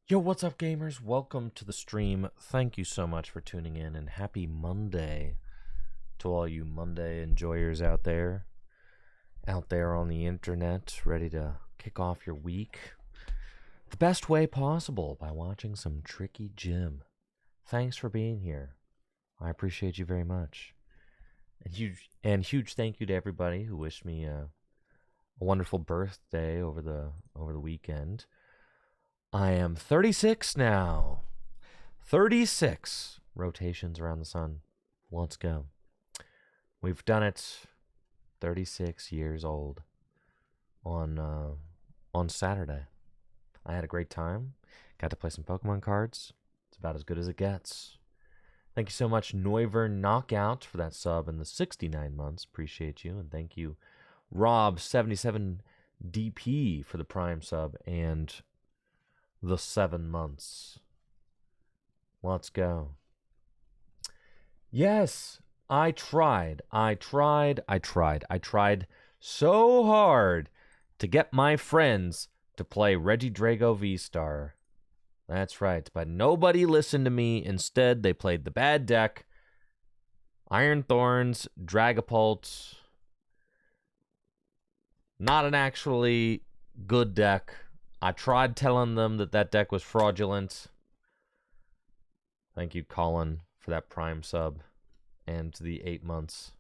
Yo, what's up, gamers? Welcome to the stream. Thank you so much for tuning in, and happy Monday to all you Monday enjoyers out there on the internet, ready to kick off your week the best way possible by watching some Tricky Jim. Thanks for being here. I appreciate you very much. And huge thank you to everybody who wished me a wonderful birthday over the weekend. I am 36 now. 36 rotations around the sun. Let's go. We've done it. 36 years old on Saturday. I had a great time. Got to play some Pokemon cards. It's about as good as it gets. Thank you so much, Noiver Knockout, for that sub in the 69 months. Appreciate you. And thank you, Rob77DP, for the Prime sub and the 7 months. Let's go. Yes, I tried so hard to get my friends to play Regidrago V-Star. That's right, but nobody listened to me. Instead, they played the bad deck. Iron Thorns, Dragapult. Not an actually good deck. I tried telling them that that deck was fraudulent. Thank you, Colin, for that Prime sub and the 8 months.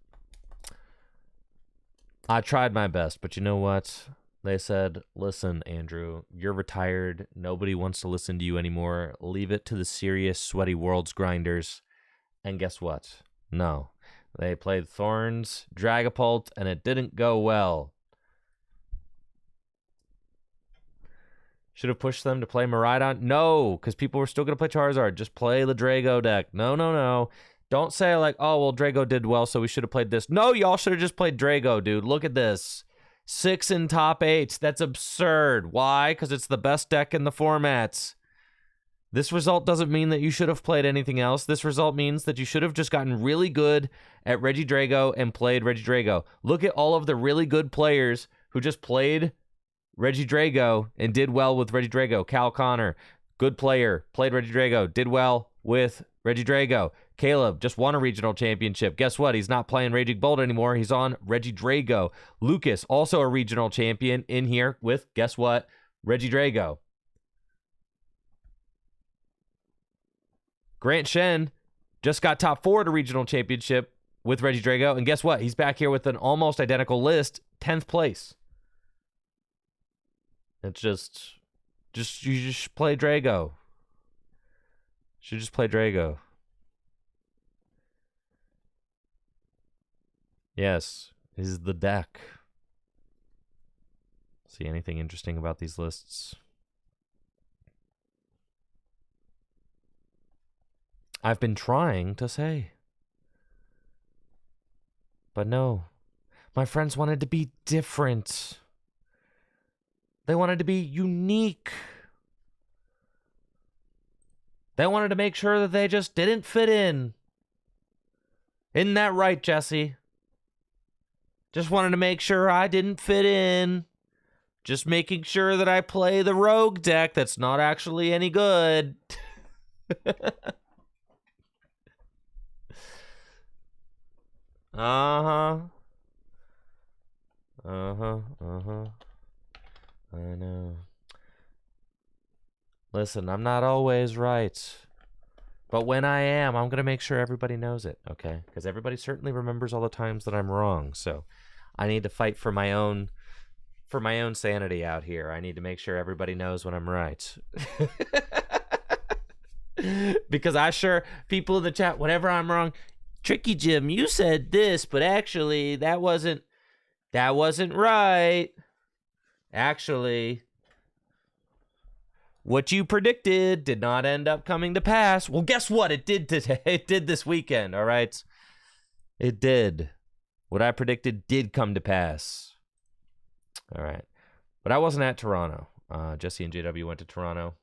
I tried my best, but you know what? They said, listen, Andrew, you're retired. Nobody wants to listen to you anymore. Leave it to the serious, sweaty worlds grinders. And guess what? No. They played Thorns, Dragapult, and it didn't go well. Should have pushed them to play Miraidon? No, because people were still going to play Charizard. Just play the Drago deck. No. Don't say like, oh, well, Drago did well, so we should have played this. No, y'all should have just played Drago, dude. Look at this. 6 in top 8. That's absurd. Why? Because it's the best deck in the formats. This result doesn't mean that you should have played anything else. This result means that you should have just gotten really good at Regidrago and played Regidrago. Look at all of the really good players who just played Regidrago and did well with Regidrago. Cal Connor, good player, played Regidrago, did well with Regidrago. Caleb just won a regional championship. Guess what? He's not playing Raging Bolt anymore. He's on Regidrago. Lucas, also a regional champion, in here with, guess what? Regidrago. Grant Shen just got top 4 at a regional championship with Regidrago. And guess what? He's back here with an almost identical list, 10th place. It's just you just play Drago. Should just play Drago. Yes, this is the deck. See anything interesting about these lists? I've been trying to say. But no. My friends wanted to be different. They wanted to be unique. They wanted to make sure that they just didn't fit in. Isn't that right, Jesse? Just wanted to make sure I didn't fit in. Just making sure that I play the rogue deck that's not actually any good. Uh-huh. I know. Listen, I'm not always right. But when I am, I'm going to make sure everybody knows it, okay? Because everybody certainly remembers all the times that I'm wrong. So I need to fight for my own sanity out here. I need to make sure everybody knows when I'm right. Because people in the chat, whenever I'm wrong, Tricky Jim, you said this, but actually that wasn't right. Actually, what you predicted did not end up coming to pass. Well, guess what? It did today. It did this weekend, all right? It did. What I predicted did come to pass. All right. But I wasn't at Toronto. Jesse and JW went to Toronto.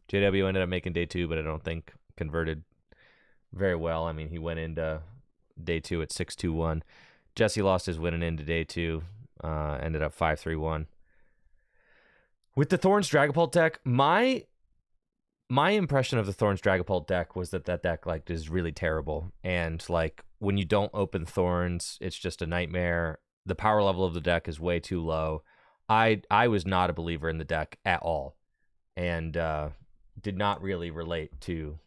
JW ended up making day 2, but I don't think converted very well. I mean, he went into day 2 at 6-2-1. Jesse lost his winning into day 2. Ended up 5-3-1. With the Thorns Dragapult deck, my impression of the Thorns Dragapult deck was that deck like is really terrible, and like when you don't open Thorns, it's just a nightmare. The power level of the deck is way too low. I was not a believer in the deck at all, and did not really relate to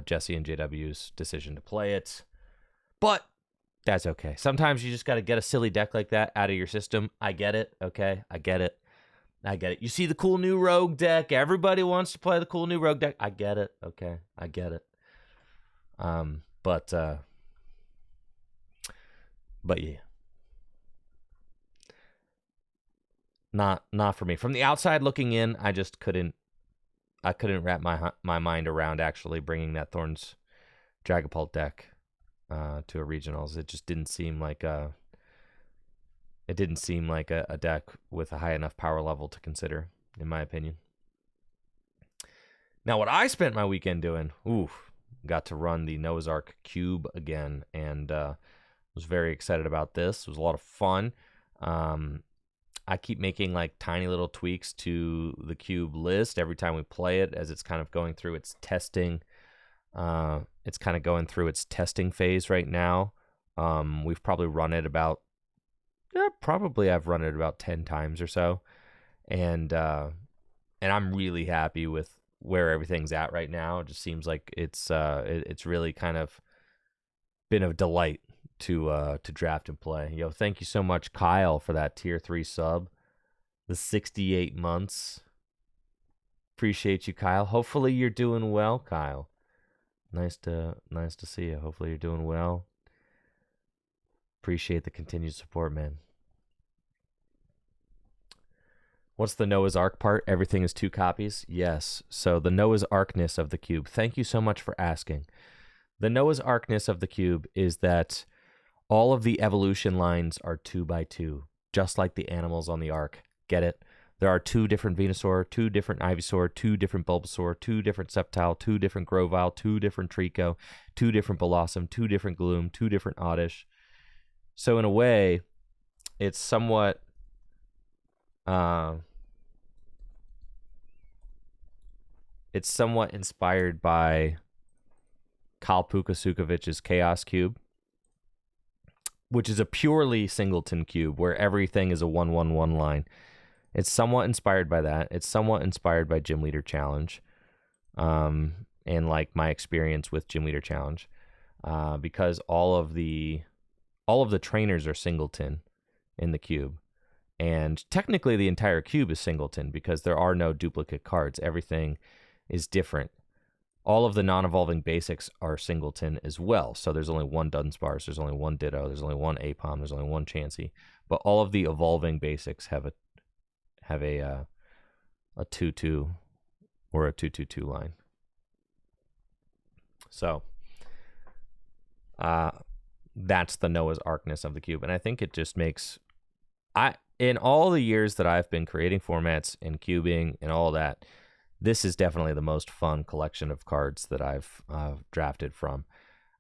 Jesse and JW's decision to play it, but that's okay. Sometimes you just got to get a silly deck like that out of your system. I get it. Okay, I get it. You see the cool new rogue deck. Everybody wants to play the cool new rogue deck. I get it. Okay, I get it. But yeah, not for me. From the outside looking in, I just couldn't wrap my mind around actually bringing that Thorns Dragapult deck to a regionals. It just didn't seem like a deck with a high enough power level to consider, in my opinion. Now, what I spent my weekend doing, got to run the Noah's Ark Cube again, and was very excited about this. It was a lot of fun. I keep making like tiny little tweaks to the Cube list every time we play it, as it's kind of going through its testing. It's kind of going through its testing phase right now. We've probably run it about I've run it about 10 times or so, and I'm really happy with where everything's at right now. It just seems like it's really kind of been a delight to draft and play. Yo, thank you so much, Kyle, for that tier 3 sub, the 68 months. Appreciate you, Kyle. Hopefully you're doing well, Kyle. Nice to see you. Hopefully you're doing well. Appreciate the continued support, man. What's the Noah's Ark part? Everything is 2 copies? Yes. So the Noah's Arkness of the cube. Thank you so much for asking. The Noah's Arkness of the cube is that all of the evolution lines are 2x2, just like the animals on the Ark. Get it? There are 2 different Venusaur, 2 different Ivysaur, 2 different Bulbasaur, 2 different Sceptile, 2 different Grovyle, 2 different Trico, 2 different Blossom, 2 different Gloom, 2 different Oddish. So in a way, it's somewhat inspired by Kyle Pukasukovich's Chaos Cube, which is a purely singleton cube where everything is a 1-1-1 line. It's somewhat inspired by that. It's somewhat inspired by Gym Leader Challenge, and like my experience with Gym Leader Challenge, because all of the trainers are singleton in the cube. And technically the entire cube is singleton because there are no duplicate cards. Everything is different. All of the non-evolving basics are singleton as well. So there's only 1 Dunsparce, there's only 1 Ditto, there's only 1 Apom, there's only 1 Chansey. But all of the evolving basics have a 2-2 or a 2-2-2 line. So that's the Noah's Arkness of the cube. And I think it just makes... in all the years that I've been creating formats and cubing and all that, this is definitely the most fun collection of cards that I've drafted from.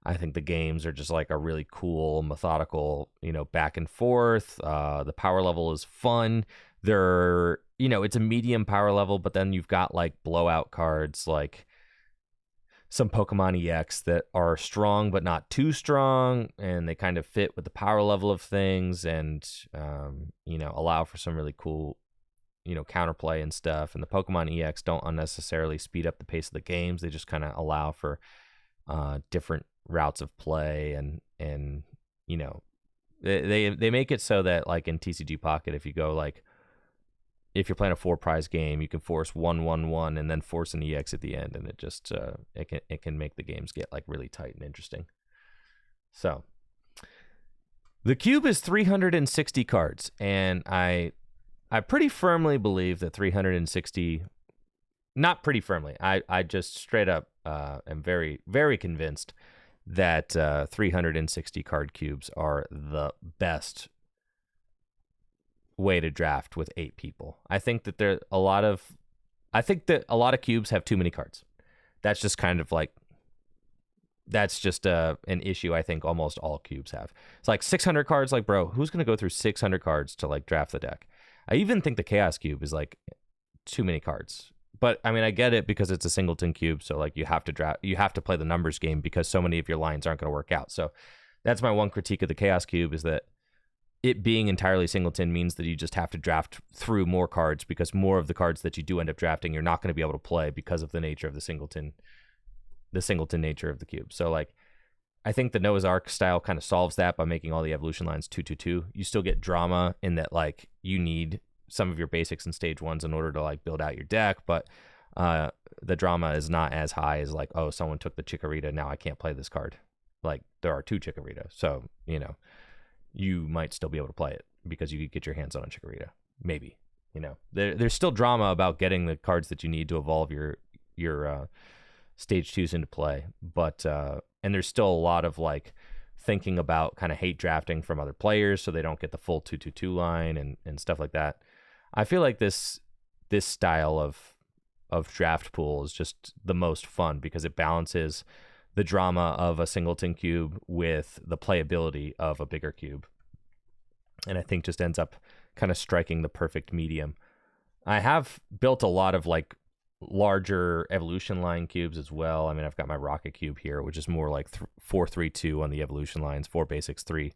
I think the games are just like a really cool, methodical, back and forth. The power level is fun. It's a medium power level, but then you've got like blowout cards, like some Pokemon EX that are strong but not too strong, and they kind of fit with the power level of things, and allow for some really cool counterplay and stuff. And the Pokemon EX don't unnecessarily speed up the pace of the games. They just kind of allow for different routes of play, and they make it so that like in TCG Pocket, if you're playing a 4-prize game, you can force 1-1-1 and then force an EX at the end, and it just it can make the games get like really tight and interesting. So the cube is 360 cards, and I pretty firmly believe that 360, not pretty firmly, I just straight up am very, very convinced that 360 card cubes are the best way to draft with 8 people. I think that a lot of cubes have too many cards. That's just kind of like, that's just an issue I think almost all cubes have. It's like 600 cards, like, bro, who's going to go through 600 cards to like draft the deck? I even think the Chaos Cube is like too many cards. But I mean, I get it because it's a singleton cube, so like you have to play the numbers game because so many of your lines aren't going to work out. So that's my one critique of the Chaos Cube, is that it being entirely singleton means that you just have to draft through more cards, because more of the cards that you do end up drafting, you're not going to be able to play because of the nature of the singleton nature of the cube. So like, I think the Noah's Ark style kind of solves that by making all the evolution lines 2/2/2. You still get drama in that, like, you need some of your basics in stage ones in order to like build out your deck, but the drama is not as high as like, oh, someone took the Chikorita, now I can't play this card. Like, there are 2 Chikorita, so you know, you might still be able to play it because you could get your hands on a Chikorita, maybe. You know, there's still drama about getting the cards that you need to evolve your stage 2s into play, but and there's still a lot of like thinking about kind of hate drafting from other players so they don't get the full 2/2/2 line and stuff like that. I feel like this style of draft pool is just the most fun because it balances the drama of a singleton cube with the playability of a bigger cube, and I think just ends up kind of striking the perfect medium. I have built a lot of like larger evolution line cubes as well. I mean, I've got my rocket cube here, which is more like 4/3/2 on the evolution lines, 4 basics, 3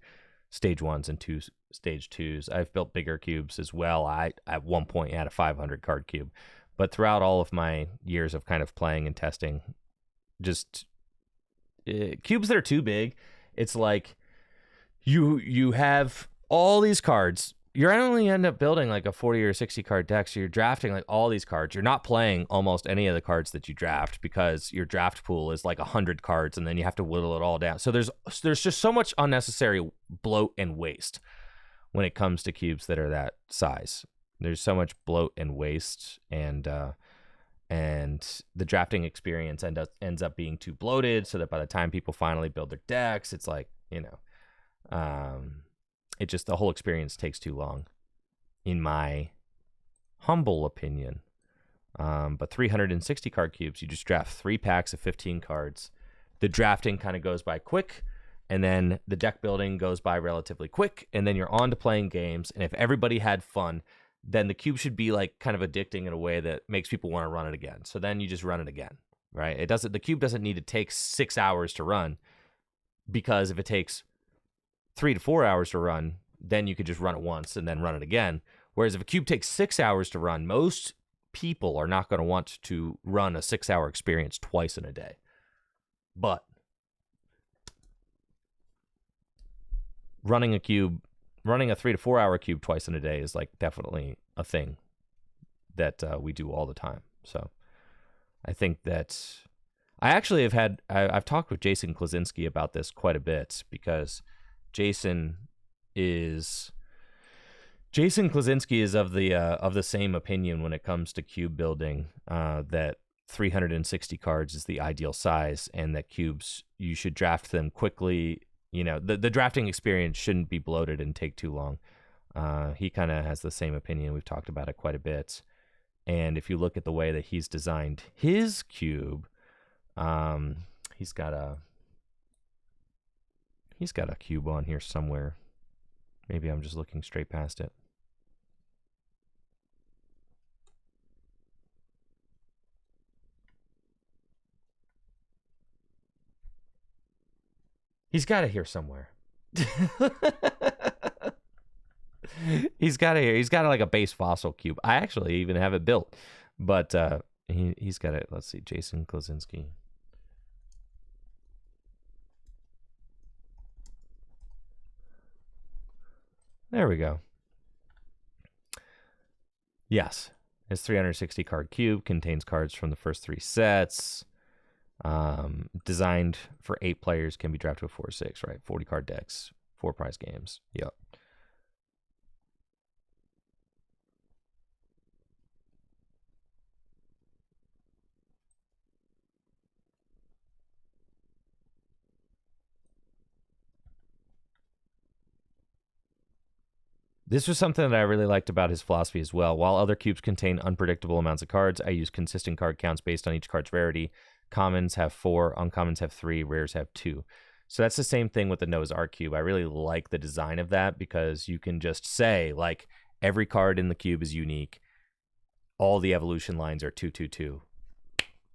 stage 1s and 2 stage 2s. I've built bigger cubes as well. I at one point had a 500 card cube, but throughout all of my years of kind of playing and testing, just cubes that are too big, it's like you have all these cards. You're only end up building like a 40 or 60 card deck, so you're drafting like all these cards. You're not playing almost any of the cards that you draft because your draft pool is like 100 cards, and then you have to whittle it all down. So there's just so much unnecessary bloat and waste when it comes to cubes that are that size. There's so much bloat and waste, and the drafting experience ends up being too bloated, so that by the time people finally build their decks, it's like, you know, it just, the whole experience takes too long, in my humble opinion. But 360 card cubes, you just draft 3 packs of 15 cards. The drafting kind of goes by quick, and then the deck building goes by relatively quick, and then you're on to playing games. And if everybody had fun, then the cube should be like kind of addicting in a way that makes people want to run it again. So then you just run it again, right? The cube doesn't need to take 6 hours to run, because if it takes 3 to 4 hours to run, then you could just run it once and then run it again. Whereas if a cube takes 6 hours to run, most people are not going to want to run a 6-hour experience twice in a day. But running a 3 to 4 hour cube twice in a day is like definitely a thing that we do all the time. So I think that I've talked with Jason Klaczynski about this quite a bit, because Jason Klaczynski is of the same opinion when it comes to cube building, that 360 cards is the ideal size, and that cubes, you should draft them quickly. You know, the drafting experience shouldn't be bloated and take too long. He kind of has the same opinion. We've talked about it quite a bit. And if you look at the way that he's designed his cube, he's got a cube on here somewhere. Maybe I'm just looking straight past it. He's got it here somewhere. He's got it here. He's got like a base fossil cube. I actually even have it built, but he's got it. Let's see, Jason Klaczynski. There we go. Yes, his 360 card cube contains cards from the first 3 sets. Designed for 8 players, can be drafted with 4 or 6, right? 40 card decks, 4 prize games. Yep. This was something that I really liked about his philosophy as well. While other cubes contain unpredictable amounts of cards, I use consistent card counts based on each card's rarity. Commons have 4, uncommons have 3, rares have 2. So that's the same thing with the Noah's Ark cube. I really like the design of that, because you can just say, like, Every card in the cube is unique. All the evolution lines are 2/2/2.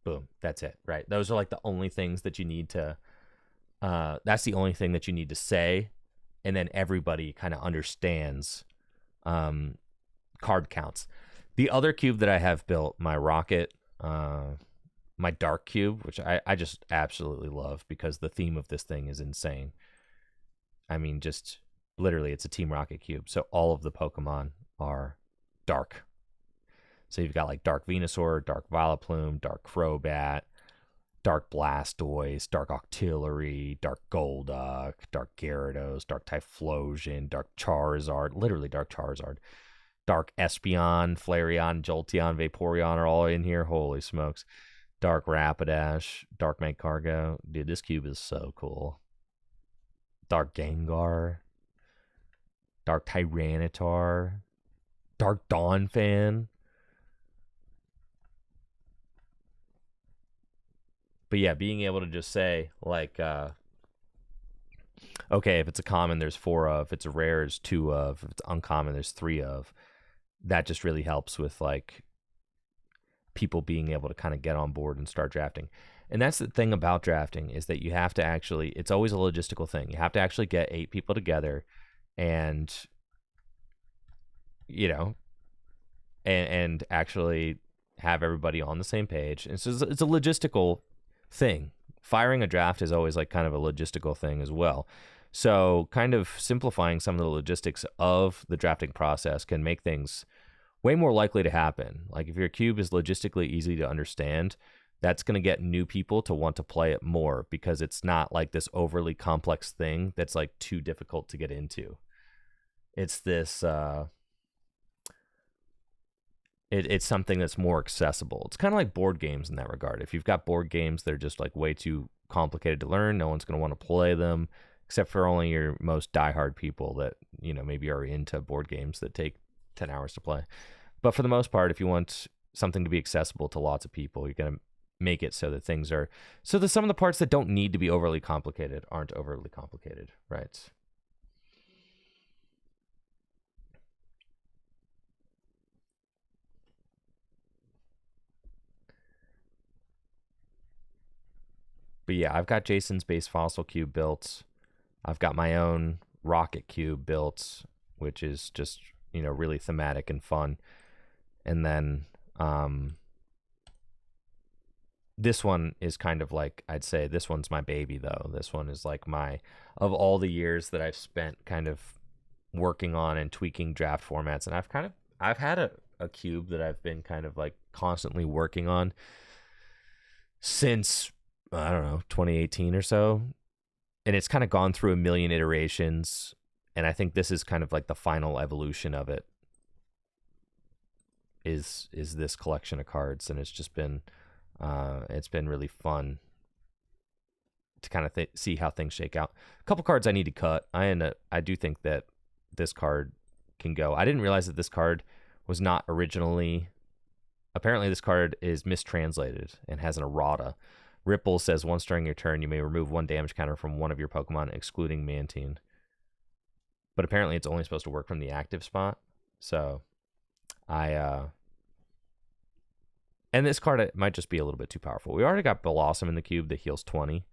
Boom. That's it, right? Those are like the only things that you need to that's the only thing that you need to say, and then everybody kind of understands card counts. The other cube that I have built, my rocket, my dark cube, which I just absolutely love because the theme of this thing is insane. I mean, just literally, it's a Team Rocket cube. So all of the Pokemon are dark. So you've got like Dark Venusaur, Dark Vileplume, Dark Crobat, Dark Blastoise, Dark Octillery, Dark Golduck, Dark Gyarados, Dark Typhlosion, Dark Charizard, literally Dark Charizard, Dark Espeon, Flareon, Jolteon, Vaporeon are all in here. Holy smokes. Dark Rapidash, Dark Magcargo. Dude, this cube is so cool. Dark Gengar, Dark Tyranitar, Dark Donphan. But yeah, being able to just say, like, okay, if it's a common, there's 4 of. If it's a rare, there's 2 of. If it's uncommon, there's 3 of. That just really helps with, like, people being able to kind of get on board and start drafting. And that's the thing about drafting, is that you have to actually, it's always a logistical thing. You have to actually get 8 people together and, you know, and actually have everybody on the same page. And so it's a logistical thing. Firing a draft is always like kind of a logistical thing as well. So kind of simplifying some of the logistics of the drafting process can make things way more likely to happen. Like if your cube is logistically easy to understand, that's going to get new people to want to play it more because it's not like this overly complex thing that's like too difficult to get into. It's this it's something that's more accessible. It's kind of like board games in that regard. If you've got board games that are just like way too complicated to learn, no one's going to want to play them except for only your most diehard people that, you know, maybe are into board games that take 10 hours to play. But for the most part, if you want something to be accessible to lots of people, you're going to make it so that things are, so that some of the parts that don't need to be overly complicated aren't overly complicated, right? But yeah, I've got Jason's base fossil cube built. I've got my own rocket cube built, which is just, you know, really thematic and fun. And then this one is kind of like, I'd say this one's my baby though. This one is like my, of all the years that I've spent kind of working on and tweaking draft formats. And I've had a cube that I've been kind of like constantly working on since, I don't know, 2018 or so. And it's kind of gone through a million iterations. And I think this is kind of like the final evolution of it is this collection of cards. And it's just been, it's been really fun to kind of see how things shake out. A couple cards I need to cut. I do think that this card can go. I didn't realize that this card was not originally, apparently this card is mistranslated and has an errata. Ripple says once during your turn, you may remove 1 damage counter from one of your Pokemon, excluding Mantine. But apparently it's only supposed to work from the active spot. So and this card might just be a little bit too powerful. We already got Blossom in the cube that heals 20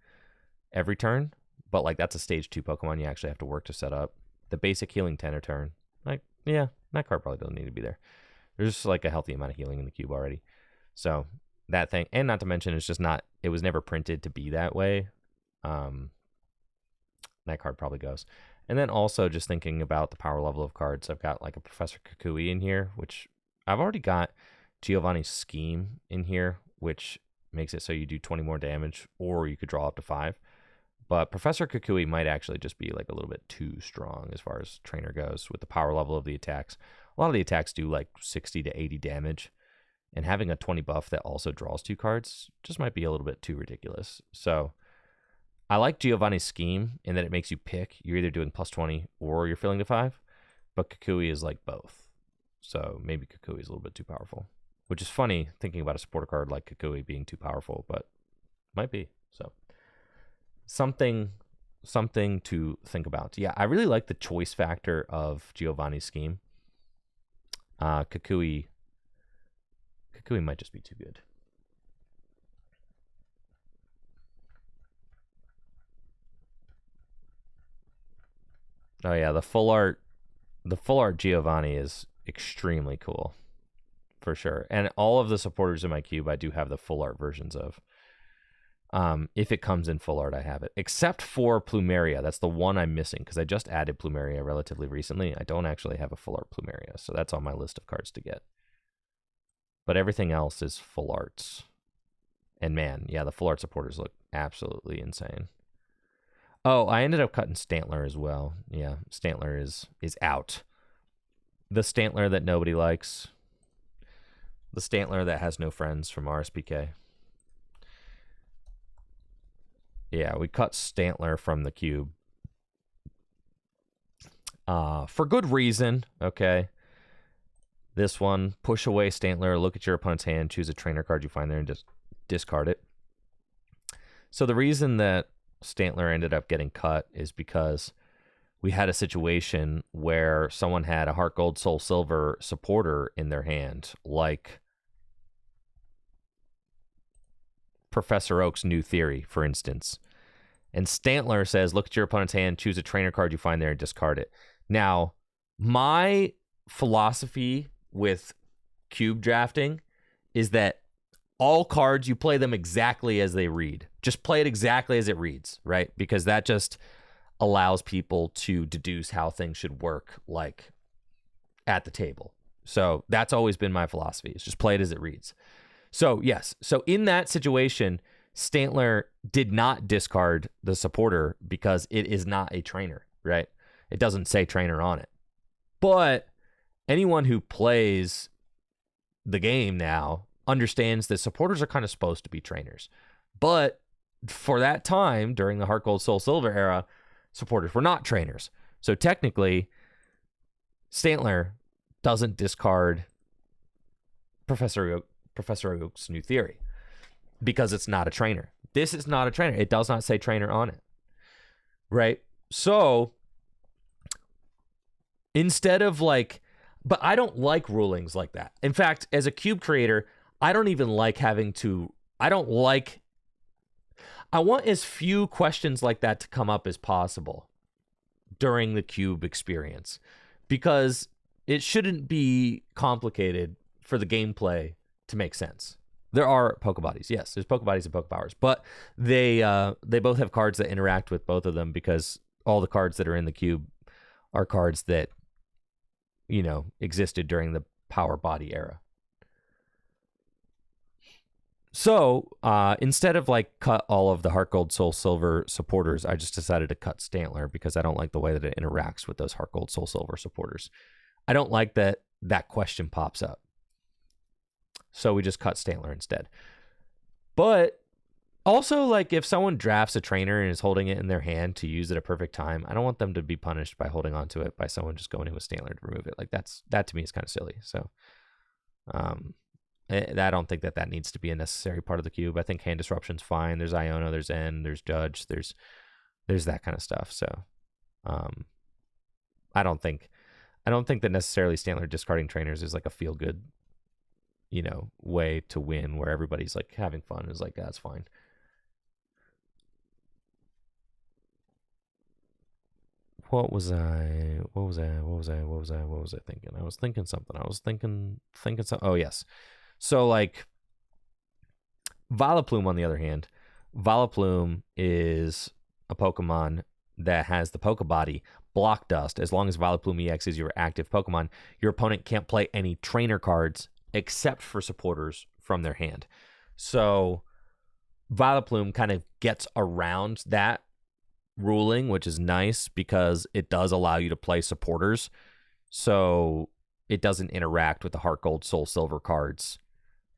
every turn. But like that's a stage 2 Pokemon you actually have to work to set up. The basic healing 10 a turn. Like, yeah, that card probably doesn't need to be there. There's just like a healthy amount of healing in the cube already. So that thing, and not to mention it's just not, it was never printed to be that way. That card probably goes. And then also just thinking about the power level of cards, I've got like a Professor Kukui in here, which I've already got Giovanni's Scheme in here, which makes it so you do 20 more damage, or you could draw up to 5. But Professor Kukui might actually just be like a little bit too strong as far as trainer goes with the power level of the attacks. A lot of the attacks do like 60 to 80 damage. And having a 20 buff that also draws 2 cards just might be a little bit too ridiculous. So I like Giovanni's Scheme in that it makes you pick. You're either doing plus 20 or you're filling to 5. But Kukui is like both. So maybe Kukui is a little bit too powerful. Which is funny thinking about a supporter card like Kukui being too powerful, but might be. So something to think about. Yeah, I really like the choice factor of Giovanni's Scheme. Kukui might just be too good. Oh yeah, the full art Giovanni is extremely cool, for sure. And all of the supporters in my cube, I do have the full art versions of. If it comes in full art, I have it. Except for Plumeria. That's the one I'm missing, because I just added Plumeria relatively recently. I don't actually have a full art Plumeria, so that's on my list of cards to get. But everything else is full arts. And man, yeah, the full art supporters look absolutely insane. Oh, I ended up cutting Stantler as well. Yeah, Stantler is out. The Stantler that nobody likes. The Stantler that has no friends from RSPK. Yeah, we cut Stantler from the cube. For good reason, okay? This one, push away Stantler, look at your opponent's hand, choose a trainer card you find there, and just discard it. So the reason that Stantler ended up getting cut is because we had a situation where someone had a Heart Gold Soul Silver supporter in their hand, like Professor Oak's New Theory, for instance. And Stantler says, look at your opponent's hand, choose a trainer card you find there, and discard it. Now, my philosophy with cube drafting is that all cards, you play them exactly as they read. Just play it exactly as it reads, right? Because that just allows people to deduce how things should work, like at the table. So that's always been my philosophy, is just play it as it reads. So yes, so in that situation, Stantler did not discard the supporter because it is not a trainer, right? It doesn't say trainer on it. But anyone who plays the game now understands that supporters are kind of supposed to be trainers. But for that time, during the Heart Gold Soul Silver era, supporters were not trainers. So technically, Stantler doesn't discard Professor Oak's New Theory because it's not a trainer. This is not a trainer. It does not say trainer on it, right? So instead of like, but I don't like rulings like that. In fact, as a cube creator, I don't even like having to, I want as few questions like that to come up as possible during the cube experience, because it shouldn't be complicated for the gameplay to make sense. There are Pokebodies, yes, there's Pokebodies and Pokepowers, but they both have cards that interact with both of them, because all the cards that are in the cube are cards that, you know, existed during the Power Body era. So instead of like cut all of the Heart Gold Soul Silver supporters, I just decided to cut Stantler because I don't like the way that it interacts with those Heart Gold Soul Silver supporters. I don't like that question pops up. So we just cut Stantler instead. But also, like, if someone drafts a trainer and is holding it in their hand to use at a perfect time, I don't want them to be punished by holding onto it by someone just going in with Stantler to remove it. Like, that to me is kind of silly. So I don't think that needs to be a necessary part of the cube. I think hand disruption's fine. There's Iona, there's N, there's Judge, there's that kind of stuff. So I don't think that necessarily Stantler discarding trainers is like a feel good, you know, way to win where everybody's like having fun. Is like, that's fine. What was I thinking? I was thinking something. I was thinking something. Oh yes. So like Vileplume, on the other hand, Vileplume is a Pokemon that has the Pokebody Block Dust. As long as Vileplume EX is your active Pokemon, your opponent can't play any trainer cards except for supporters from their hand. So Vileplume kind of gets around that ruling, which is nice because it does allow you to play supporters. So it doesn't interact with the Heart Gold Soul Silver cards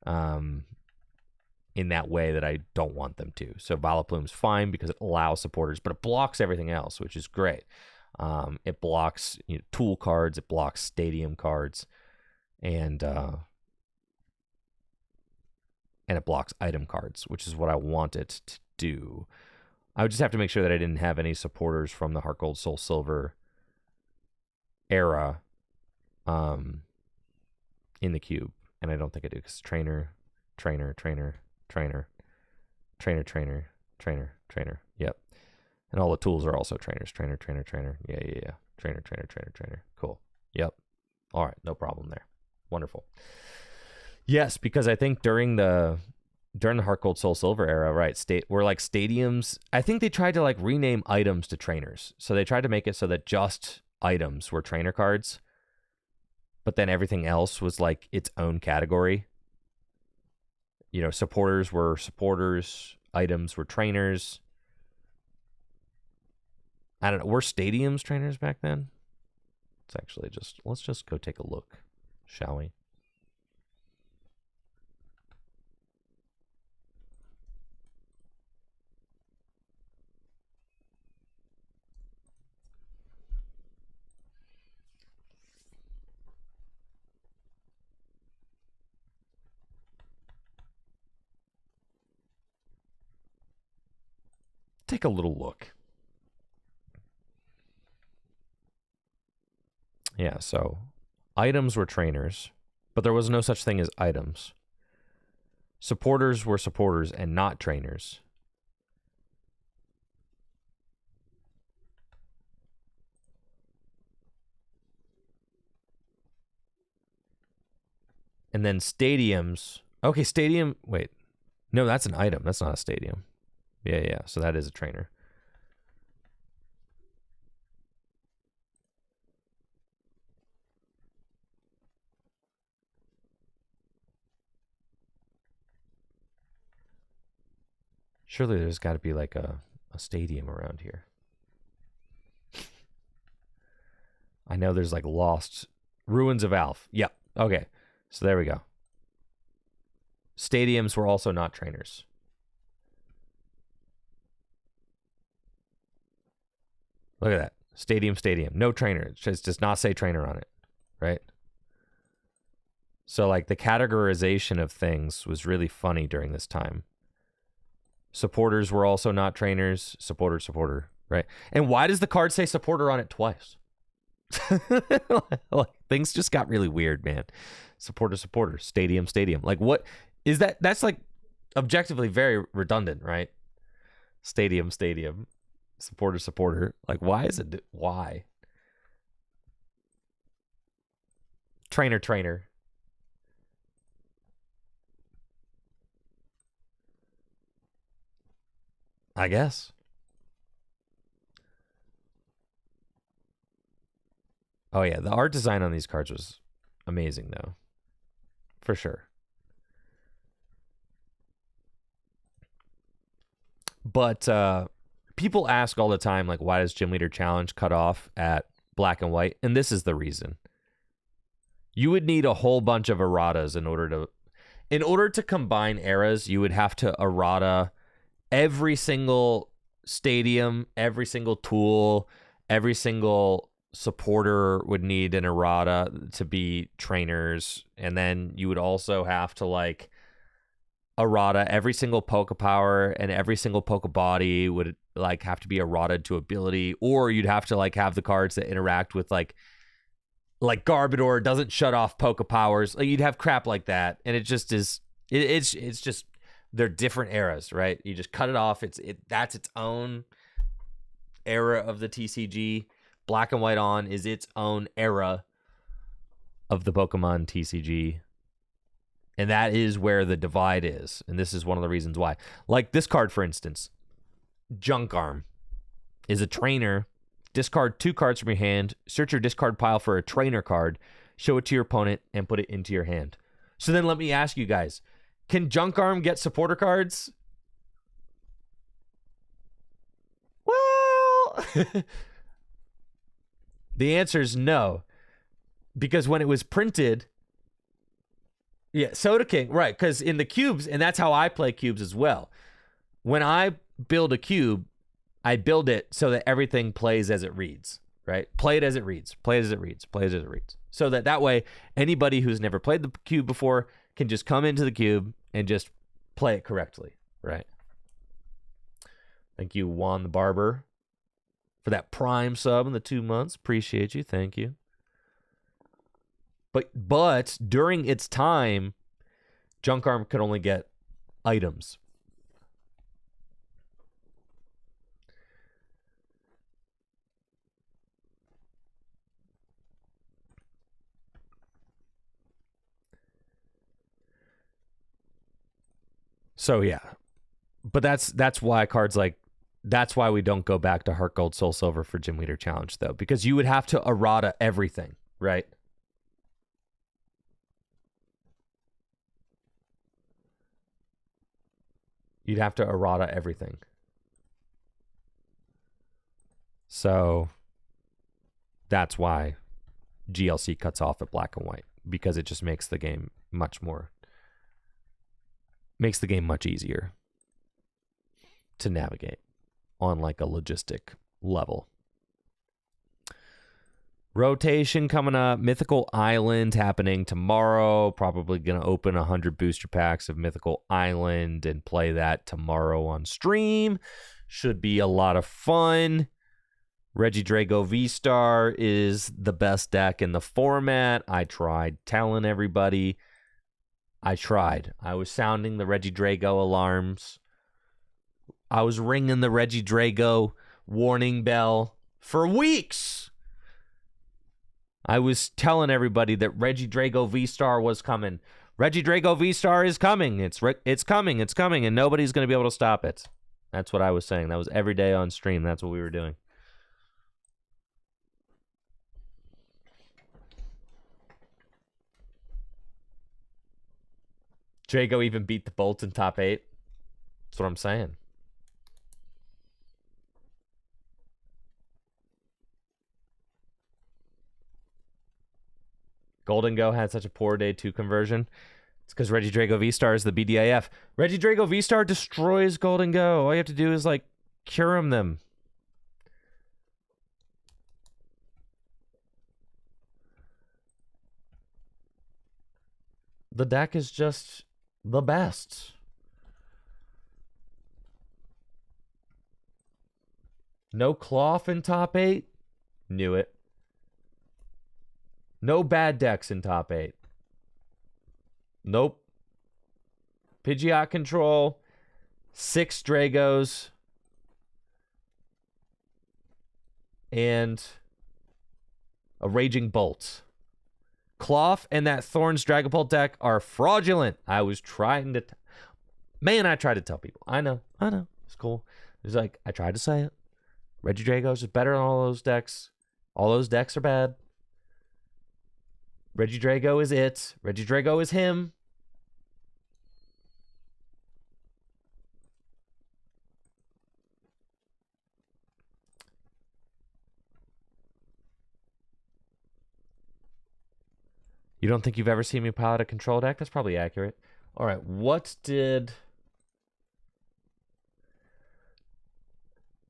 in that way that I don't want them to. So Vileplume's fine because it allows supporters, but it blocks everything else, which is great. It blocks, you know, tool cards, it blocks stadium cards, and it blocks item cards, which is what I want it to do. I would just have to make sure that I didn't have any supporters from the Heart Gold Soul Silver era in the cube, and I don't think I do because trainer, trainer, trainer, trainer, trainer, trainer, trainer, trainer. Yep. And all the tools are also trainers. Trainer, trainer, trainer. Yeah. Trainer, trainer, trainer, trainer. Cool. Yep. All right. No problem there. Wonderful. Yes, because I think during the Heart Gold Soul Silver era, right, were like stadiums. I think they tried to like rename items to trainers. So they tried to make it so that just items were trainer cards, but then everything else was like its own category. You know, supporters were supporters, items were trainers. I don't know. Were stadiums trainers back then? It's actually let's just go take a look, shall we? Take a little look. Yeah, so items were trainers, but there was no such thing as items. Supporters were supporters and not trainers. And then stadiums. Okay, stadium. Wait. No, that's an item. That's not a stadium. Yeah. So that is a trainer. Surely there's got to be like a stadium around here. I know there's like lost ruins of Alf. Yep. Okay. So there we go. Stadiums were also not trainers. Look at that. Stadium. No trainer. It just does not say trainer on it. Right? So like the categorization of things was really funny during this time. Supporters were also not trainers. Supporter. Right? And why does the card say supporter on it twice? Like, things just got really weird, man. Supporter. Stadium. Like, what is that? That's like objectively very redundant, right? Stadium. Supporter. Like, why is it? Why? Trainer. I guess. Oh yeah, the art design on these cards was amazing though. For sure. But people ask all the time, like, why does Gym Leader Challenge cut off at black and white? And this is the reason. You would need a whole bunch of erratas in order to combine eras. You would have to errata every single stadium, every single tool, every single supporter would need an errata to be trainers, and then you would also have to like errata every single Pokepower, and every single Pokebody would like have to be errata to ability, or you'd have to like have the cards that interact with like Garbodor doesn't shut off Pokepowers. Like, you'd have crap like that, and it just is. It's just they're different eras, right? You just cut it off. That's its own era of the TCG. Black and White on is its own era of the Pokemon TCG. And that is where the divide is. And this is one of the reasons why. Like this card, for instance, Junk Arm is a trainer. Discard 2 cards from your hand. Search your discard pile for a trainer card. Show it to your opponent and put it into your hand. So then let me ask you guys, can Junk Arm get supporter cards? Well, the answer is no. Because when it was printed, yeah, Soda King, right, because in the cubes, and that's how I play cubes as well. When I build a cube, I build it so that everything plays as it reads, right? Play it as it reads. So that way, anybody who's never played the cube before can just come into the cube and just play it correctly, right? Thank you, Juan the Barber, for that Prime sub in the 2 months. Appreciate you. Thank you. But during its time, Junk Arm could only get items. So yeah. But that's why cards like that's why we don't go back to Heart Gold Soul Silver for Gym Leader Challenge though, because you would have to errata everything, right? You'd have to errata everything. So that's why GLC cuts off at black and white, because it just makes the game much easier to navigate on like a logistic level. Rotation coming up. Mythical Island happening tomorrow. Probably going to open 100 booster packs of Mythical Island and play that tomorrow on stream. Should be a lot of fun. Regidrago V-Star is the best deck in the format. I tried telling everybody. I was sounding the Regidrago alarms. I was ringing the Regidrago warning bell for weeks. I was telling everybody that Regidrago V-Star was coming. Regidrago V-Star is coming. It's coming. It's coming. And nobody's going to be able to stop it. That's what I was saying. That was every day on stream. That's what we were doing. Drago even beat the Bolt in top 8. That's what I'm saying. Golden Go had such a poor day 2 conversion. It's because Regidrago V-Star is the BDIF. Regidrago V-Star destroys Golden Go. All you have to do is, like, cure them. The deck is just the best. No Cloth in top 8? Knew it. No bad decks in top 8. Nope. Pidgeot control. 6 Dragos. And a Raging Bolt. Cloth and that Thorns Dragapult deck are fraudulent. I was trying to... I tried to tell people. I know. It's cool. It's like, I tried to say it. Regidragos is better than all those decks. All those decks are bad. Regidrago is it. Regidrago is him. You don't think you've ever seen me pilot a control deck? That's probably accurate. All right, what did...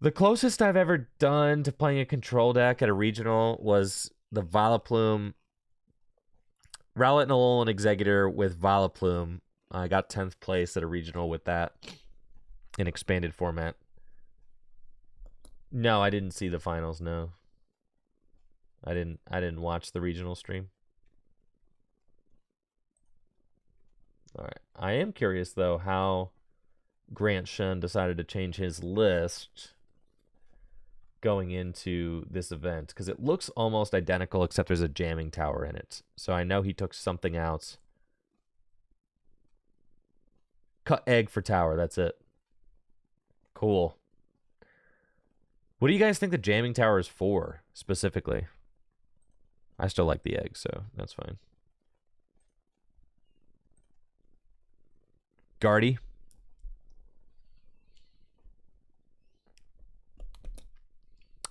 The closest I've ever done to playing a control deck at a regional was the Vileplume Rowlet and Alolan Executor with Vileplume. I got 10th place at a regional with that in expanded format. No, I didn't see the finals, no. I didn't watch the regional stream. All right. I am curious though how Grant Shun decided to change his list going into this event, because it looks almost identical except there's a jamming tower in it. So I know he took something out. Cut egg for tower, that's it. Cool. What do you guys think the jamming tower is for specifically? I still like the egg, so that's fine. Guardy.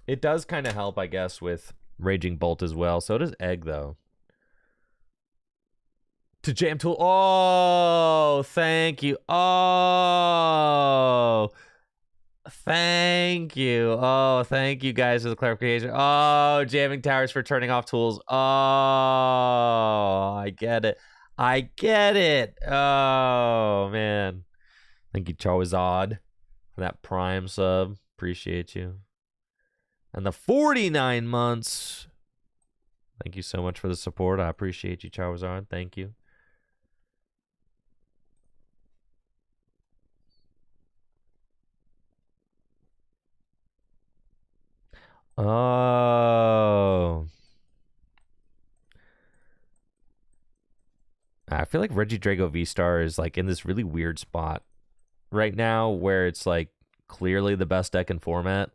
It does kind of help, I guess, with Raging Bolt as well. So does Egg, though. To Jam Tool. Oh, thank you. Oh, thank you. Oh, thank you guys for the clarification. Oh, jamming towers for turning off tools. Oh, I get it. I get it. Oh, man. Thank you, Charizard, for that Prime sub. Appreciate you. And the 49 months Thank you so much for the support. I appreciate you, Charizard. Thank you. Oh. I feel like Regidrago V-Star is like in this really weird spot right now where it's like clearly the best deck in format,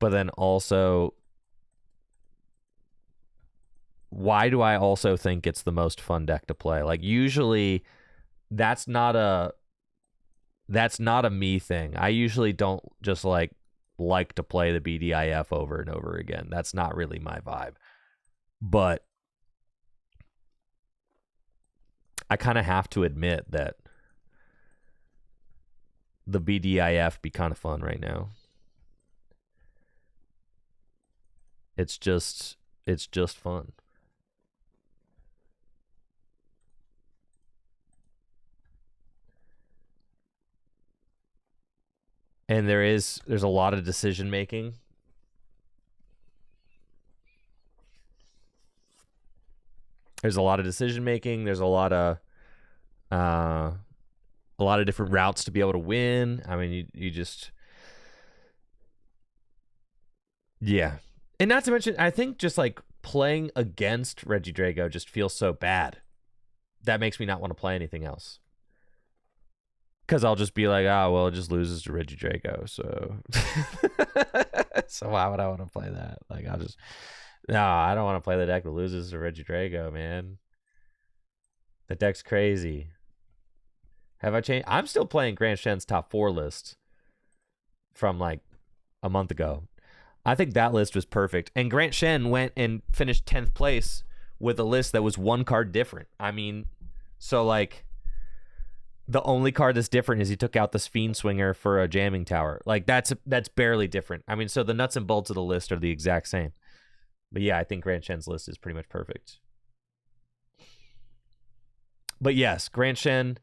but then also why do I also think it's the most fun deck to play? Like usually that's not a me thing. I usually don't just like to play the BDIF over and over again. That's not really my vibe. But I kind of have to admit that the BDIF be kind of fun right now. It's just fun. And there's a lot of decision making. There's a lot of decision making. There's a lot of different routes to be able to win. I mean, you just, yeah. And not to mention, I think just like playing against Regidrago just feels so bad. That makes me not want to play anything else. Because I'll just be like, oh, well, it just loses to Regidrago. So, so why would I want to play that? Like, no, I don't want to play the deck that loses to Regidrago, man. The deck's crazy. Have I changed? I'm still playing Grant Shen's top 4 list from like a month ago. I think that list was perfect. And Grant Shen went and finished 10th place with a list that was 1 card different. I mean, so like the only card that's different is he took out this Fiend Swinger for a Jamming Tower. Like that's barely different. I mean, so the nuts and bolts of the list are the exact same. But yeah, I think Grant Shen's list is pretty much perfect. But yes, Grant Shen.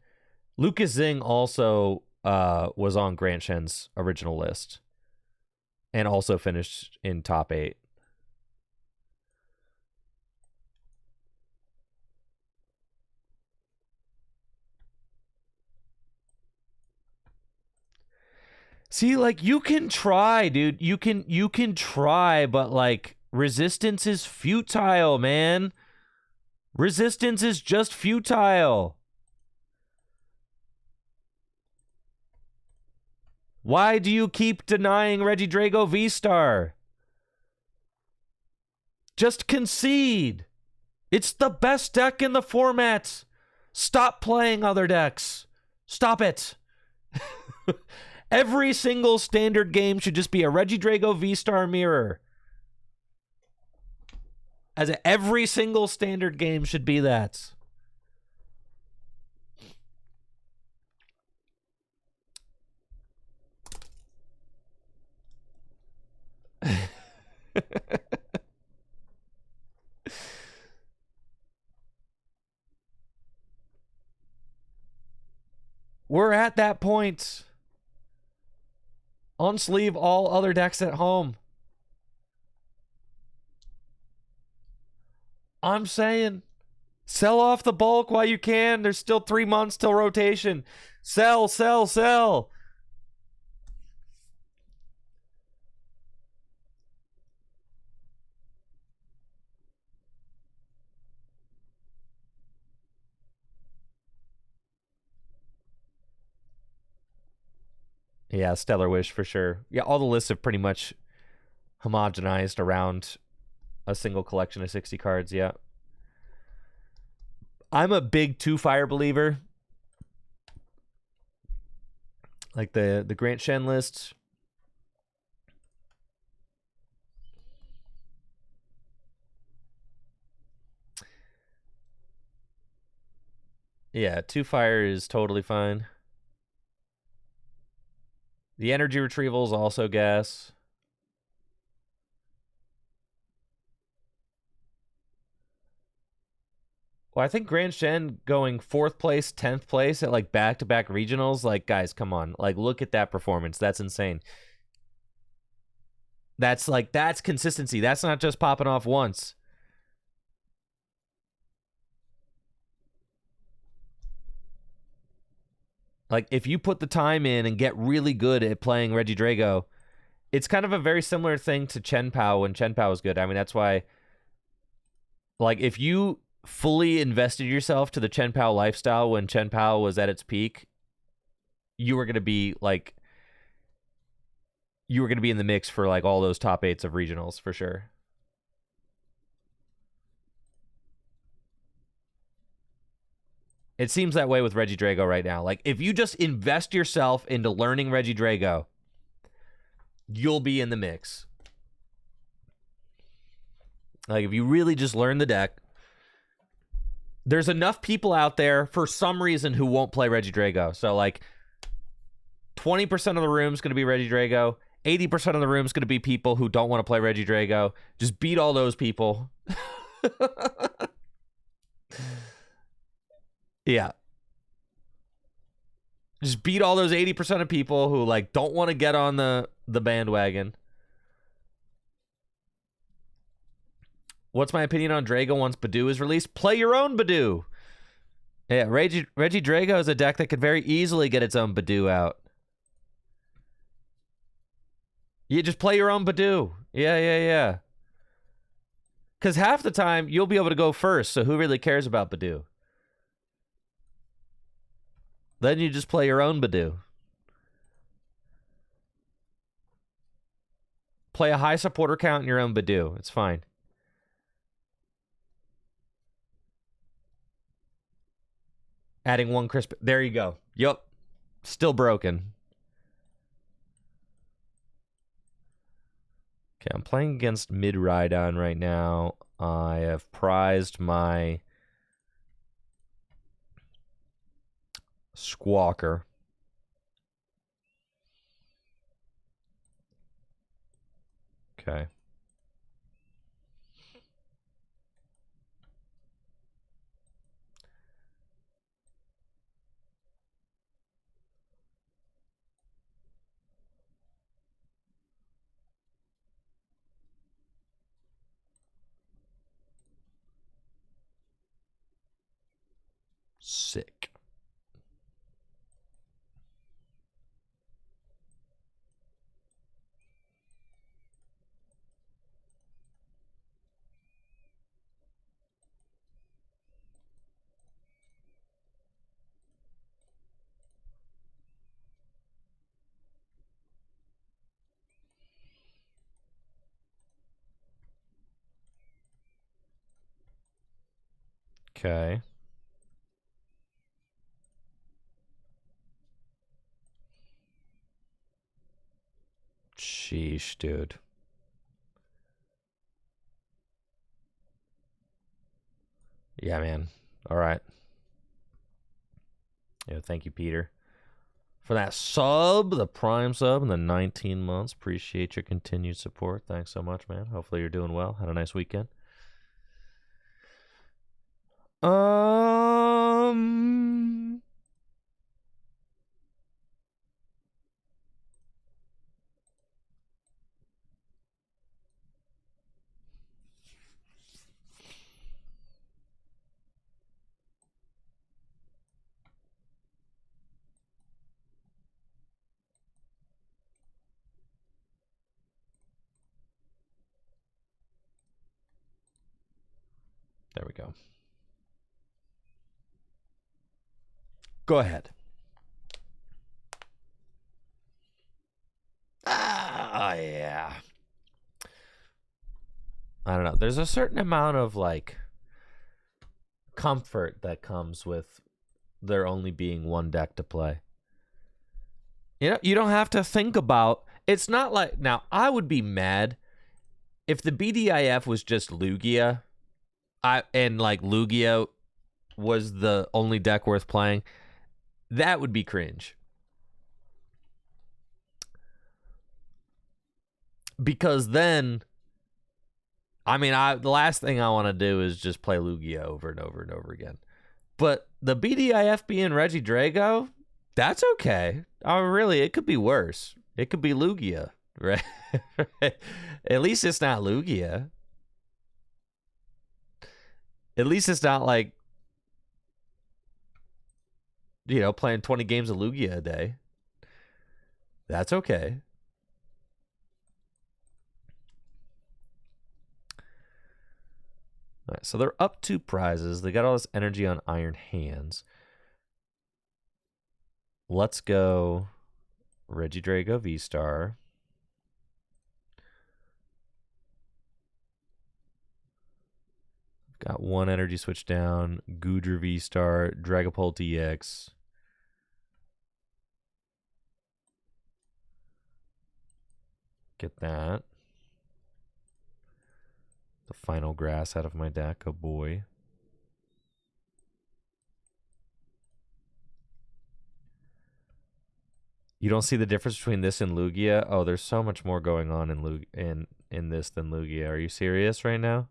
Lucas Zing also was on Grant Shen's original list and also finished in top 8. See, like you can try, dude. You can try, but like resistance is futile, man. Resistance is just futile. Why do you keep denying Regidrago V-Star? Just concede. It's the best deck in the format. Stop playing other decks. Stop it. Every single standard game should just be a Regidrago V-Star mirror. Every single standard game should be that. We're at that point. Unsleeve all other decks at home. I'm saying, sell off the bulk while you can. There's still 3 months till rotation. Sell, sell, sell. Yeah, Stellar Wish for sure. Yeah, all the lists have pretty much homogenized around a single collection of 60 cards, yeah. I'm a big 2-fire believer. Like the Grant Shen list. Yeah, 2-fire is totally fine. The energy retrieval is also gas. Well, I think Grand Shen going 4th place, 10th place at like back-to-back regionals, like guys, come on. Like look at that performance. That's insane. That's consistency. That's not just popping off once. Like, if you put the time in and get really good at playing Regidrago, it's kind of a very similar thing to Chen Pao when Chen Pao was good. I mean, that's why, like, if you fully invested yourself to the Chen Pao lifestyle when Chen Pao was at its peak, you were going to be, like, you were going to be in the mix for, like, all those top 8s of regionals, for sure. It seems that way with Regidrago right now. Like, if you just invest yourself into learning Regidrago, you'll be in the mix. Like, if you really just learn the deck, there's enough people out there for some reason who won't play Regidrago. So, like, 20% of the room's going to be Regidrago. 80% of the room's going to be people who don't want to play Regidrago. Just beat all those people. Yeah. Just beat all those 80% of people who, like, don't want to get on the bandwagon. What's my opinion on Drago once Badoo is released? Play your own Badoo. Yeah, Regidrago is a deck that could very easily get its own Badoo out. You just play your own Badoo. Yeah. Because half the time, you'll be able to go first, so who really cares about Badoo? Then you just play your own Badoo. Play a high supporter count in your own Badoo. It's fine. Adding one crisp. There you go. Yup. Still broken. Okay, I'm playing against mid Rhydon right now. I have prized my Squawker. Okay. Sick. Okay. Sheesh, dude. Yeah, man. All right. Yeah, thank you, Peter, for that sub, the prime sub, and the 19 months. Appreciate your continued support. Thanks so much, man. Hopefully you're doing well. Had a nice weekend. There we go. Go ahead. Yeah. I don't know. There's a certain amount of, like, comfort that comes with there only being one deck to play. You know, you don't have to think about. It's not like, now, I would be mad if the BDIF was just Lugia, and, like, Lugia was the only deck worth playing. That would be cringe. Because then, I mean, the last thing I want to do is just play Lugia over and over and over again. But the BDIF being Regidrago, that's okay. Oh, really, it could be worse. It could be Lugia, right? At least it's not Lugia. At least it's not like you know, playing 20 games of Lugia a day. That's okay. All right, so they're up 2 prizes. They got all this energy on Iron Hands. Let's go Regidrago V-Star. Got 1 energy switch down. Goodra V-Star. Dragapult EX. Get that. The final grass out of my deck. Oh boy. You don't see the difference between this and Lugia? Oh, there's so much more going on in this than Lugia. Are you serious right now?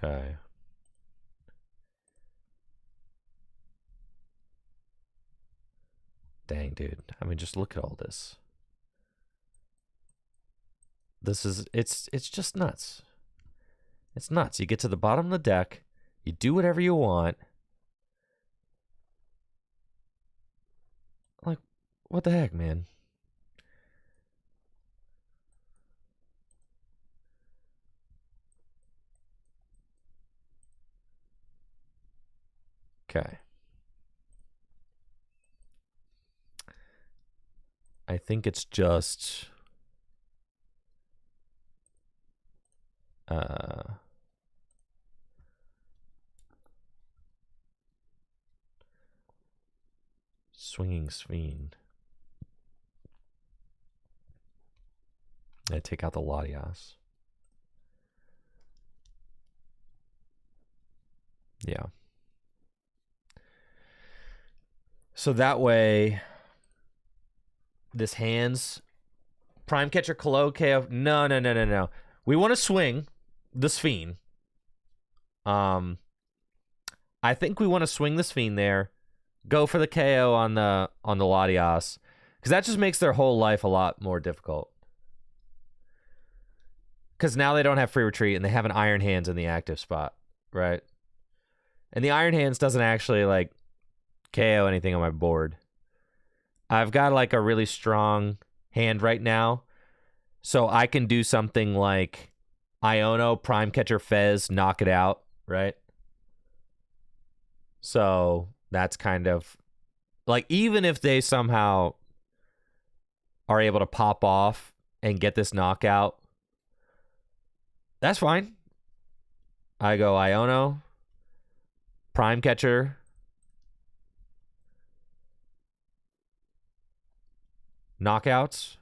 Okay. Dang, dude. I mean, just look at all this. This is it's just nuts. It's nuts. You get to the bottom of the deck, you do whatever you want. Like, what the heck, man? Okay. I think it's just Swinging Sphere. I take out the Latias. Yeah. So that way, this hands Prime Catcher, Kalo, KO. No. We want to swing the Sphere. I think we want to swing the Sphere there. Go for the KO on the Latias, because that just makes their whole life a lot more difficult. Because now they don't have free retreat and they have an Iron Hands in the active spot, right? And the Iron Hands doesn't actually like KO anything on my board. I've got like a really strong hand right now, so I can do something like Iono, Prime Catcher, Fez, knock it out, right? So that's kind of like, even if they somehow are able to pop off and get this knockout, that's fine. I go Iono, Prime Catcher, knockouts.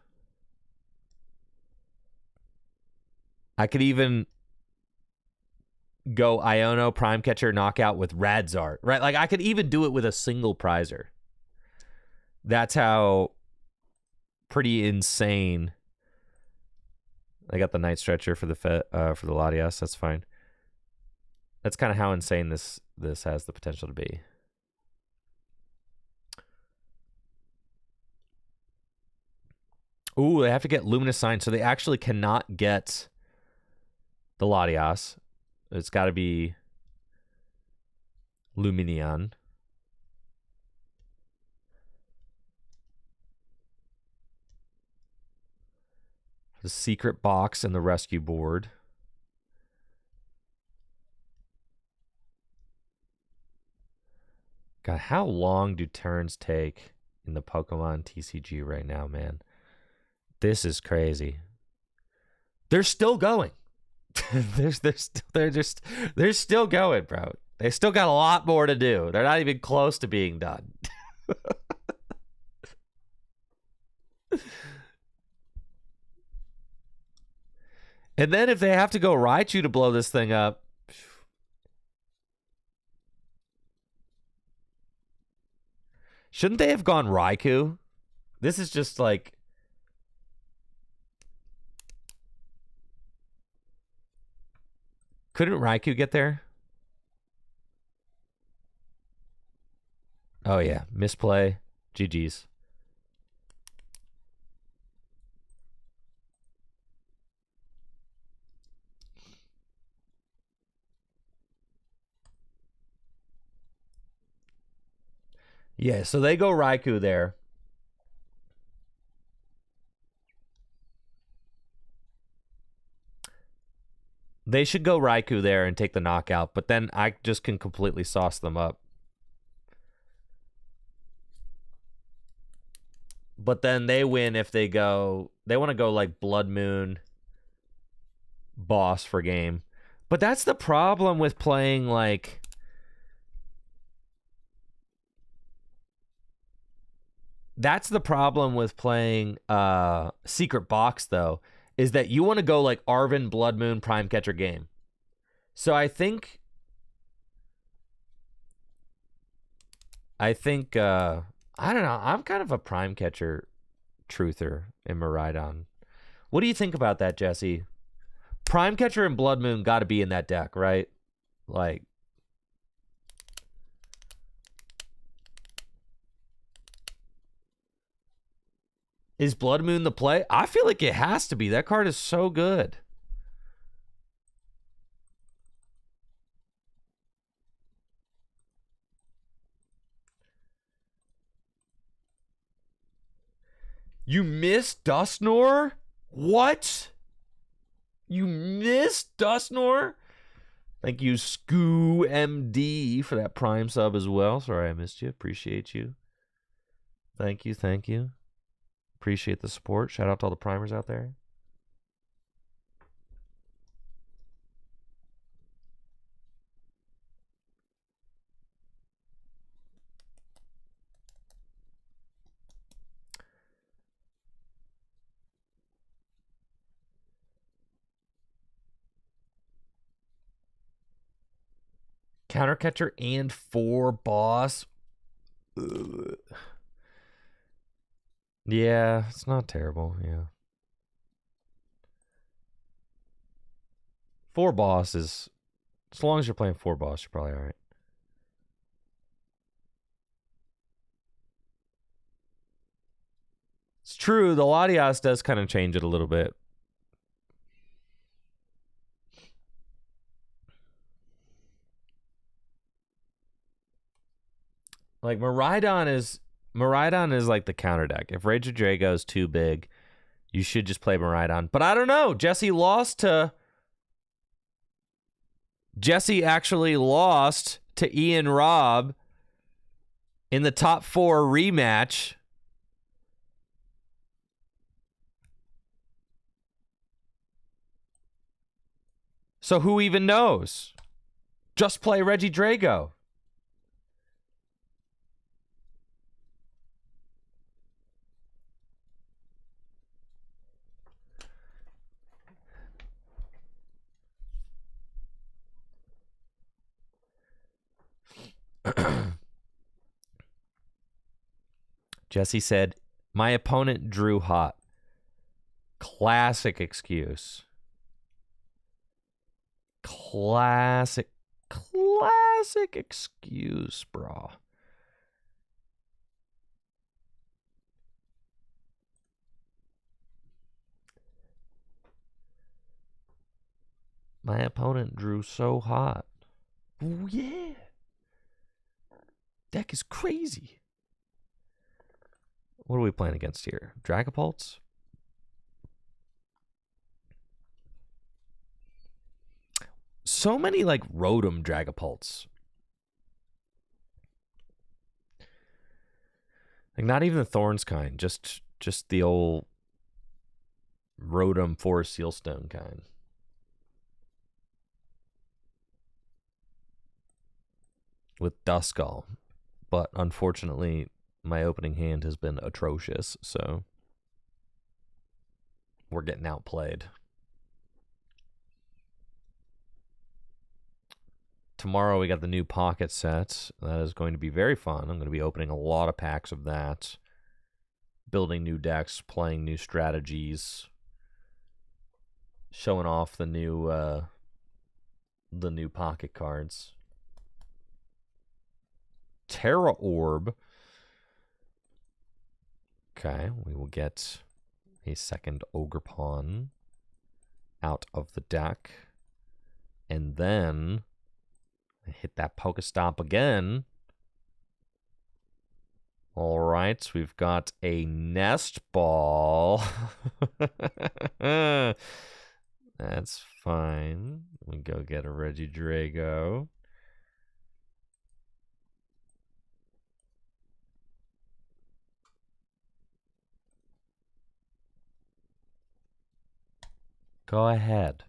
I could even go Iono, Prime Catcher, knockout with Radzart, right? Like, I could even do it with a single prizer. That's how pretty insane. I got the Night Stretcher for the Latias. That's fine. That's kind of how insane this has the potential to be. Ooh, they have to get Luminous Sign, so they actually cannot get the Latias. It's got to be Luminion. The secret box and the rescue board. God, how long do turns take in the Pokemon TCG right now, man? This is crazy. They're still going. they're still going, bro. They still got a lot more to do. They're not even close to being done. And then if they have to go Raichu to blow this thing up, shouldn't they have gone Raikou? This is just like, couldn't Raikou get there? Oh, yeah. Misplay. GG's. Yeah, so they go Raikou there. They should go Raikou there and take the knockout, but then I just can completely sauce them up. But then they win if they go... They want to go like Blood Moon boss for game. But that's the problem with playing like... That's the problem with playing Secret Box, though, is that you want to go like Arven, Blood Moon, Prime Catcher game. So I think I don't know. I'm kind of a Prime Catcher truther in Miraidon. What do you think about that, Jesse? Prime Catcher and Blood Moon got to be in that deck, right? Like, is Blood Moon the play? I feel like it has to be. That card is so good. You missed Dustnor? What? You missed Dustnor? Thank you, Scoo MD, for that Prime sub as well. Sorry I missed you. Appreciate you. Thank you, thank you. Appreciate the support. Shout out to all the primers out there. Counter catcher and 4 boss. Ugh. Yeah, it's not terrible. Yeah. 4 boss is... As long as you're playing 4 boss, you're probably alright. It's true, the Latias does kind of change it a little bit. Like, Miraidon is like the counter deck. If Regidrago is too big, you should just play Miraidon. But I don't know. Jesse actually lost to Ian Robb in the top 4 rematch. So who even knows? Just play Regidrago. Jesse said, my opponent drew hot. Classic excuse. Classic excuse, bro. My opponent drew so hot. Oh, yeah. Deck is crazy. What are we playing against here? Dragapults? So many, like, Rotom Dragapults. Like, not even the Thorns kind. Just the old Rotom Forest Sealstone kind. With Duskull. But, unfortunately, my opening hand has been atrocious, so we're getting outplayed. Tomorrow we got the new Pocket set. That is going to be very fun. I'm going to be opening a lot of packs of that. Building new decks, playing new strategies. Showing off the new Pocket cards. Terra Orb. Okay, we will get a second Ogre Pawn out of the deck. And then hit that Pokestop again. All right, we've got a Nest Ball. That's fine. We go get a Regidrago. Go ahead.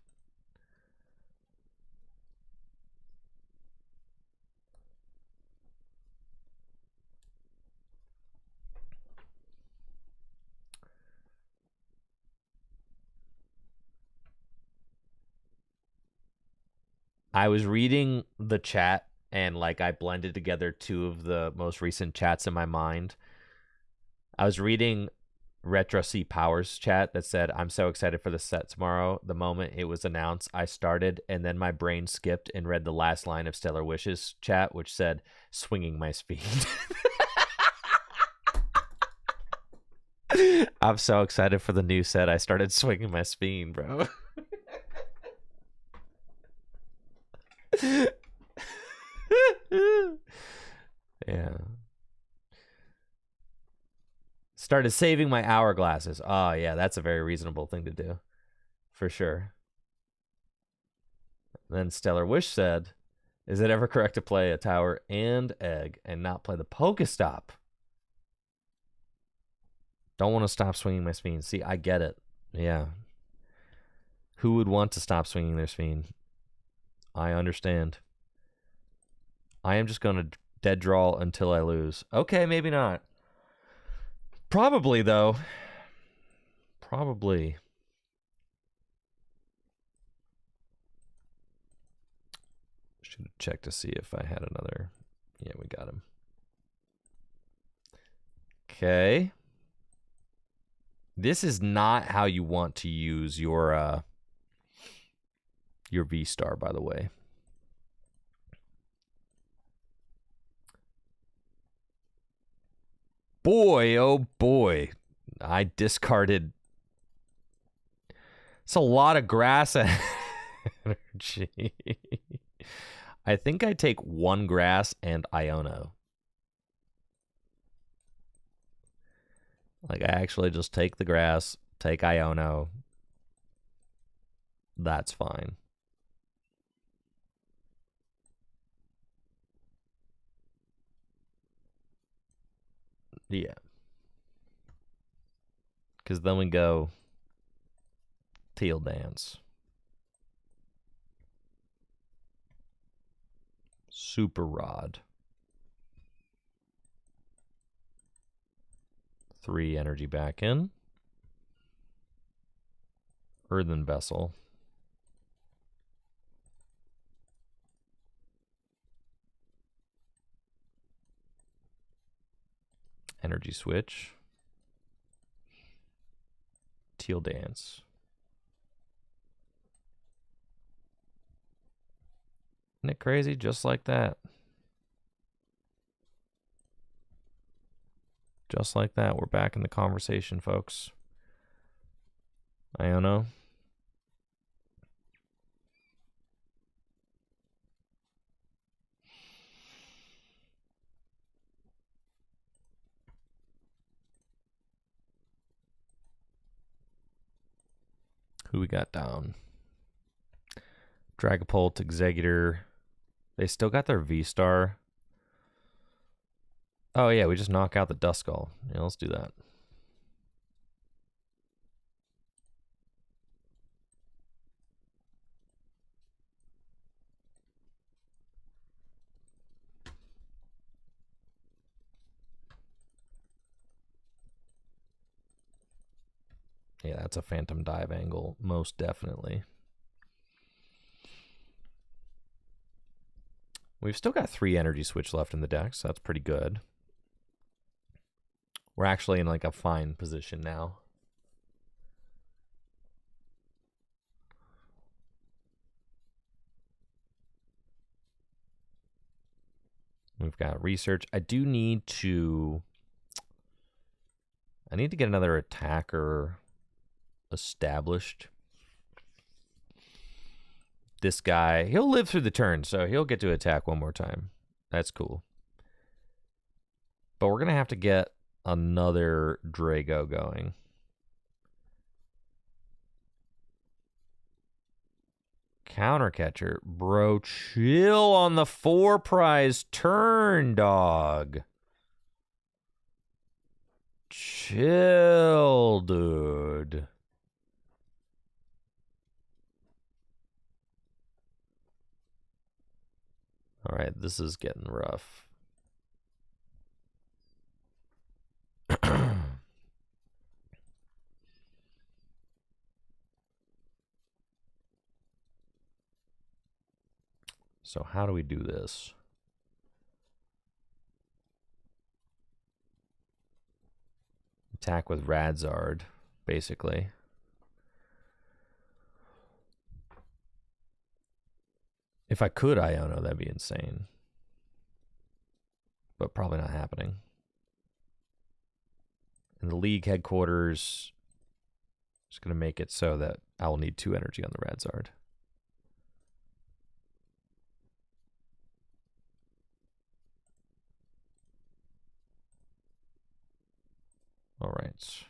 I was reading the chat and like I blended together two of the most recent chats in my mind. I was reading Retro C Powers chat that said, "I'm so excited for the set tomorrow." The moment it was announced, I started, and then my brain skipped and read the last line of Stellar Wishes chat, which said, "Swinging my speed." I'm so excited for the new set. I started swinging my speed, bro. Yeah. Started saving my hourglasses. Oh, yeah, that's a very reasonable thing to do. For sure. Then Stellar Wish said, "Is it ever correct to play a tower and egg and not play the Pokestop?" Don't want to stop swinging my speen. See, I get it. Yeah. Who would want to stop swinging their speen? I understand. I am just going to dead draw until I lose. Okay, maybe not. Probably, though. Probably. Should have checked to see if I had another. Yeah, we got him. Okay. This is not how you want to use your V-Star, by the way. Boy, oh boy. I discarded. It's a lot of grass energy. I think I take one grass and Iono. Like, I actually just take the grass, take Iono. That's fine. Yeah. Because then we go Teal Dance. Super Rod. 3 energy back in. Earthen Vessel. Energy Switch. Teal Dance. Isn't it crazy? Just like that. Just like that. We're back in the conversation, folks. Iono. Who we got down? Dragapult, Executor. They still got their V-Star. Oh, yeah, we just knock out the Duskull. Yeah, let's do that. Yeah, that's a Phantom Dive angle, most definitely. We've still got 3 energy switch left in the deck, so that's pretty good. We're actually in like a fine position now. We've got research. I need to get another attacker established. This guy, he'll live through the turn, so he'll get to attack one more time. That's cool. But we're going to have to get another Drago going. Counter catcher. Bro, chill on the 4 prize turn, dog. Chill, dude. All right, this is getting rough. So how do we do this? Attack with Radzard, basically. If I could Iono, that'd be insane. But probably not happening. And the league headquarters is going to make it so that I will need 2 energy on the Radzard. All right. It's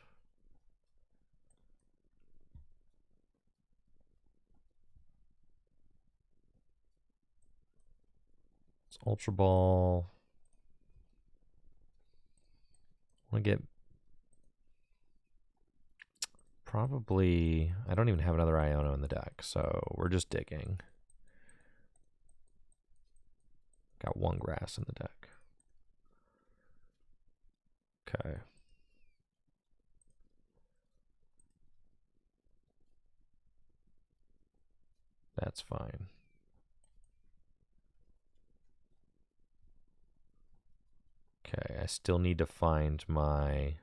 Ultra Ball. I want to get probably, I don't even have another Iono in the deck, so we're just digging. Got 1 grass in the deck. Okay. That's fine. Okay, I still need to find my...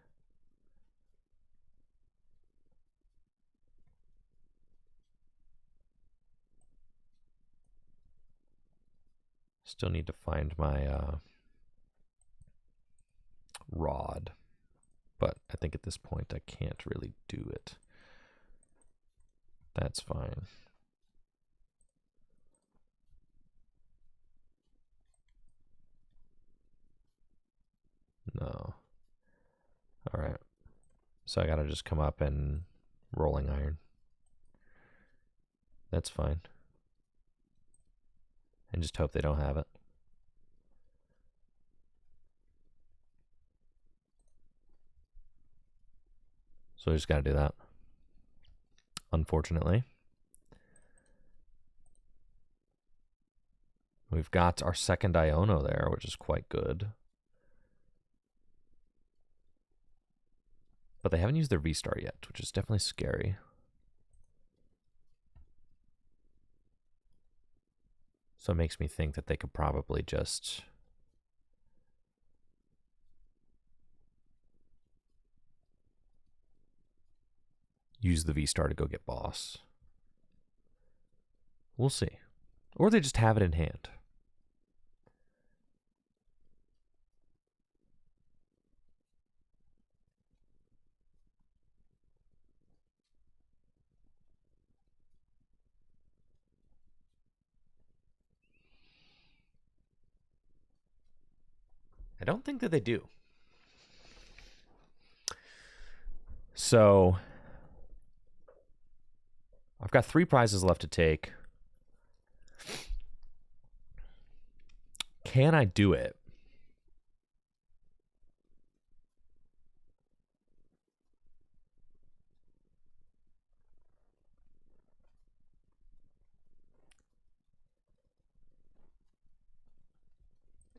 Still need to find my rod. But I think at this point I can't really do it. That's fine. No. All right. So I gotta just come up and rolling iron. That's fine. And just hope they don't have it. So we just gotta do that. Unfortunately. We've got our second Iono there, which is quite good. But they haven't used their V-Star yet, which is definitely scary. So it makes me think that they could probably just... use the V-Star to go get boss. We'll see. Or they just have it in hand. I don't think that they do. So I've got 3 prizes left to take. Can I do it?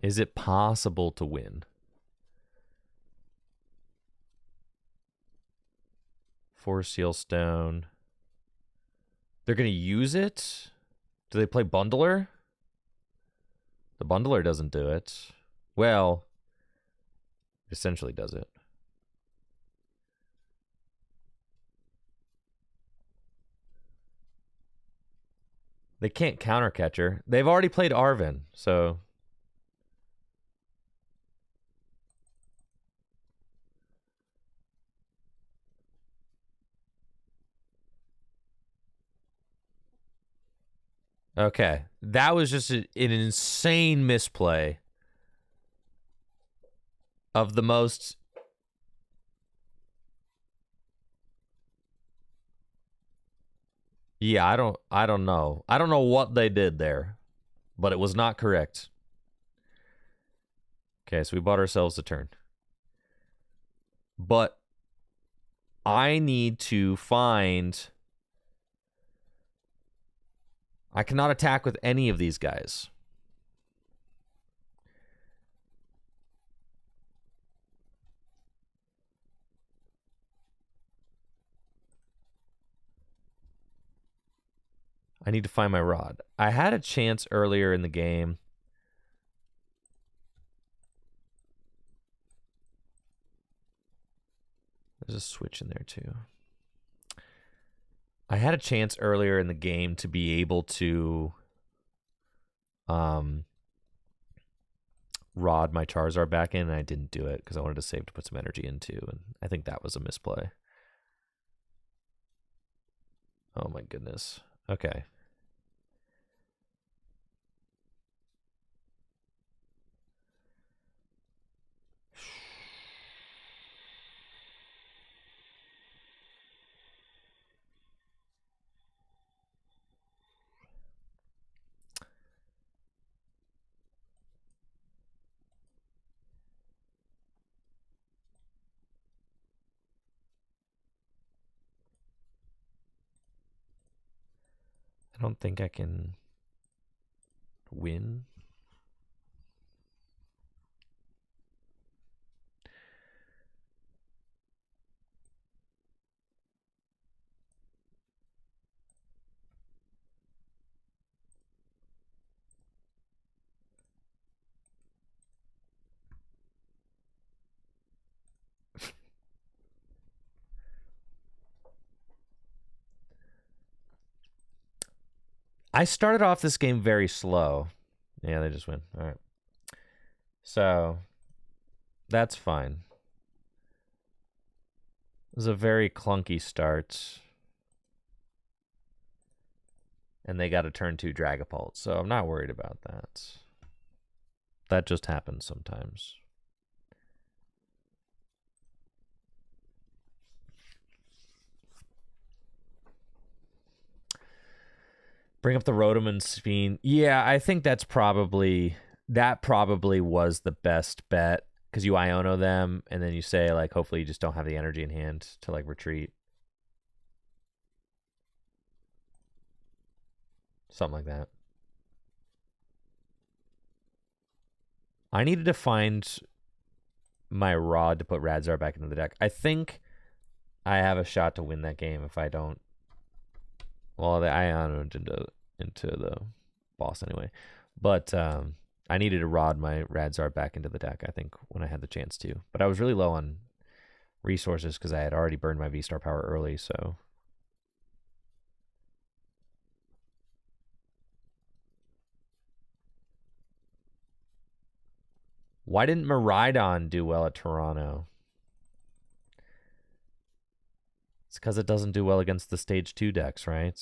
Is it possible to win? 4 Sealstone. They're going to use it? Do they play Bundler? The Bundler doesn't do it. Well, essentially does it. They can't counter catcher. They've already played Arven, so Okay. That was just an insane misplay of the most... Yeah, I don't know. I don't know what they did there, but it was not correct. Okay, so we bought ourselves a turn. But I need to find... I cannot attack with any of these guys. I need to find my rod. I had a chance earlier in the game. There's a switch in there too. I had a chance earlier in the game to be able to rod my Charizard back in, and I didn't do it because I wanted to save to put some energy into, and I think that was a misplay. Oh my goodness. Okay. I don't think I can win. I started off this game very slow. Yeah, they just win. All right. So that's fine. It was a very clunky start. And they got a turn 2 Dragapult, so I'm not worried about that. That just happens sometimes. Bring up the Rotom and Speen. Yeah, I think that probably was the best bet, because you Iono them, and then you say, like, hopefully you just don't have the energy in hand to, like, retreat. Something like that. I needed to find my Rod to put Radzar back into the deck. I think I have a shot to win that game if I don't... Well, the Ionoed into the boss anyway. But I needed to Rod my Radzar back into the deck, I think, when I had the chance to. But I was really low on resources because I had already burned my V-Star power early, so... Why didn't Miraidon do well at Toronto? It's because it doesn't do well against the Stage 2 decks, right?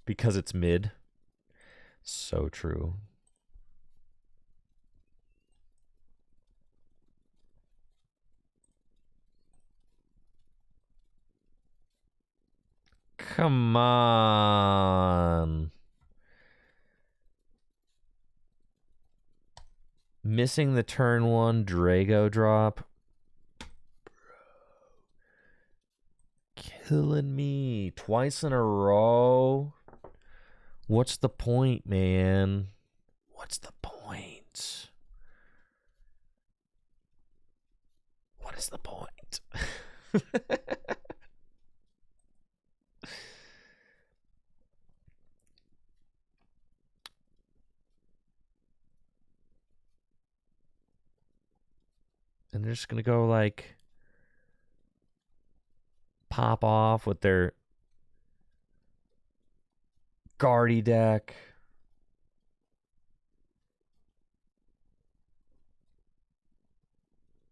Because it's mid. So true. Come on. Missing the turn 1 Drago drop. Killing me twice in a row. What's the point, man? What's the point? What is the point? And they're just going to go, like, pop off with their Guardy deck.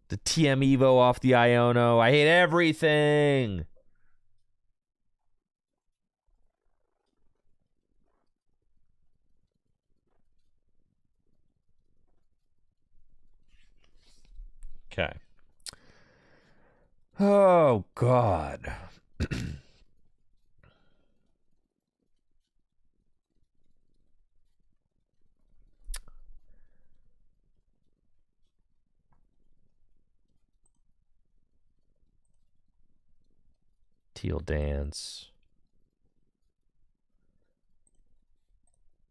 The TM Evo off the Iono. I hate everything. Okay. Oh, God. Teal Dance.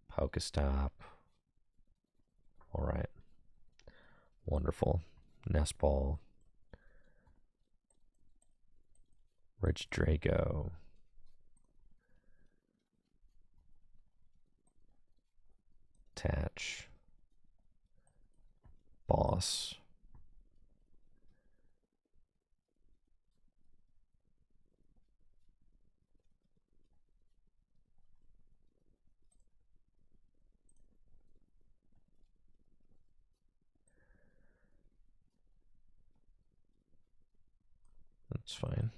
Pokestop. All right. Wonderful. Nest Ball. Regidrago. Attach. Boss. That's fine.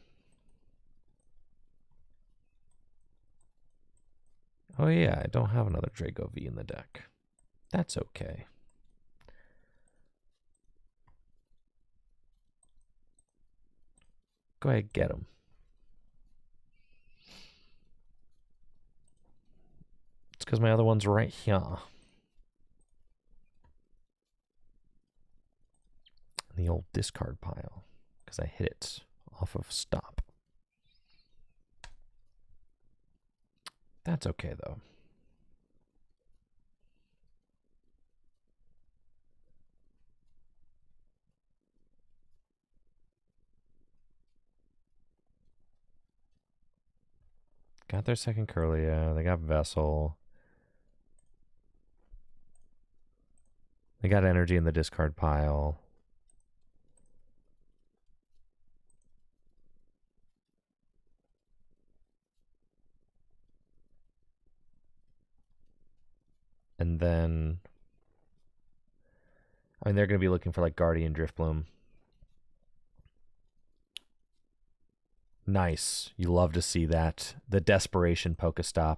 Oh yeah, I don't have another Drago V in the deck. That's okay. Go ahead, get him. It's because my other one's right here. In the old discard pile. Because I hit it off of stop. That's okay, though. Got their second Curlia. They got Vessel. They got energy in the discard pile. And then, I mean, they're going to be looking for like Guardian Driftbloom. Nice. You love to see that. The Desperation Pokestop.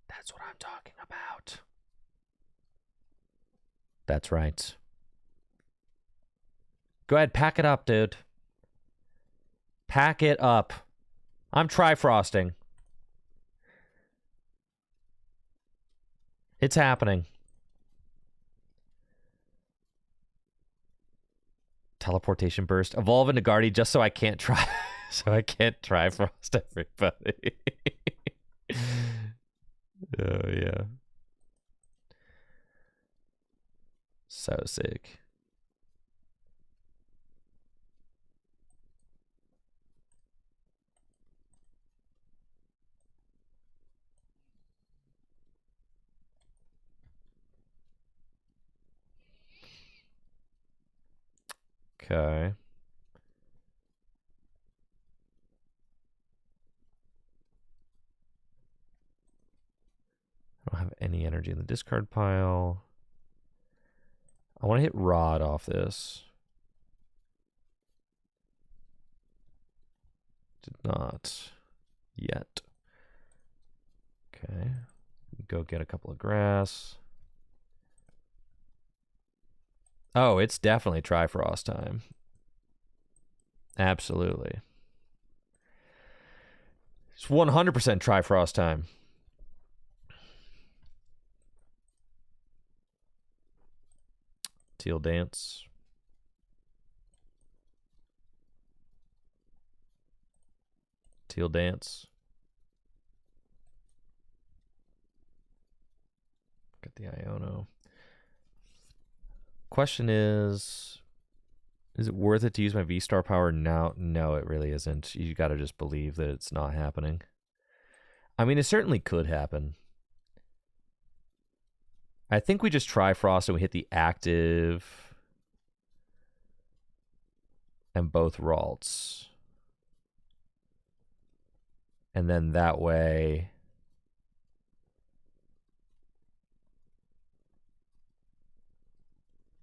That's what I'm talking about. That's right. Go ahead, pack it up, dude. Pack it up. I'm Trifrosting. It's happening. Teleportation Burst. Evolve into Guardy just so I can't try. So I can't Trifrost everybody. Oh, yeah. So sick. Okay. I don't have any energy in the discard pile. I want to hit Rod off this. Did not yet. Okay. Go get a couple of grass. Oh, it's definitely Trifrost time. Absolutely. It's 100% Trifrost time. Teal Dance. Teal Dance. Get the Iono. Question is it worth it to use my V-Star power now? No, it really isn't. You got to just believe that it's not happening. I mean, it certainly could happen. I think we just Trifrost and we hit the active. and both Ralts. And then that way...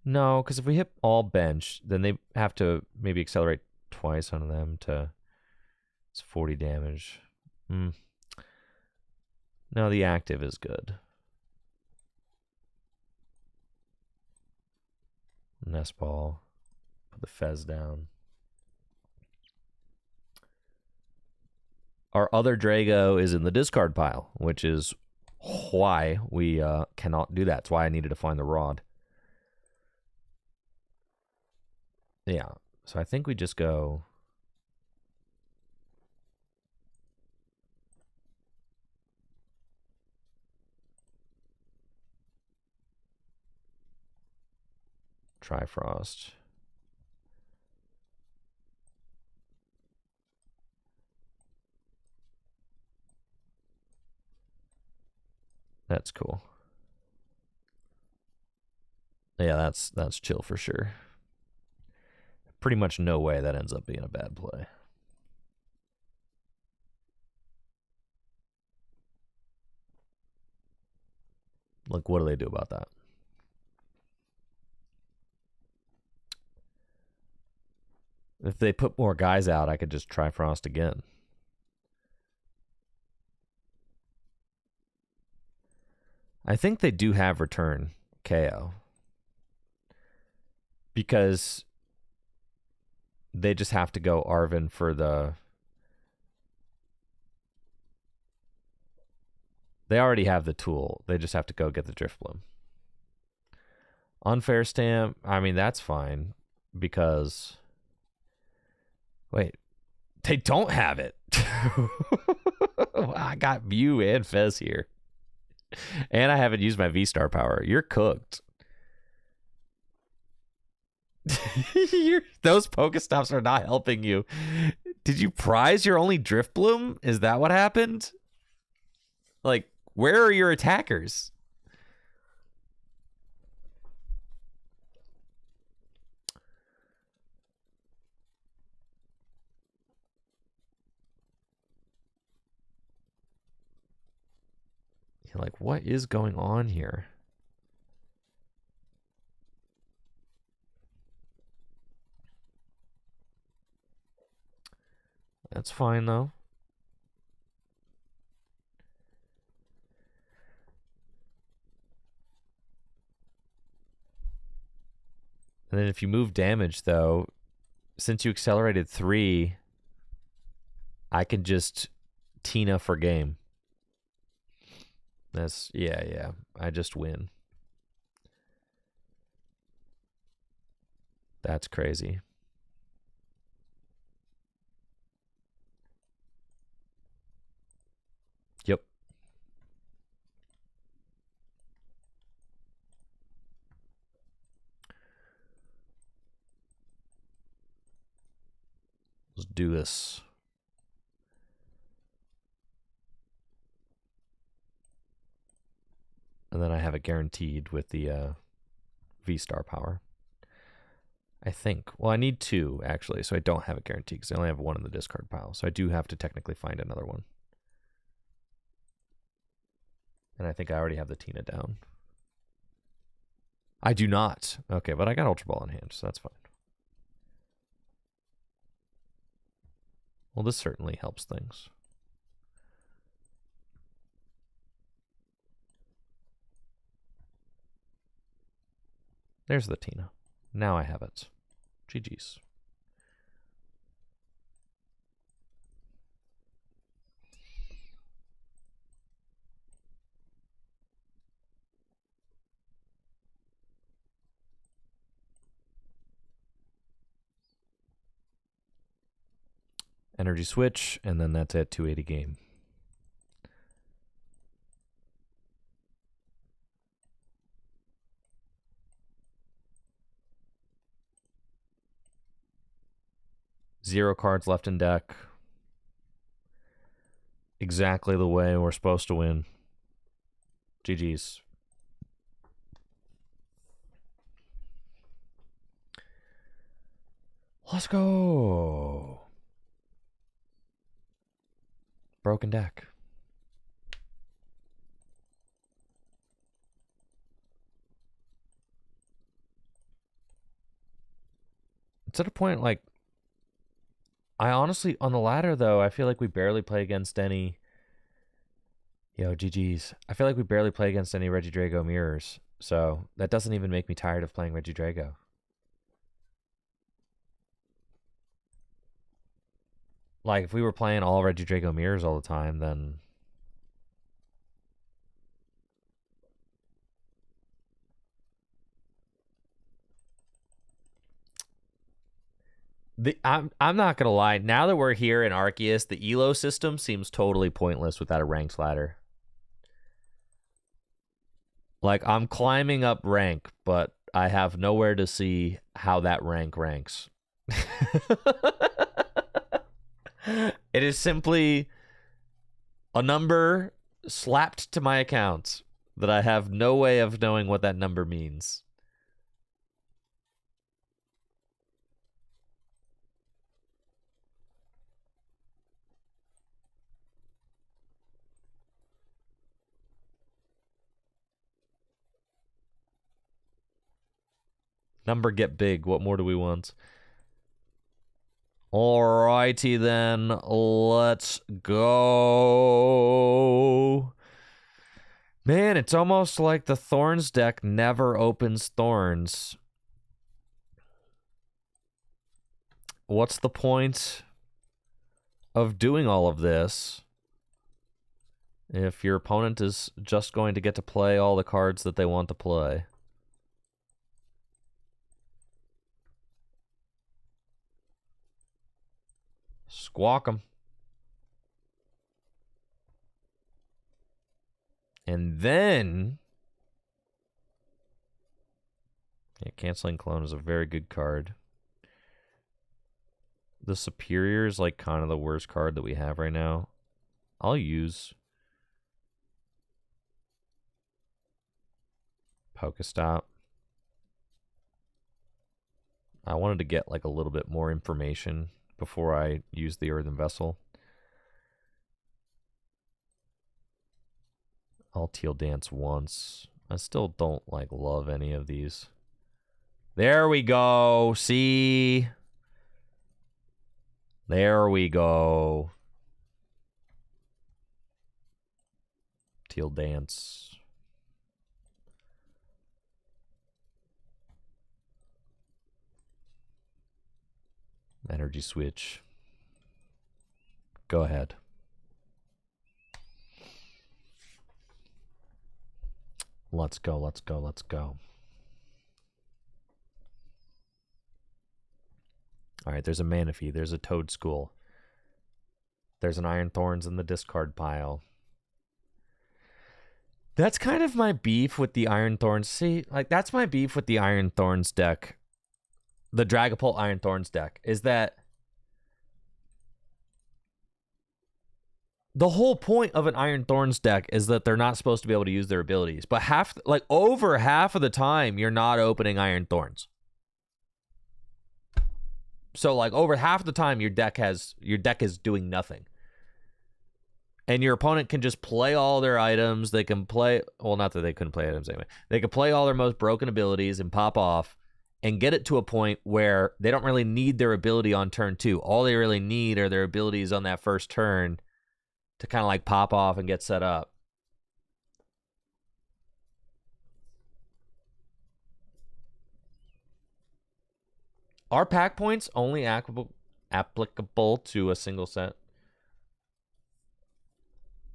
No, because if we hit all bench, then they have to maybe accelerate twice on them to... It's 40 damage. No, the active is good. Nest ball. Put the Fez down. Our other Drago is in the discard pile, which is why we cannot do that. That's why I needed to find the rod. Yeah, so I think we just go... Trifrost. That's cool. Yeah, that's chill for sure. Pretty much no way that ends up being a bad play. Look, what do they do about that? If they put more guys out, I could just Trifrost again. I think they do have return KO. Because they just have to go Arven for the... They already have the tool. They just have to go get the Driftbloom. Unfair stamp, I mean, that's fine. Because... Wait, they don't have it. I got Mew and Fez here. And I haven't used my V-Star power. You're cooked. Those Pokestops are not helping you. Did you prize your only Driftbloom? Is that what happened? Like, where are your attackers? You're like, what is going on here? That's fine, though. And then if you move damage, though, since you accelerated 3, I can just Tina for game. That's, yeah. I just win. That's crazy. Yep. Let's do this. And then I have it guaranteed with the V-Star power. I think. Well, I need 2, actually, so I don't have it guaranteed because I only have 1 in the discard pile. So I do have to technically find another one. And I think I already have the Tina down. I do not. Okay, but I got Ultra Ball in hand, so that's fine. Well, this certainly helps things. There's the Tina. Now I have it. GG's. Energy switch, and then that's at 280 game. Zero cards left in deck. Exactly the way we're supposed to win. GG's. Let's go. Broken deck. It's at a point like, I honestly, on the ladder though, I feel like we barely play against any. Yo, GG's. I feel like we barely play against any Regidrago mirrors. So that doesn't even make me tired of playing Regidrago. Like, if we were playing all Regidrago mirrors all the time, then... I'm not gonna lie. Now that we're here in Arceus, the Elo system seems totally pointless without a ranked ladder. Like, I'm climbing up rank, but I have nowhere to see how that rank ranks. It is simply a number slapped to my account that I have no way of knowing what that number means. Number get big. What more do we want? Alrighty then, let's go. Man, it's almost like the Thorns deck never opens Thorns. What's the point of doing all of this if your opponent is just going to get to play all the cards that they want to play? Squawk them. And then... yeah, Canceling Clone is a very good card. The Superior is like kind of the worst card that we have right now. I'll use Pokestop. I wanted to get like a little bit more information before I use the Earthen Vessel. I'll Teal Dance once. I still don't like love any of these. There we go. See? There we go. Teal Dance. Energy Switch. Go ahead. Let's go, let's go, let's go. All right, there's a Manaphy. There's a Toad School. There's an Iron Thorns in the discard pile. That's kind of my beef with the Iron Thorns. See, like, that's my beef with the Iron Thorns deck. The Dragapult Iron Thorns deck. Is that the whole point of an Iron Thorns deck is that they're not supposed to be able to use their abilities. But over half of the time, you're not opening Iron Thorns. So like over half the time your deck is doing nothing. And your opponent can just play all their items. They can play, well, not that they couldn't play items anyway. They can play all their most broken abilities and pop off and get it to a point where they don't really need their ability on turn 2. All they really need are their abilities on that first turn to kind of like pop off and get set up. Are pack points only applicable to a single set?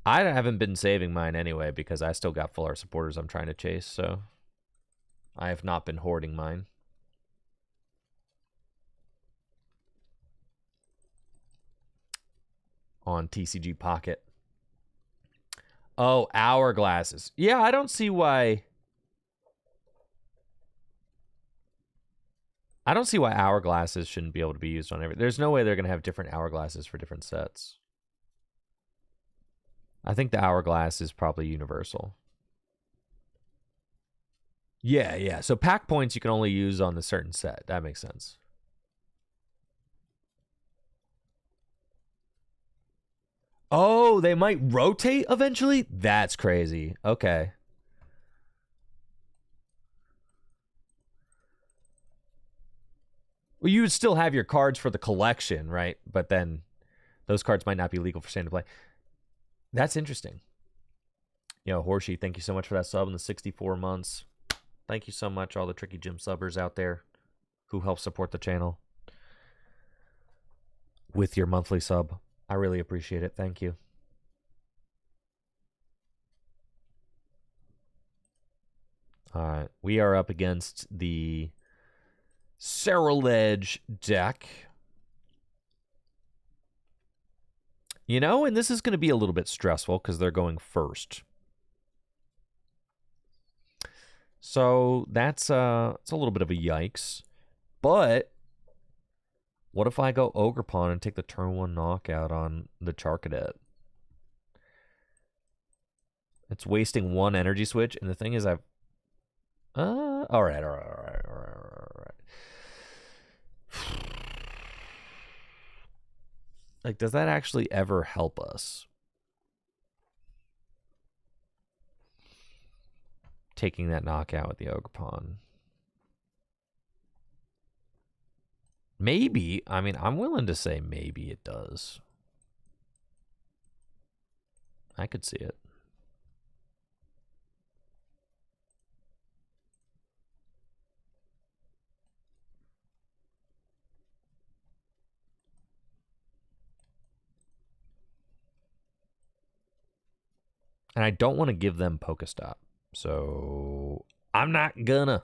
I haven't been saving mine anyway because I still got full art supporters I'm trying to chase, so I have not been hoarding mine. On TCG Pocket. Oh, hourglasses. Yeah, I don't see why... I don't see why hourglasses shouldn't be able to be used on every... There's no way they're going to have different hourglasses for different sets. I think the hourglass is probably universal. Yeah. So pack points you can only use on a certain set. That makes sense. Oh, they might rotate eventually? That's crazy. Okay. Well, you would still have your cards for the collection, right? But then those cards might not be legal for standard play. That's interesting. Horsey, thank you so much for that sub in the 64 months. Thank you so much, all the Tricky Gym subbers out there who help support the channel with your monthly sub. I really appreciate it. Thank you. All right. We are up against the Cerulege deck. And this is going to be a little bit stressful because they're going first. So it's a little bit of a yikes. But what if I go Ogre Pawn and take the turn 1 knockout on the Charcadet? It's wasting 1 energy switch, and the thing is all right. Like, does that actually ever help us? Taking that knockout with the Ogre Pawn. Maybe. I mean, I'm willing to say maybe it does. I could see it. And I don't want to give them Pokestop. So I'm not gonna.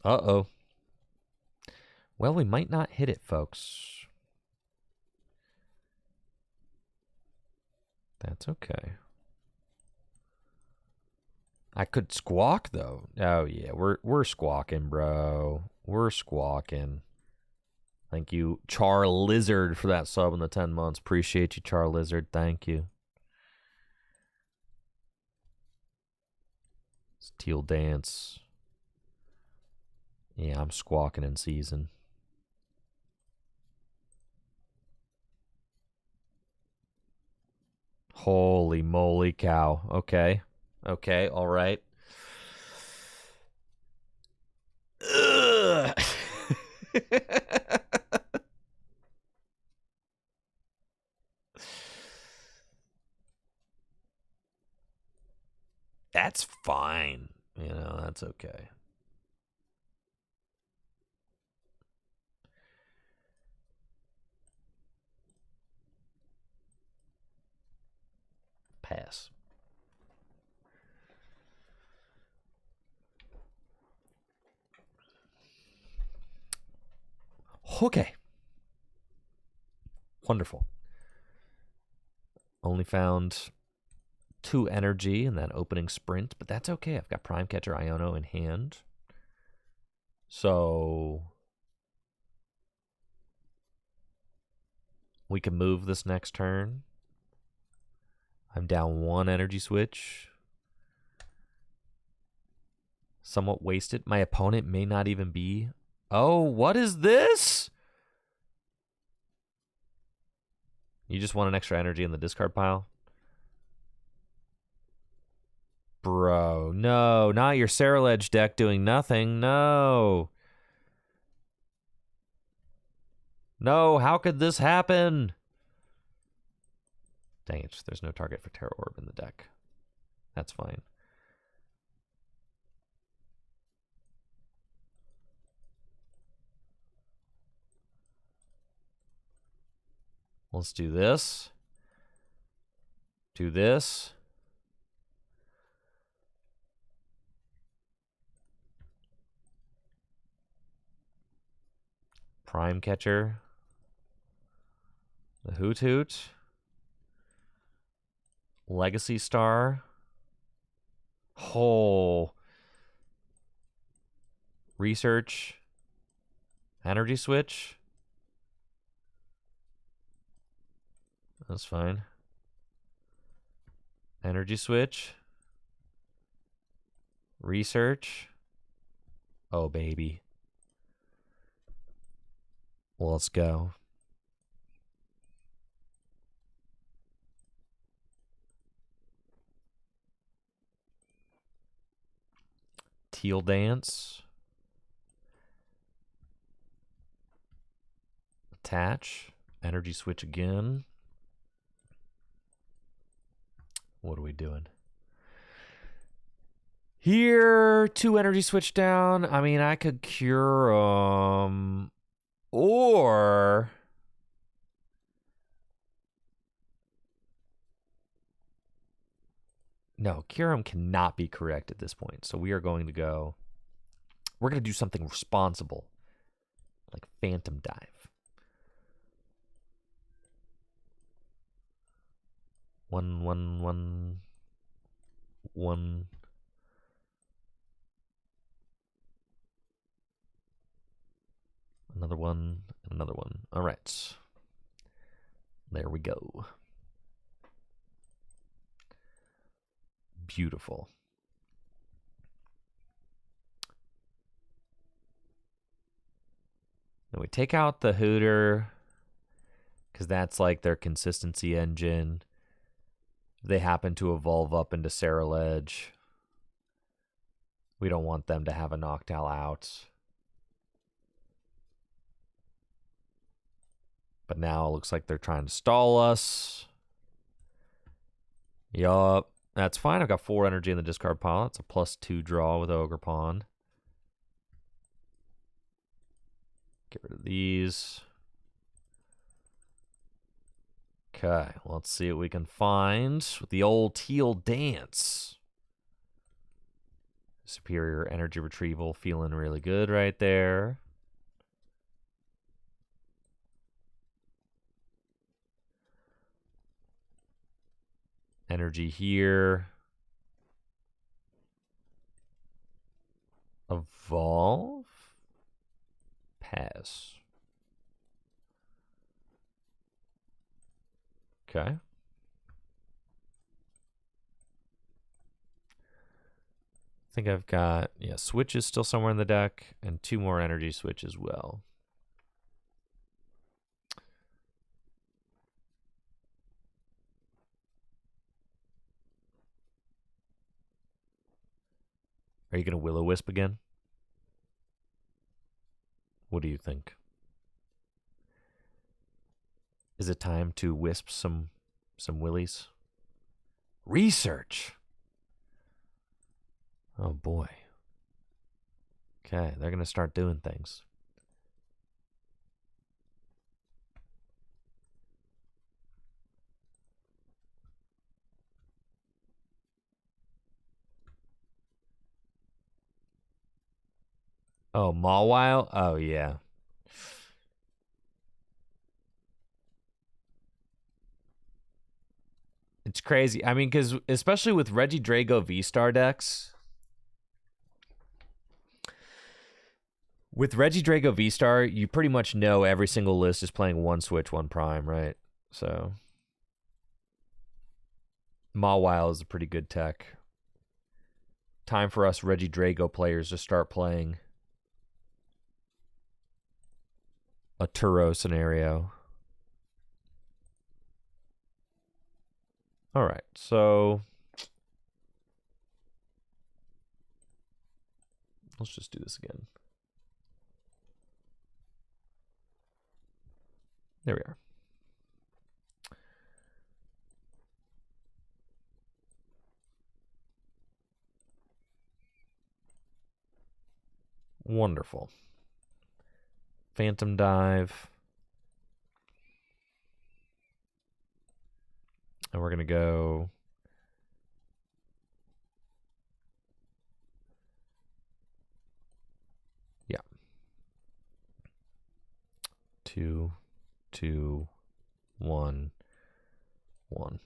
Uh-oh. Well, we might not hit it, folks. That's okay. I could squawk, though. Oh, yeah. We're squawking, bro. We're squawking. Thank you, Char Lizard, for that sub in the 10 months. Appreciate you, Char Lizard. Thank you. Steel Dance. Yeah, I'm squawking in season. Holy moly cow. Okay. Okay, all right. Ugh. That's fine. That's okay. Pass. Okay. Wonderful. Only found 2 energy in that opening sprint, but that's okay. I've got Prime Catcher Iono in hand. So we can move this next turn. I'm down 1 energy switch. Somewhat wasted. My opponent may not even be. Oh, what is this? You just want an extra energy in the discard pile? Bro, no. Not your Cerulege deck doing nothing. No. No, how could this happen? Dang it, there's no target for Terror Orb in the deck. That's fine. Let's do this. Do this. Prime Catcher. The Hoot Hoot. Legacy Star. Oh. Research. Energy Switch. That's fine. Energy switch. Research. Oh, baby. Well, let's go. Teal dance. Attach. Energy switch again. What are we doing? Here, 2 energy switch down. I mean, I could cure or no, Kyurem cannot be correct at this point. So we are going to go. We're going to do something responsible, like Phantom Dive. 1, 1, 1, 1. Another one, another one. All right. There we go. Beautiful. Then we take out the Hooter because that's like their consistency engine. They happen to evolve up into Ceruledge. We don't want them to have a Noctowl out. But now it looks like they're trying to stall us. Yup. That's fine. I've got 4 energy in the discard pile. It's a +2 draw with Ogre Pawn. Get rid of these. Okay, let's see what we can find with the old Teal Dance. Superior energy retrieval, feeling really good right there. Energy here. Evolve. Pass. Okay. I think I've got, yeah, switches still somewhere in the deck, and 2 more energy switch as well. Are you going to Will-O-Wisp again? What do you think? Is it time to wisp some willies? Research! Oh boy. Okay, they're going to start doing things. Oh, Mawile? Oh, yeah. It's crazy. I mean, because especially with Regidrago V-Star decks, with Regidrago V-Star, you pretty much know every single list is playing 1 switch, 1 prime, right? So Mawile is a pretty good tech. Time for us Regidrago players to start playing a Turo scenario. All right, so let's just do this again. There we are. Wonderful. Phantom Dive. And we're going to go yeah. 2, 2, 1, 1.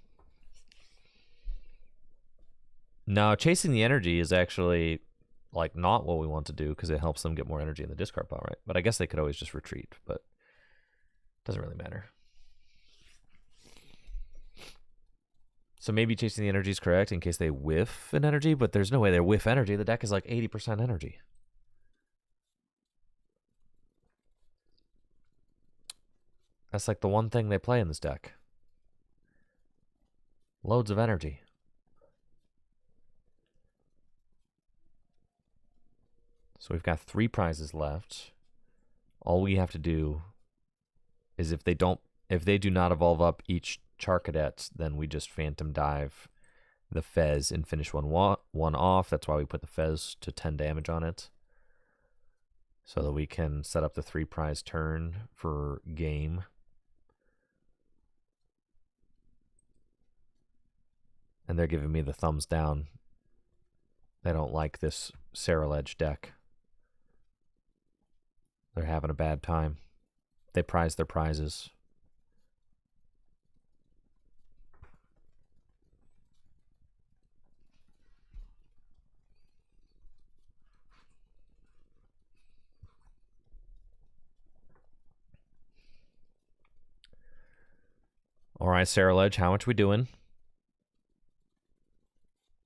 Now, chasing the energy is actually like not what we want to do because it helps them get more energy in the discard pile, right? But I guess they could always just retreat, but it doesn't really matter. So maybe chasing the energy is correct in case they whiff an energy, but there's no way they whiff energy. The deck is like 80% energy. That's like the one thing they play in this deck. Loads of energy. So we've got 3 prizes left. All we have to do is if they do not evolve up each Charcadet, then we just Phantom Dive the Fez and finish one off. That's why we put the Fez to 10 damage on it, so that we can set up the 3 prize turn for game. And they're giving me the thumbs down. They don't like this Sarah-Ledge deck. They're having a bad time. They prize their prizes. All right, Sarah-Ledge, how much we doing?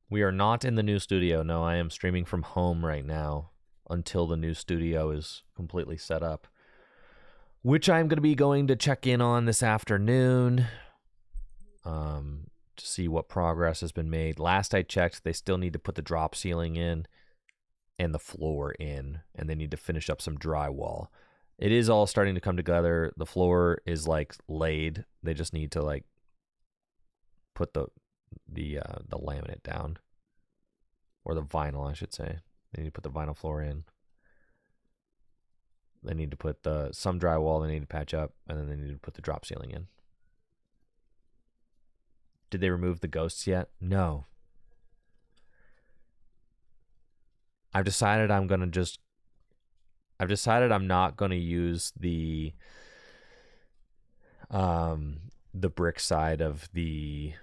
We are not in the new studio. No, I am streaming from home right now until the new studio is completely set up, which I'm going to be going to check in on this afternoon to see what progress has been made. Last I checked, they still need to put the drop ceiling in and the floor in, and they need to finish up some drywall. It is all starting to come together. The floor is like laid. They just need to like put the laminate down, or the vinyl, I should say. They need to put the vinyl floor in. They need to put some drywall they need to patch up, and then they need to put the drop ceiling in. Did they remove the ghosts yet? No. I've decided I'm not going to use the brick side of the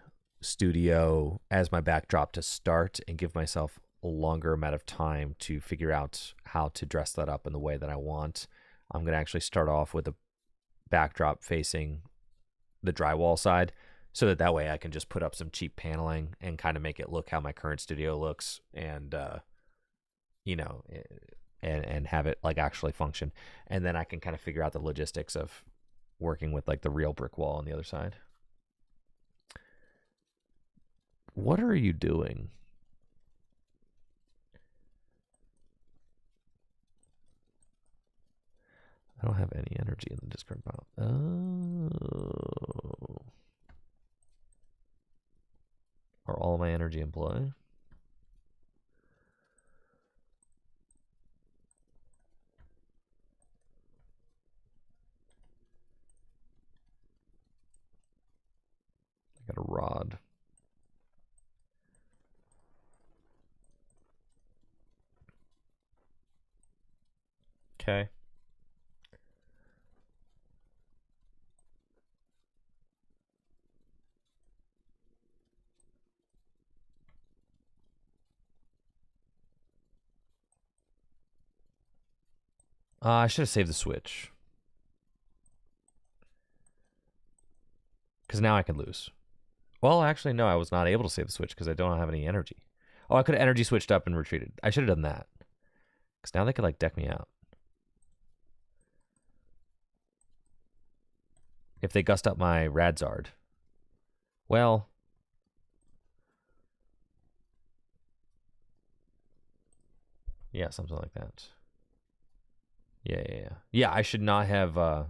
studio as my backdrop to start, and give myself a longer amount of time to figure out how to dress that up in the way that I want. I'm going to actually start off with a backdrop facing the drywall side, so that way I can just put up some cheap paneling and kind of make it look how my current studio looks, and and have it like actually function. And then I can kind of figure out the logistics of working with like the real brick wall on the other side. What are you doing? I don't have any energy in the discard pile. Oh. Are all my energy in play? I got a rod. Okay. I should have saved the switch, because now I can lose. Well, actually, no, I was not able to save the switch because I don't have any energy. Oh, I could have energy switched up and retreated. I should have done that, because now they could like deck me out. If they gust up my Radzard. Well, yeah, something like that. Yeah, I should not have I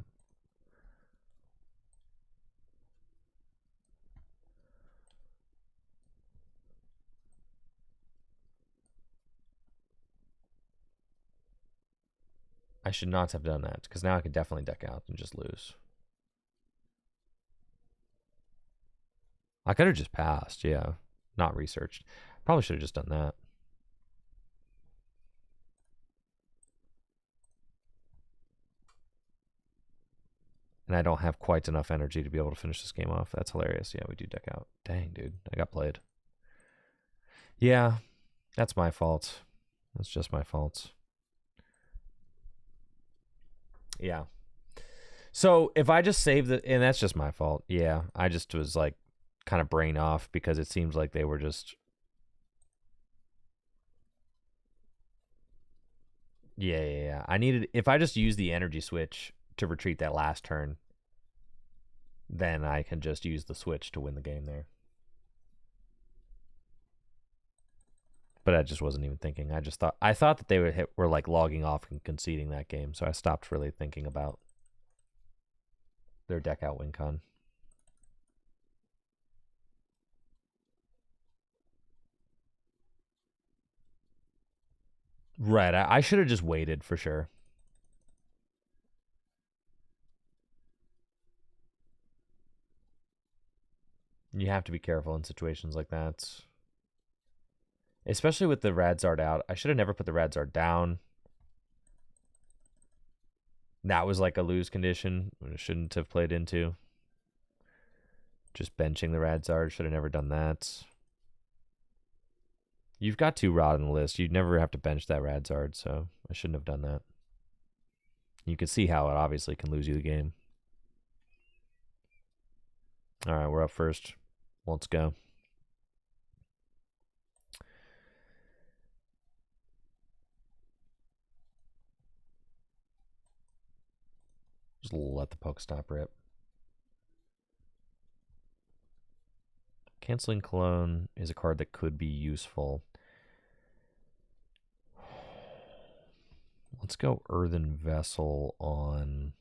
should not have done that, because now I could definitely deck out and just lose. I could have just passed, yeah. Not researched. Probably should have just done that. And I don't have quite enough energy to be able to finish this game off. That's hilarious. Yeah, we do deck out. Dang, dude. I got played. Yeah, that's my fault. That's just my fault. Yeah. So if I just save the... And that's just my fault. Yeah, I just was like... kind of brain off because it seems like they were just. Yeah. I needed, if I just use the energy switch to retreat that last turn, then I can just use the switch to win the game there. But I just wasn't even thinking. I thought that they were like logging off and conceding that game, so I stopped really thinking about their deck out win con. Right, I should have just waited for sure. You have to be careful in situations like that. Especially with the Radzard out. I should have never put the Radzard down. That was like a lose condition. I shouldn't have played into. Just benching the Radzard. Should have never done that. You've got 2 Rod on the list. You'd never have to bench that Radzard, so I shouldn't have done that. You can see how it obviously can lose you the game. All right, we're up first. Let's go. Just let the Pokestop rip. Canceling Cologne is a card that could be useful. Let's go Earthen Vessel on.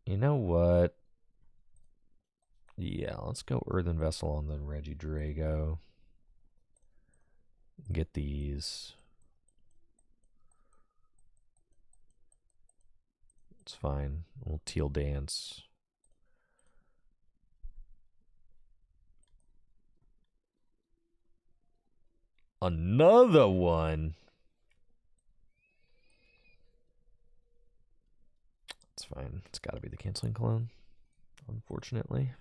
You know what? Yeah, let's go Earthen Vessel on the Regidrago. Get these. It's fine. We'll Teal Dance. Another one. It's fine. It's got to be the Canceling Cologne, unfortunately.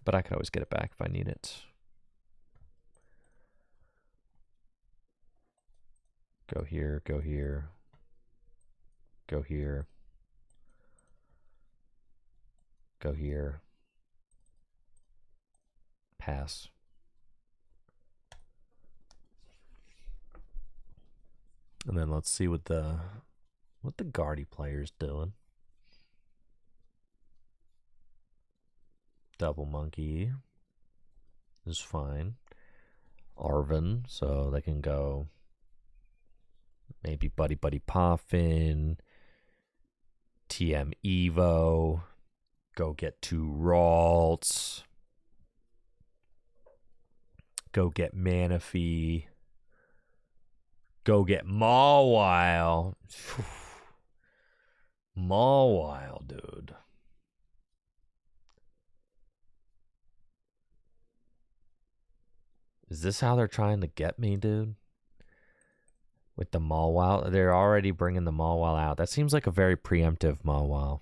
But I could always get it back if I need it. Go here, go here. Go here. Go here. Pass. And then let's see what the Guardy player's doing. Double Monkey is fine. Arvin, so they can go maybe Buddy Poffin, TM Evo, go get 2 Ralts, go get Manaphy, go get Mawile. Mawile, dude. Is this how they're trying to get me, dude? With the Mawile? They're already bringing the Mawile out. That seems like a very preemptive Mawile.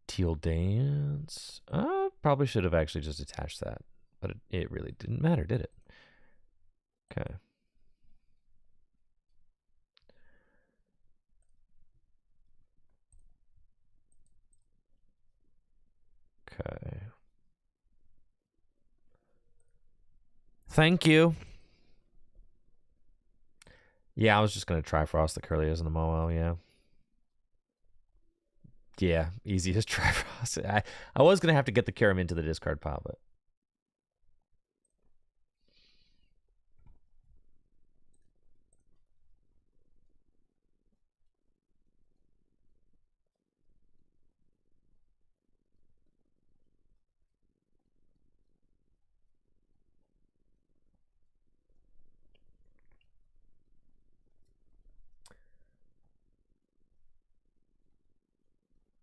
Teal Dance. Probably should have actually just attached that. But it really didn't matter, did it? Okay. Okay. Thank you. Yeah, I was just going to try Frost the Curlias and the Mawile, yeah. Yeah, easy as Triforce. I was going to have to get the Kyurem into the discard pile, but.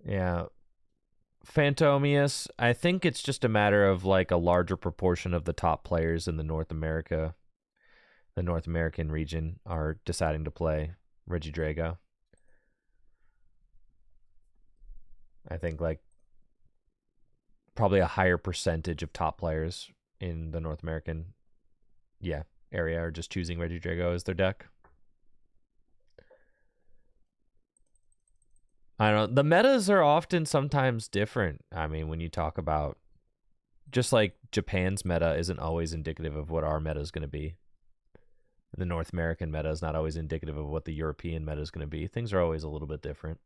Yeah. Phantomius, I think it's just a matter of like a larger proportion of the top players in the North American region are deciding to play Regidrago. I think like probably a higher percentage of top players in the North American area are just choosing Regidrago as their deck. I don't know. The metas are often sometimes different. I mean, when you talk about just like Japan's meta isn't always indicative of what our meta is going to be. The North American meta is not always indicative of what the European meta is going to be. Things are always a little bit different.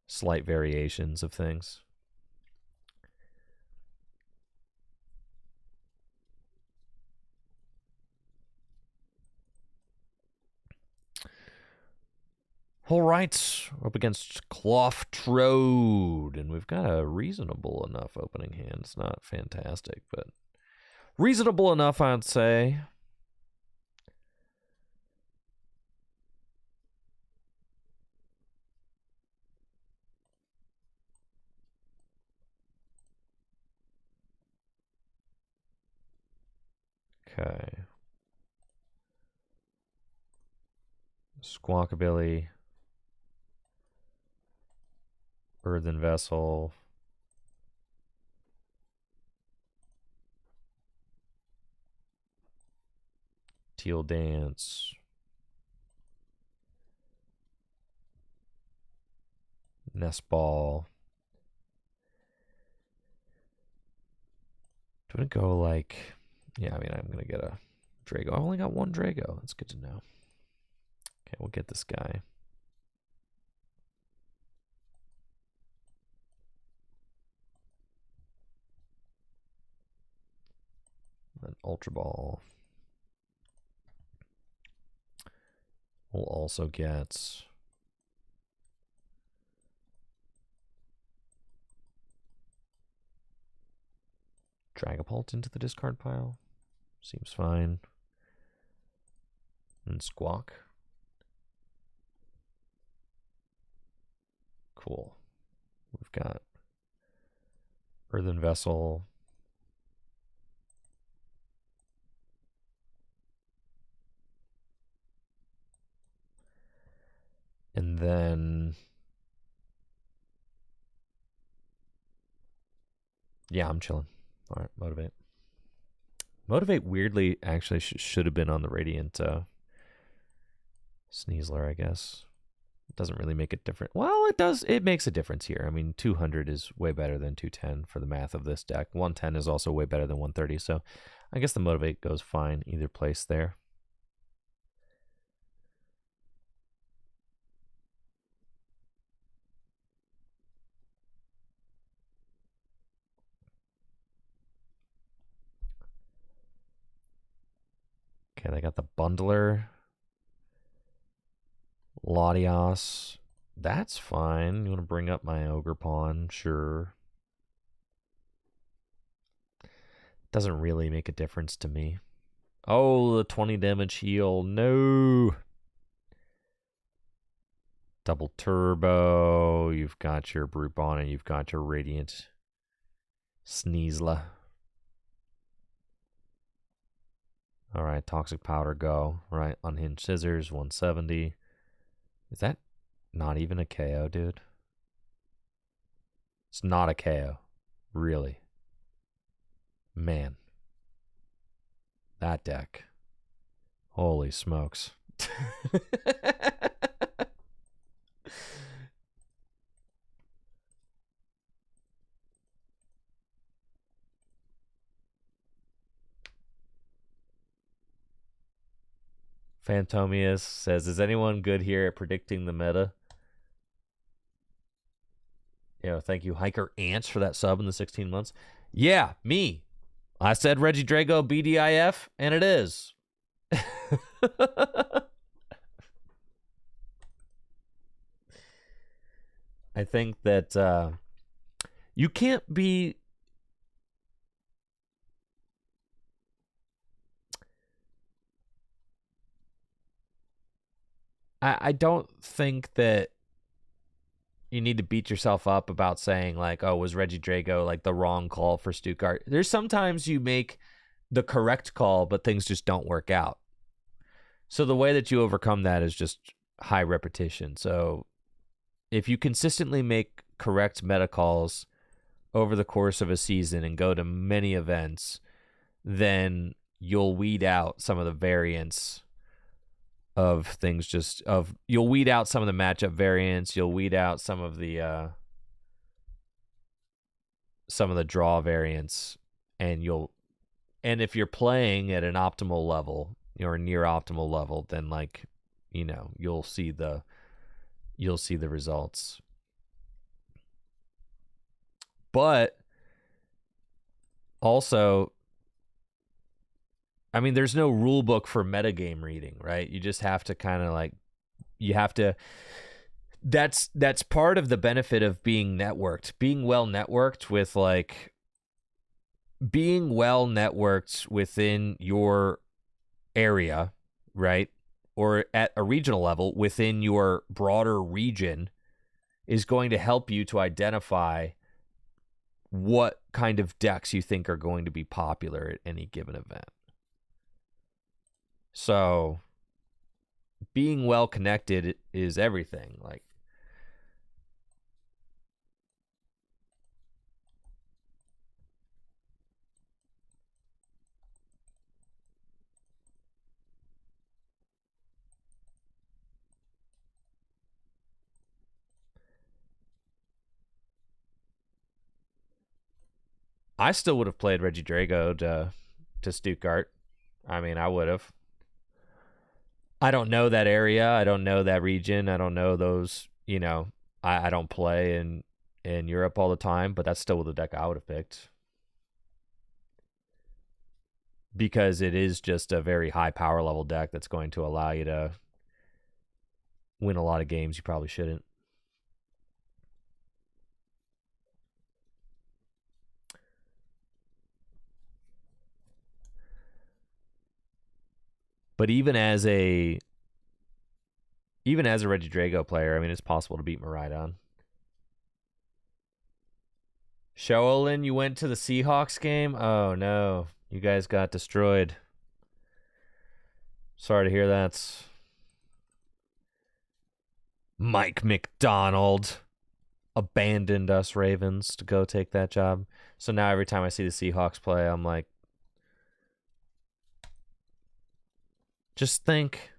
Slight variations of things. All right, we're up against Cloth Trode, and we've got a reasonable enough opening hand. It's not fantastic, but reasonable enough, I'd say. Okay. Squawkabilly. Earthen Vessel. Teal Dance. Nest Ball. Do I go like... Yeah, I mean, I'm going to get a Drago. I only got one Drago. That's good to know. Okay, we'll get this guy. Then Ultra Ball. We'll also get... Dragapult into the discard pile. Seems fine. And Squawk. Cool. We've got Earthen Vessel. And then... Yeah, I'm chilling. All right, Motivate. Motivate weirdly actually should have been on the Radiant Sneasler, I guess. It doesn't really make it different. Well, it does. It makes a difference here. I mean, 200 is way better than 210 for the math of this deck. 110 is also way better than 130. So I guess the Motivate goes fine either place there. Okay, they got the Bundler. Latios. That's fine. You want to bring up my Ogre Pawn? Sure. Doesn't really make a difference to me. Oh, the 20 damage heal. No. Double Turbo. You've got your Brute Bonnet. You've got your Radiant Sneasler. All right, Toxic Powder, go. All right, Unhinged Scissors, 170. Is that not even a KO, dude? It's not a KO. Really. Man. That deck. Holy smokes. Phantomius says, is anyone good here at predicting the meta? Yeah, thank you, Hiker Ants, for that sub in the 16 months. Yeah, me. I said Regidrago BDIF, and it is. I think that you can't be... I don't think that you need to beat yourself up about saying like, oh, was Regidrago like the wrong call for Stuttgart? There's sometimes you make the correct call, but things just don't work out. So the way that you overcome that is just high repetition. So if you consistently make correct meta calls over the course of a season and go to many events, then you'll weed out some of the variance of things. You'll weed out some of the matchup variance. You'll weed out some of the draw variance, and if you're playing at an optimal level or near optimal level, then like, you'll see the results. But also, I mean, there's no rule book for metagame reading, right? You just have to kind of like, that's part of the benefit of being networked, being well networked within your area, right? Or at a regional level within your broader region is going to help you to identify what kind of decks you think are going to be popular at any given event. So being well connected is everything. Like, I still would have played Regidrago to Stuttgart. I mean, I would have. I don't know that area. I don't know that region. I don't know those, I don't play in Europe all the time, but that's still the deck I would have picked. Because it is just a very high power level deck that's going to allow you to win a lot of games you probably shouldn't. But even as a Regidrago player, I mean, it's possible to beat Miraidon. Shoalin, you went to the Seahawks game? Oh, no. You guys got destroyed. Sorry to hear that. Mike McDonald abandoned us Ravens to go take that job. So now every time I see the Seahawks play, I'm like, just think,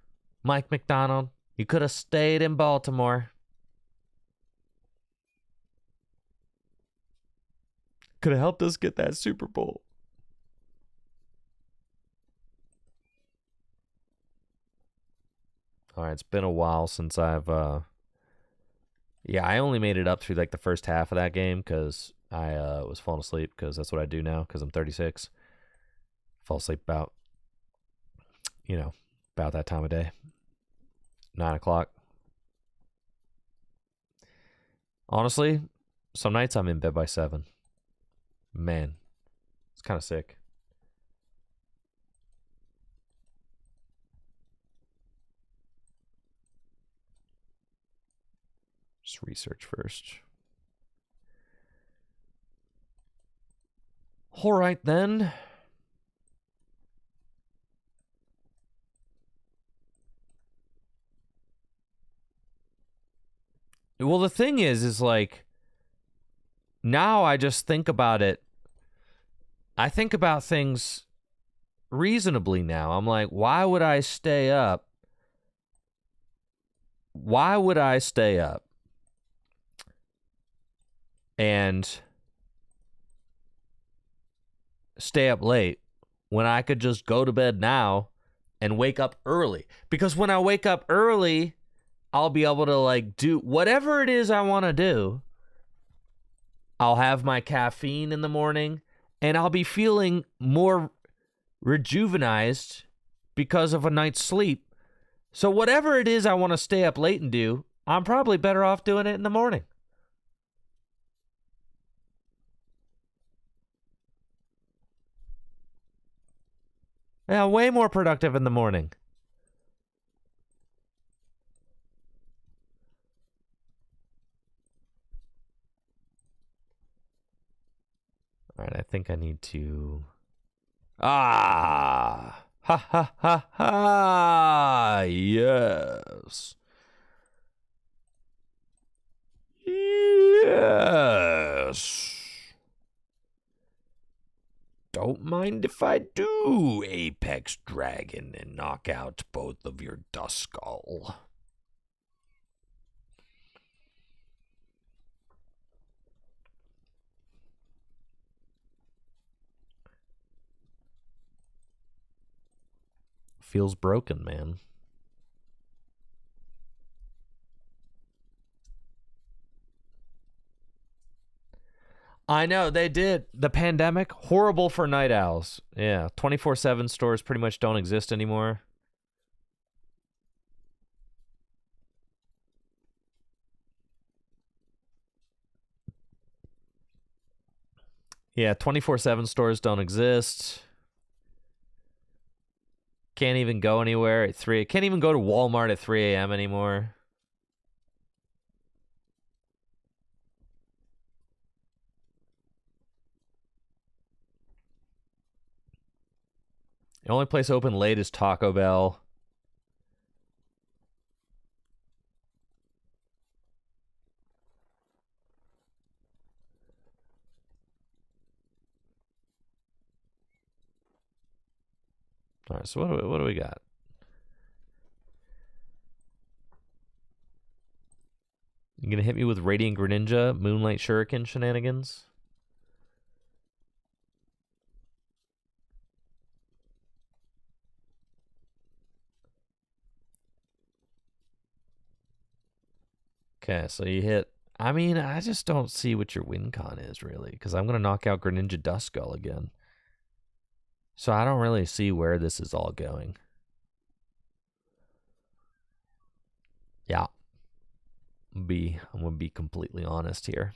Mike McDonald, you could have stayed in Baltimore. Could have helped us get that Super Bowl. All right, it's been a while since I've I only made it up through like the first half of that game because I was falling asleep, because that's what I do now because I'm 36. Fall asleep about that time of day. 9 o'clock. Honestly, some nights I'm in bed by 7. Man, it's kind of sick. Just research first. All right, then. Well, the thing is like, now I just think about it. I think about things reasonably now. I'm like, why would I stay up? Why would I stay up and stay up late when I could just go to bed now and wake up early? Because when I wake up early, I'll be able to like do whatever it is I want to do. I'll have my caffeine in the morning and I'll be feeling more rejuvenized because of a night's sleep. So whatever it is I want to stay up late and do, I'm probably better off doing it in the morning. Yeah, way more productive in the morning. All right, I think I need to... Ha ha ha ha! Yes. mind if I do, Apex Dragon, and knock out both of your Duskull? Feels broken, man. I know, they did. The pandemic, horrible for night owls. Yeah, 24/7 stores pretty much don't exist anymore. Yeah, 24/7 stores don't exist. Can't even go anywhere at 3. Can't even go to Walmart at 3 a.m. anymore. The only place open late is Taco Bell. All right, so what do we got? You gonna hit me with Radiant Greninja, Moonlight Shuriken shenanigans? Okay, so you hit. I mean, I just don't see what your win con is, really, because I'm gonna knock out Greninja Duskull again. So I don't really see where this is all going. Yeah. I'm gonna be completely honest here.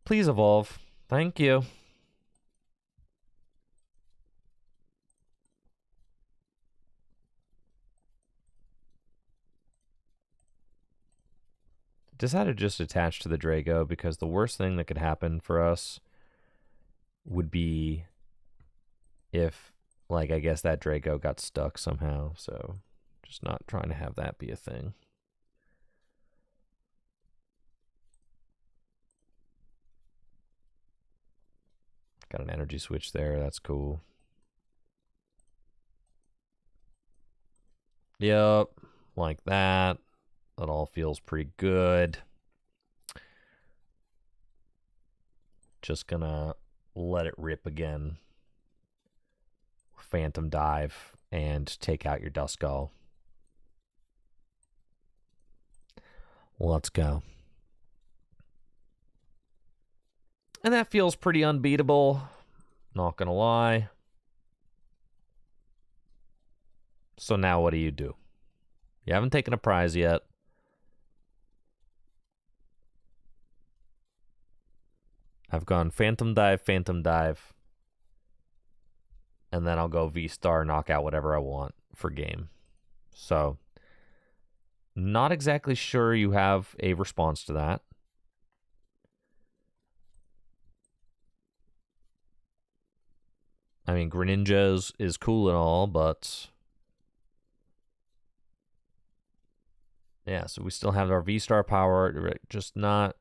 Please evolve. Thank you. Decided to just attach to the Drago because the worst thing that could happen for us would be if, like, I guess that Drago got stuck somehow. So just not trying to have that be a thing. Got an energy switch there. That's cool. Yep. Like that. That all feels pretty good. Just gonna let it rip again. Phantom Dive and take out your Duskull. Let's go. And that feels pretty unbeatable. Not gonna lie. So now what do? You haven't taken a prize yet. I've gone Phantom Dive, and then I'll go V-Star, knock out whatever I want for game. So, not exactly sure you have a response to that. I mean, Greninja is cool and all, but yeah, so we still have our V-Star power, just not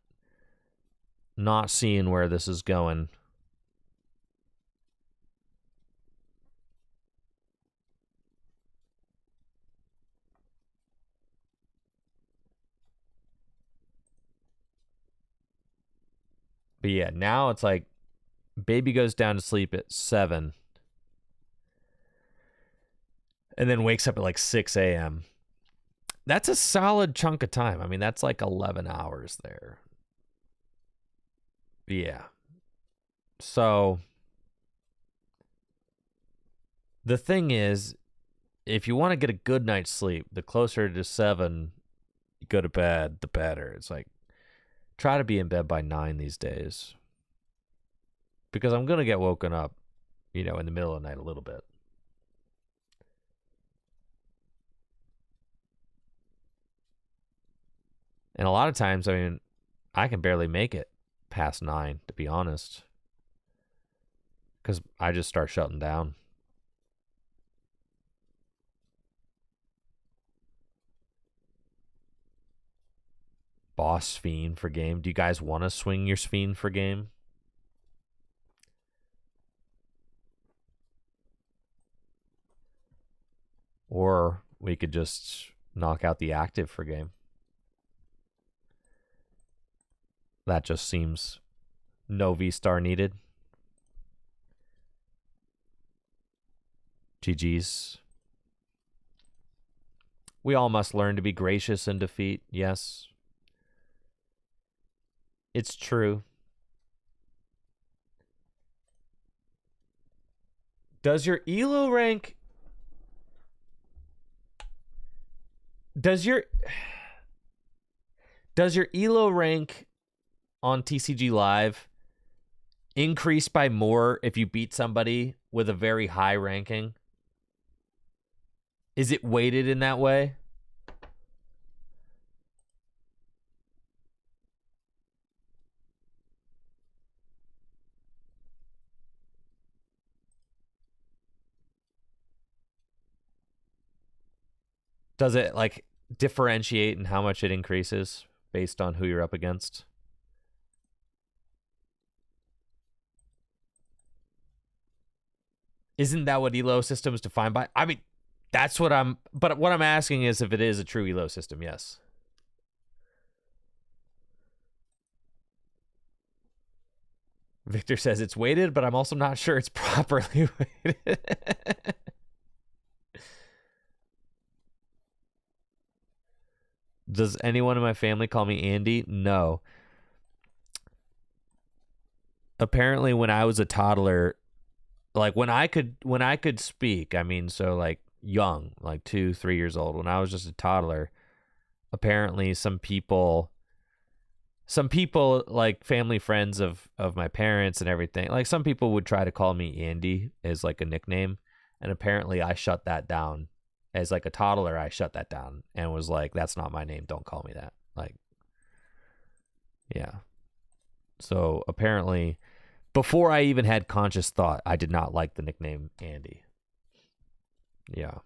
seeing where this is going. But yeah, now it's like baby goes down to sleep at 7 and then wakes up at like 6 a.m. That's a solid chunk of time. I mean, that's like 11 hours there. Yeah. So the thing is, if you want to get a good night's sleep, the closer to 7 you go to bed, the better. It's like, try to be in bed by 9 these days. Because I'm going to get woken up, in the middle of the night a little bit. And a lot of times, I mean, I can barely make it past 9, to be honest. Because I just start shutting down. Boss Fiend for game. Do you guys want to swing your Fiend for game? Or we could just knock out the active for game. That just seems no V-Star needed. GG's. We all must learn to be gracious in defeat. Yes. It's true. Does your ELO rank... Does your ELO rank on TCG Live increase by more if you beat somebody with a very high ranking? Is it weighted in that way? Does it like differentiate in how much it increases based on who you're up against? Isn't that what ELO system is defined by? I mean, that's what I'm... But what I'm asking is if it is a true ELO system, yes. Victor says it's weighted, but I'm also not sure it's properly weighted. Does anyone in my family call me Andy? No. Apparently, when I was a toddler, like when I could speak, I mean, so like young, like 2-3 years old, when I was just a toddler, apparently some people like family friends of my parents and everything, like some people would try to call me Andy as like a nickname, and apparently I shut that down. As like a toddler, I shut that down and was like, that's not my name, don't call me that. Like, yeah. So apparently, before I even had conscious thought, I did not like the nickname Andy. Yeah.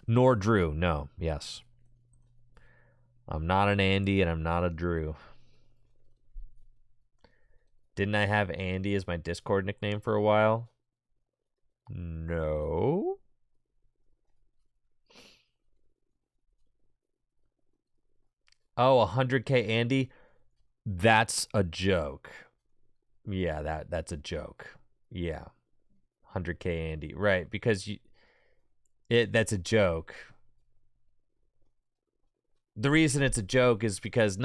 Nor Drew. No. Yes. I'm not an Andy and I'm not a Drew. Didn't I have Andy as my Discord nickname for a while? No. Oh, 100K Andy? That's a joke. Yeah, that's a joke. Yeah. 100K Andy. Right, because that's a joke. The reason it's a joke is because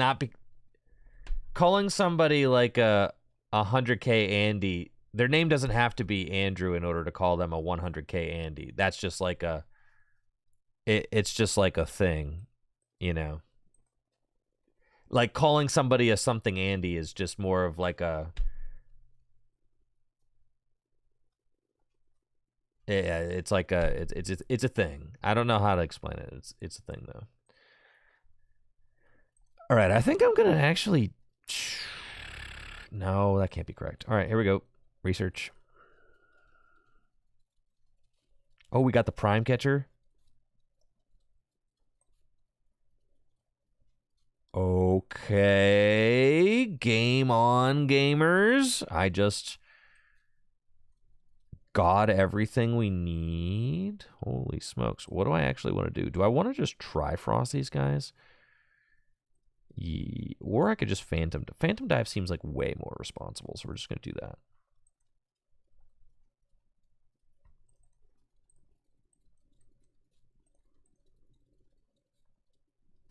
calling somebody like a 100K Andy, their name doesn't have to be Andrew in order to call them a 100K Andy. That's just like it's just like a thing, you know. Like calling somebody a something Andy is just more of like a... Yeah, it's like it's a thing. I don't know how to explain it. It's a thing though. All right, I think I'm gonna actually... No, that can't be correct. All right, here we go. Research. Oh, we got the prime catcher. Okay, game on, gamers. I just got everything we need. Holy smokes. What do I actually want to do? Do I want to just Trifrost these guys? Yeah. Or I could just Phantom. Phantom Dive seems like way more responsible, so we're just going to do that.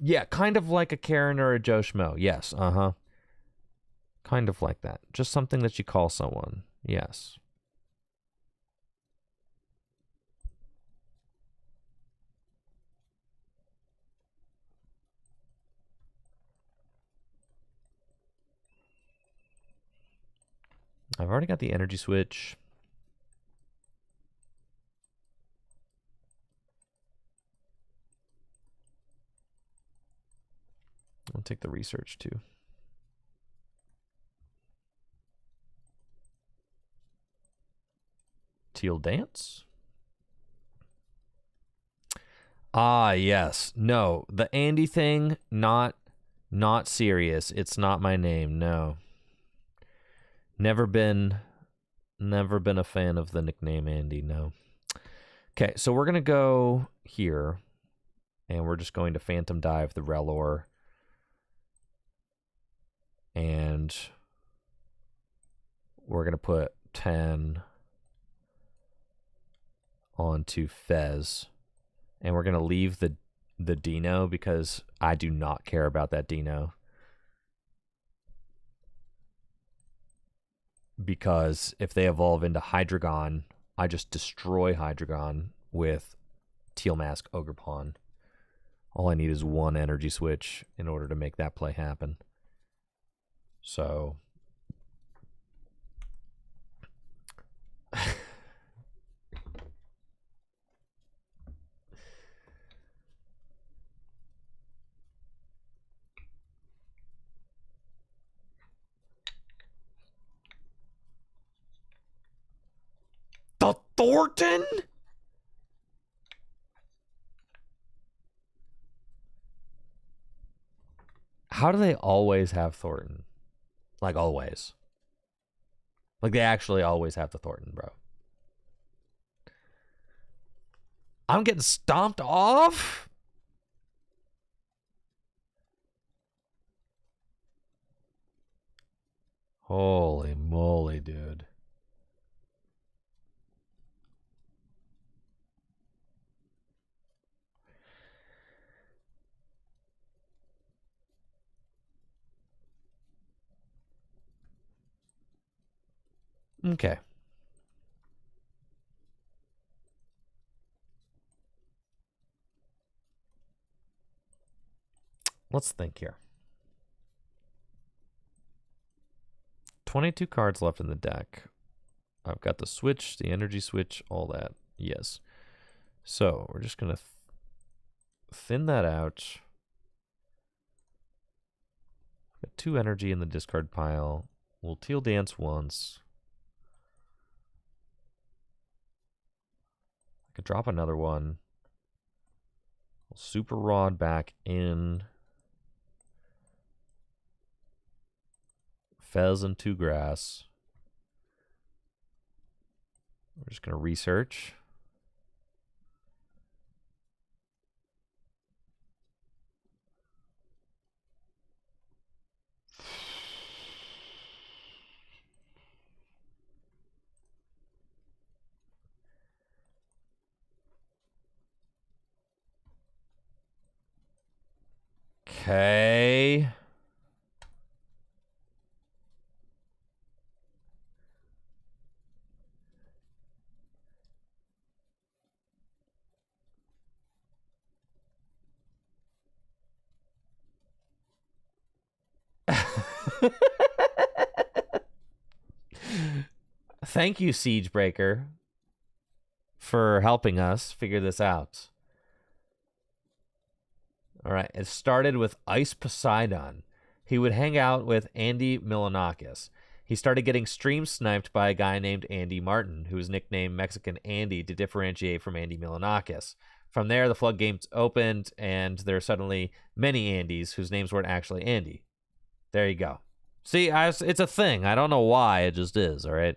Yeah, kind of like a Karen or a Joe Schmo. Yes, uh-huh. Kind of like that. Just something that you call someone. Yes. I've already got the energy switch. I'll take the research too. Teal Dance? Ah, yes. No, the Andy thing, not serious. It's not my name, no. Never been a fan of the nickname Andy, no. Okay, so we're going to go here, and we're just going to Phantom Dive the Relor. And we're going to put 10 onto Fez. And we're going to leave the Dino because I do not care about that Dino. Because if they evolve into Hydreigon, I just destroy Hydreigon with Teal Mask Ogre Pawn. All I need is one energy switch in order to make that play happen. So... The Thornton? How do they always have Thornton? Like, always. Like, they actually always have the Thornton, bro. I'm getting stomped off? Holy moly, dude. Okay. Let's think here. 22 cards left in the deck. I've got the switch, the energy switch, all that. Yes. So we're just going to thin that out. Got 2 energy in the discard pile. We'll Teal Dance once. I could drop another one. We'll Super Rod back in. Fez and 2 grass. We're just going to research. Okay. Thank you, Siegebreaker, for helping us figure this out. All right, it started with Ice Poseidon. He would hang out with Andy Milonakis. He started getting stream sniped by a guy named Andy Martin, who was nicknamed Mexican Andy to differentiate from Andy Milonakis. From there, the floodgates opened, and there are suddenly many Andys whose names weren't actually Andy. There you go. See, it's a thing. I don't know why. It just is, all right?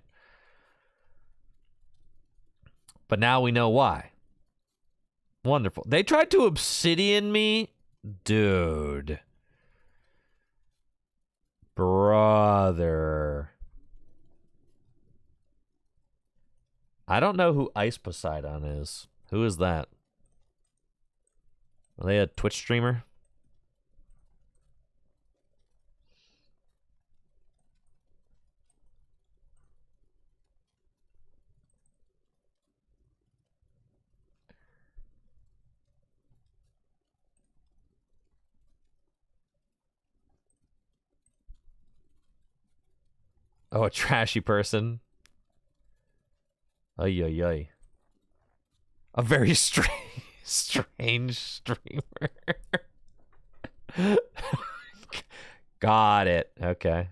But now we know why. Wonderful. They tried to obsidian me? Dude. Brother. I don't know who Ice Poseidon is. Who is that? Are they a Twitch streamer? Oh, a trashy person. Ay, ay, ay. A very strange streamer. Got it. Okay.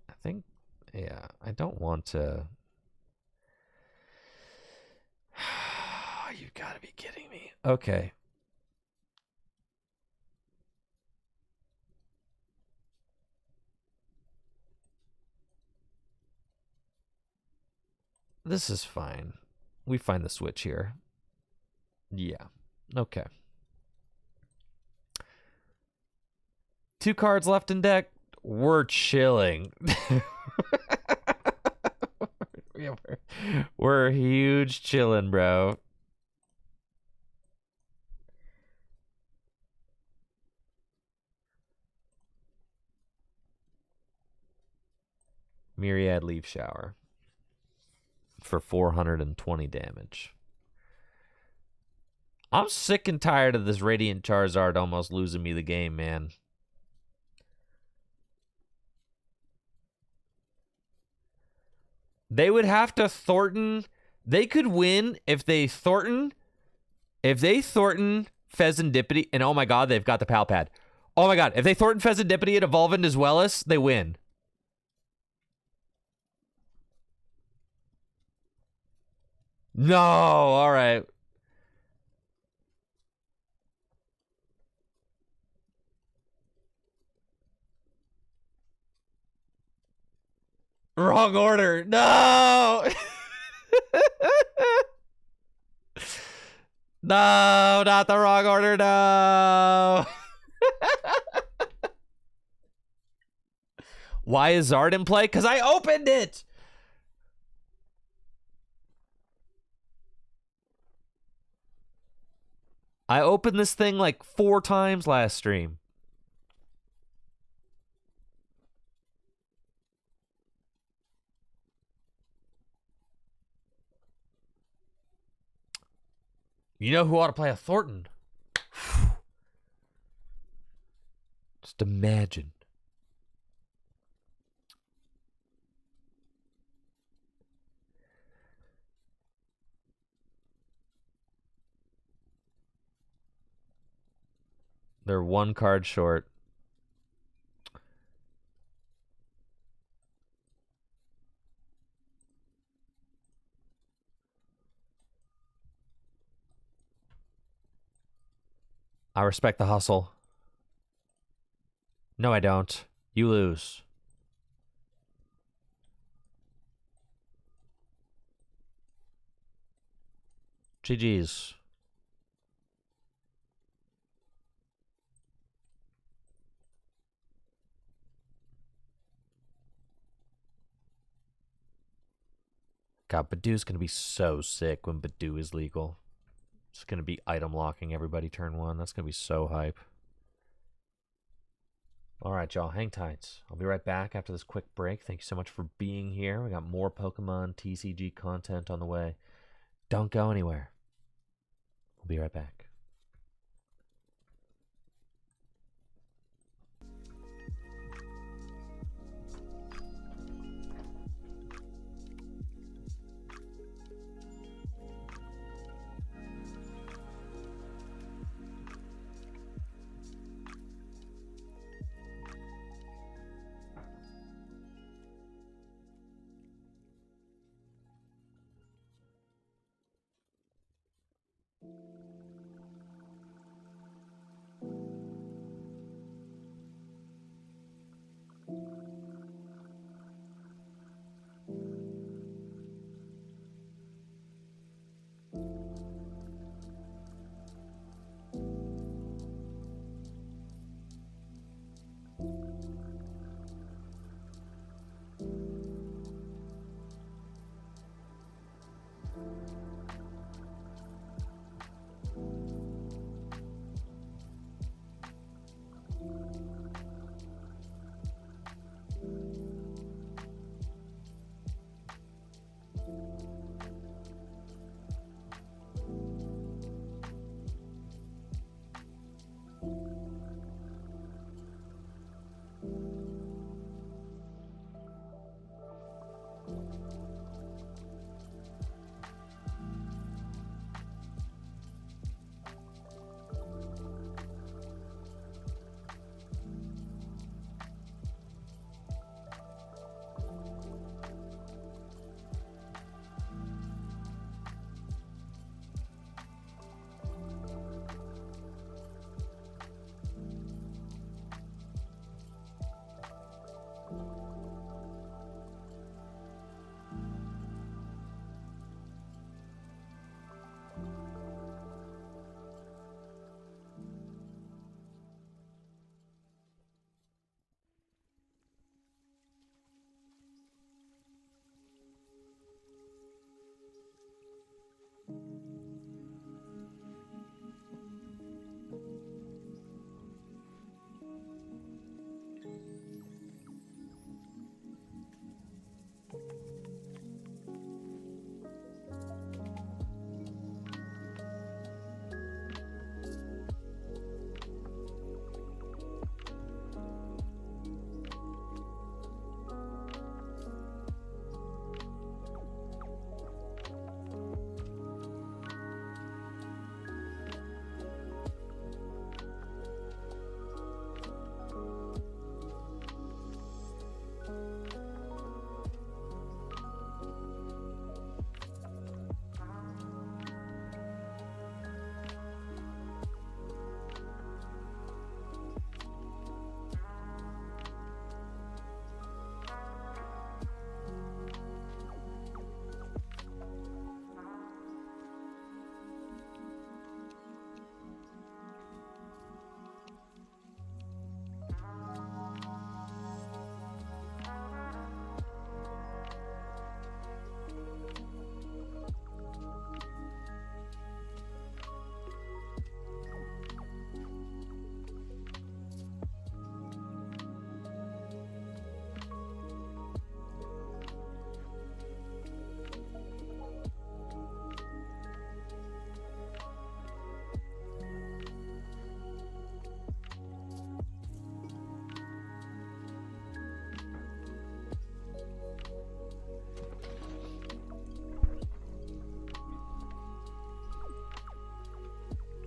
I think, yeah, I don't want to. You've got to be kidding me. Okay. This is fine. We find the switch here. Yeah. Okay. 2 cards left in deck. We're chilling. we're huge chilling, bro. Myriad Leaf Shower for 420 damage. I'm sick and tired of this Radiant Charizard almost losing me the game, man. They would have to Thornton. They could win if they Thornton Pheasantipity, and oh my god, they've got the Pal Pad. Oh my god, if they Thornton Pheasantipity and evolve into Zweilous, they win. No, all right. Wrong order. No. No, not the wrong order. No. Why is Zard in play? Because I opened it. I opened this thing like 4 times last stream. You know who ought to play a Thornton? Just imagine. They're 1 card short. I respect the hustle. No, I don't. You lose. GG's. God, Badoo's going to be so sick when Badoo is legal. It's going to be item locking everybody turn 1. That's going to be so hype. All right, y'all, hang tight. I'll be right back after this quick break. Thank you so much for being here. We got more Pokemon TCG content on the way. Don't go anywhere. We'll be right back.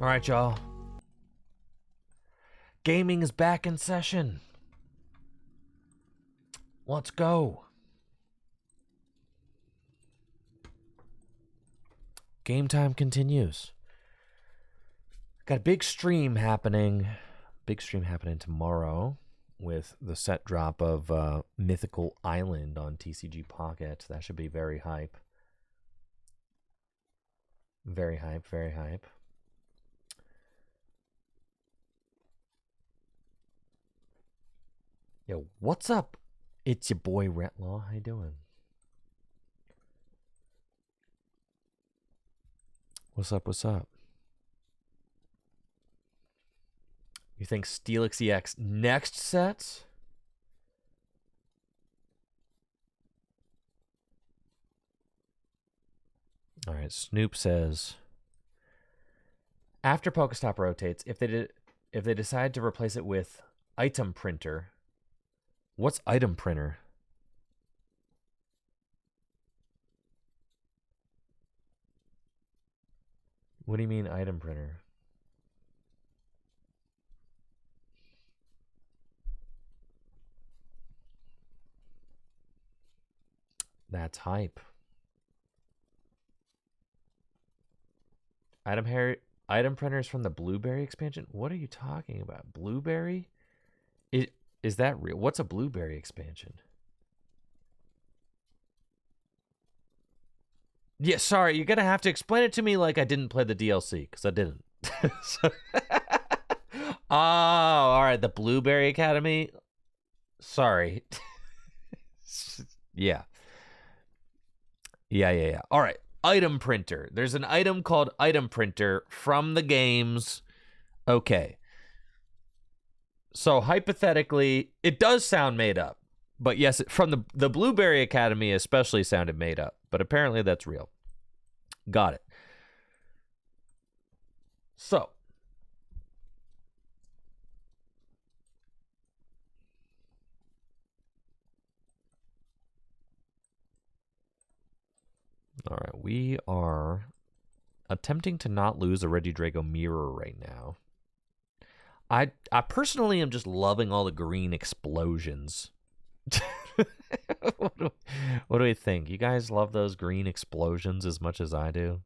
All right, y'all. Gaming is back in session. Let's go. Game time continues. Got a big stream happening. Big stream happening tomorrow with the set drop of Mythical Island on TCG Pocket. That should be very hype. Very hype, very hype. Yo, what's up? It's your boy Retlaw. How you doing? What's up? What's up? You think Steelix EX next set? All right, Snoop says after Pokestop rotates, if they decide to replace it with item printer, what's item printer? What do you mean item printer? That's hype. Item printers from the Blueberry expansion? What are you talking about? Blueberry? Is that real? What's a Blueberry expansion? Yeah, sorry, you're gonna have to explain it to me like I didn't play the DLC, because I didn't. Oh, all right, the Blueberry Academy. Sorry. Yeah. All right, item printer. There's an item called item printer from the games. Okay. So hypothetically, it does sound made up. But yes, from the Blueberry Academy especially sounded made up. But apparently that's real. Got it. So. All right, we are attempting to not lose a Regidrago mirror right now. I personally am just loving all the green explosions. What do we think? You guys love those green explosions as much as I do?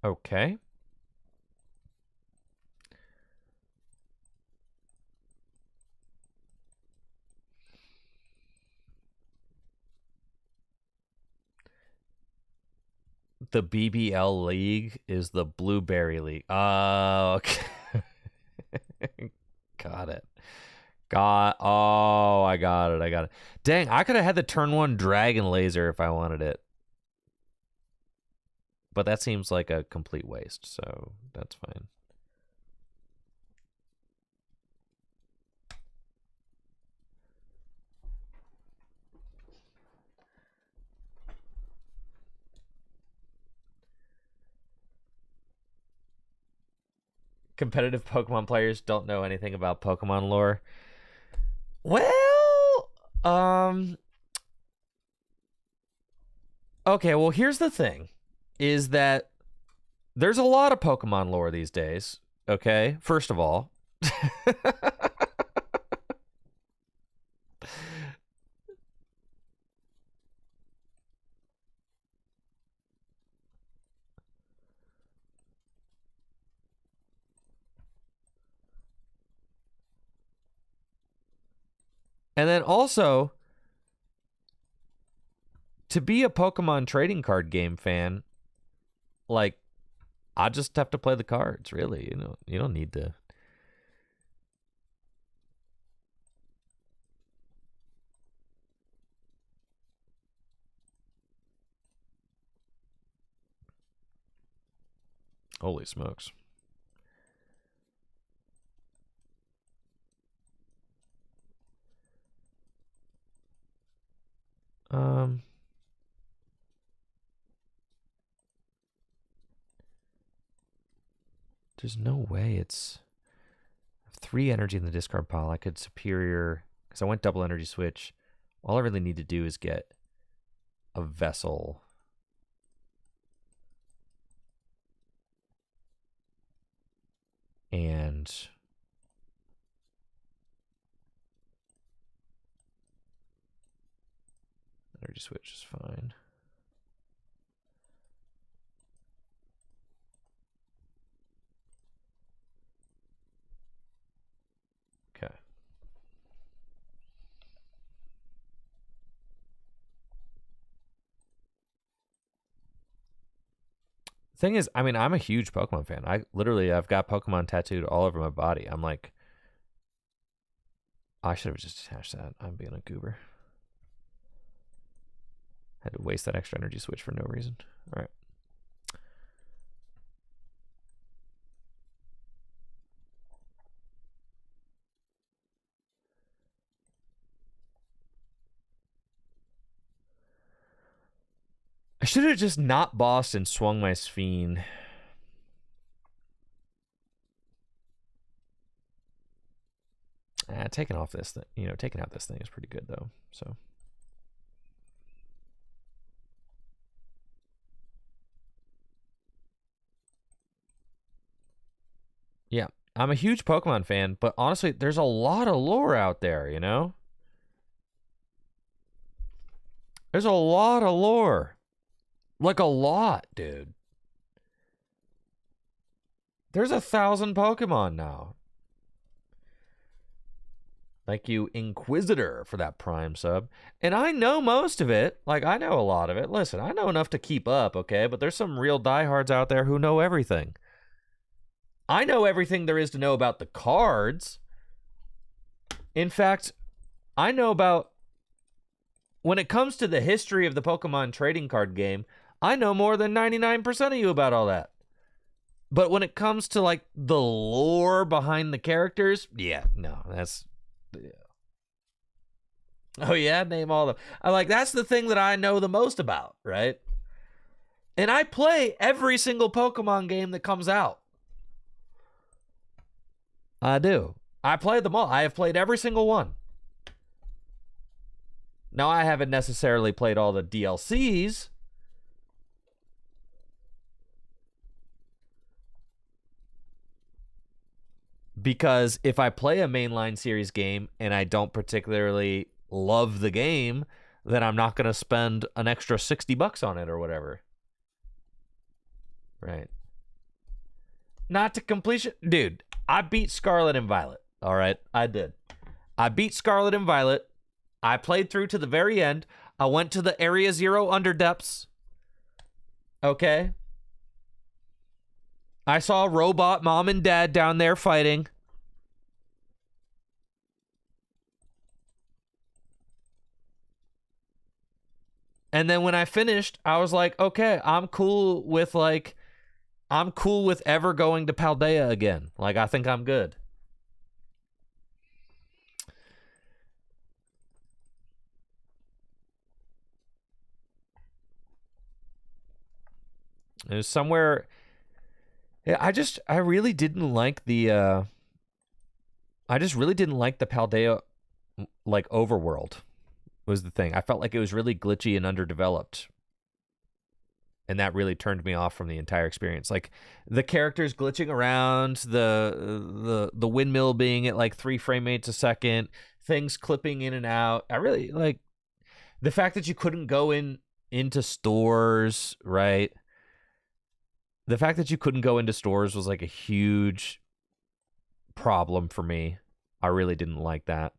Okay. The BBL League is the Blueberry League. Oh, okay. Got it. Oh, I got it. Dang, I could have had the turn 1 Dragon Laser if I wanted it. But that seems like a complete waste, so that's fine. Competitive Pokemon players don't know anything about Pokemon lore. Well, okay, well, here's the thing, is that there's a lot of Pokemon lore these days, okay? First of all. And then also, to be a Pokemon trading card game fan, like, I just have to play the cards, really. You don't need to. Holy smokes. There's no way it's 3 energy in the discard pile. I could superior, because I went double energy switch. All I really need to do is get a vessel. And energy switch is fine. Okay. Thing is, I mean, I'm a huge Pokemon fan. I've got Pokemon tattooed all over my body. I'm like, I should have just attached that. I'm being a goober. Had to waste that extra energy switch for no reason. All right. I should have just not bossed and swung my Sphene. Taking out this thing is pretty good though. So yeah, I'm a huge Pokemon fan, but honestly, there's a lot of lore out there, you know? There's a lot of lore. Like a lot, dude. There's 1,000 Pokemon now. Thank you, Inquisitor, for that Prime sub. And I know most of it. Like, I know a lot of it. Listen, I know enough to keep up, okay? But there's some real diehards out there who know everything. I know everything there is to know about the cards. In fact, I know about... When it comes to the history of the Pokemon trading card game, I know more than 99% of you about all that. But when it comes to, like, the lore behind the characters, yeah, no, that's... Yeah. Oh, yeah? Name all of them. That's the thing that I know the most about, right? And I play every single Pokemon game that comes out. I do. I play them all. I have played every single one. Now, I haven't necessarily played all the DLCs. Because if I play a mainline series game and I don't particularly love the game, then I'm not going to spend an extra $60 on it or whatever. Right. Not to completion. Dude, I beat Scarlet and Violet. All right, I did. I beat Scarlet and Violet. I played through to the very end. I went to the Area Zero Underdepths. Okay. I saw Robot Mom and Dad down there fighting. And then when I finished, I was like, okay, I'm cool with ever going to Paldea again. Like, I think I'm good. It was somewhere... Yeah, I really didn't like the... I just really didn't like the Paldea, like, overworld was the thing. I felt like it was really glitchy and underdeveloped. And that really turned me off from the entire experience. Like, the characters glitching around, the windmill being at, like, 3 frame rates a second, things clipping in and out. I really, like, the fact that you couldn't go into stores, right? The fact that you couldn't go into stores was, like, a huge problem for me. I really didn't like that.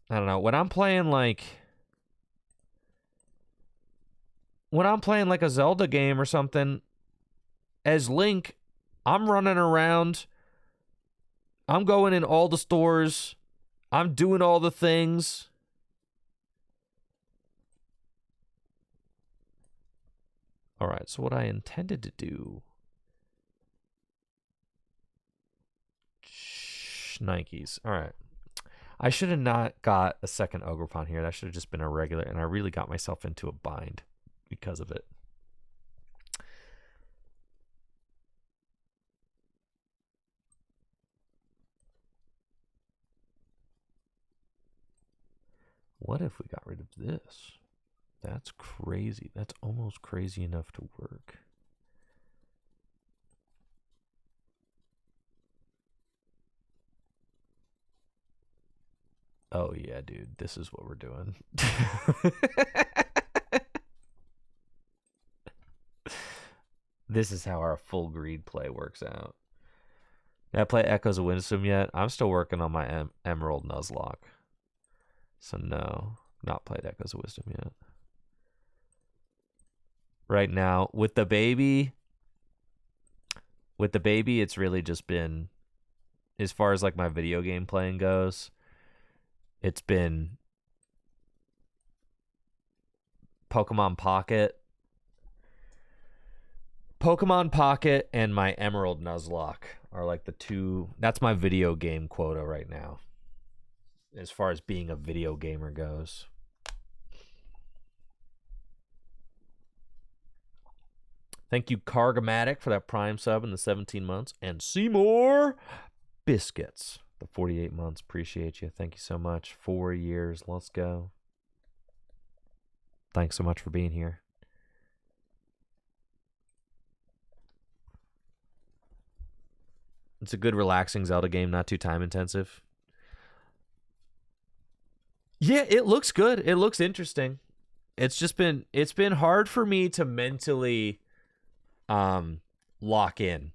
I don't know. When I'm playing like a Zelda game or something, as Link, I'm running around. I'm going in all the stores. I'm doing all the things. All right, so what I intended to do... Nikes. All right. I should have not got a second Ogerpon here. That should have just been a regular, and I really got myself into a bind because of it. What if we got rid of this? That's crazy. That's almost crazy enough to work. Oh, yeah, dude. This is what we're doing. This is how our full greed play works out. Did I play Echoes of Wisdom yet? I'm still working on my Emerald Nuzlocke. So no, not played Echoes of Wisdom yet. Right now, with the baby, it's really just been, as far as like my video game playing goes, it's been Pokemon Pocket and my Emerald Nuzlocke are like the two. That's my video game quota right now, as far as being a video gamer goes. Thank you, Cargomatic, for that Prime sub in the 17 months. And Seymour Biscuits, the 48 months. Appreciate you. Thank you so much. 4 years. Let's go. Thanks so much for being here. It's a good, relaxing Zelda game, not too time intensive. Yeah, it looks good. It looks interesting. It's been hard for me to mentally lock in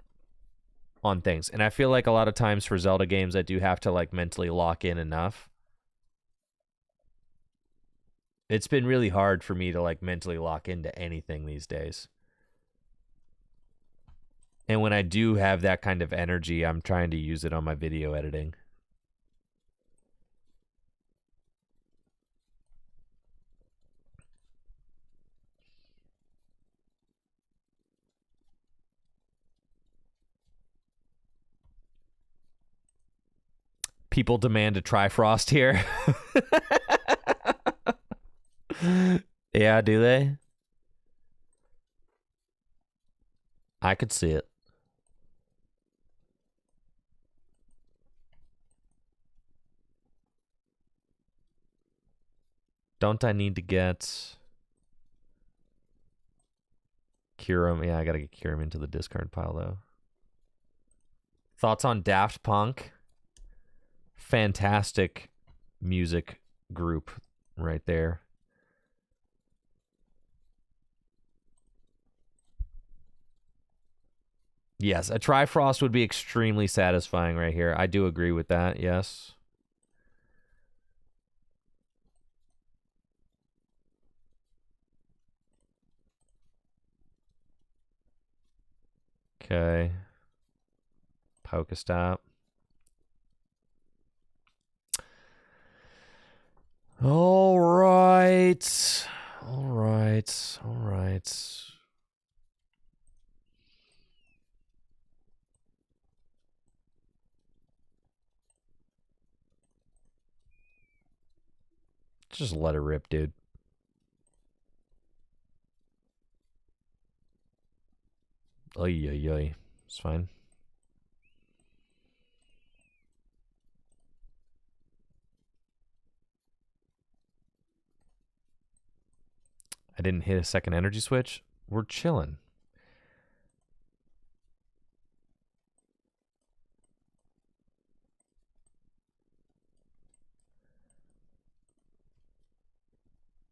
on things. And I feel like a lot of times for Zelda games, I do have to like mentally lock in enough. It's been really hard for me to like mentally lock into anything these days. And when I do have that kind of energy, I'm trying to use it on my video editing. People demand a Trifrost here. Yeah, do they? I could see it. Don't I need to get Kyurem? Yeah, I gotta get Kyurem into the discard pile, though. Thoughts on Daft Punk? Fantastic music group right there. Yes, a Trifrost would be extremely satisfying right here. I do agree with that, yes. Okay. Pokestop. All right. All right. All right. Just let it rip, dude. Oy, oy, oy. It's fine. I didn't hit a second energy switch. We're chilling.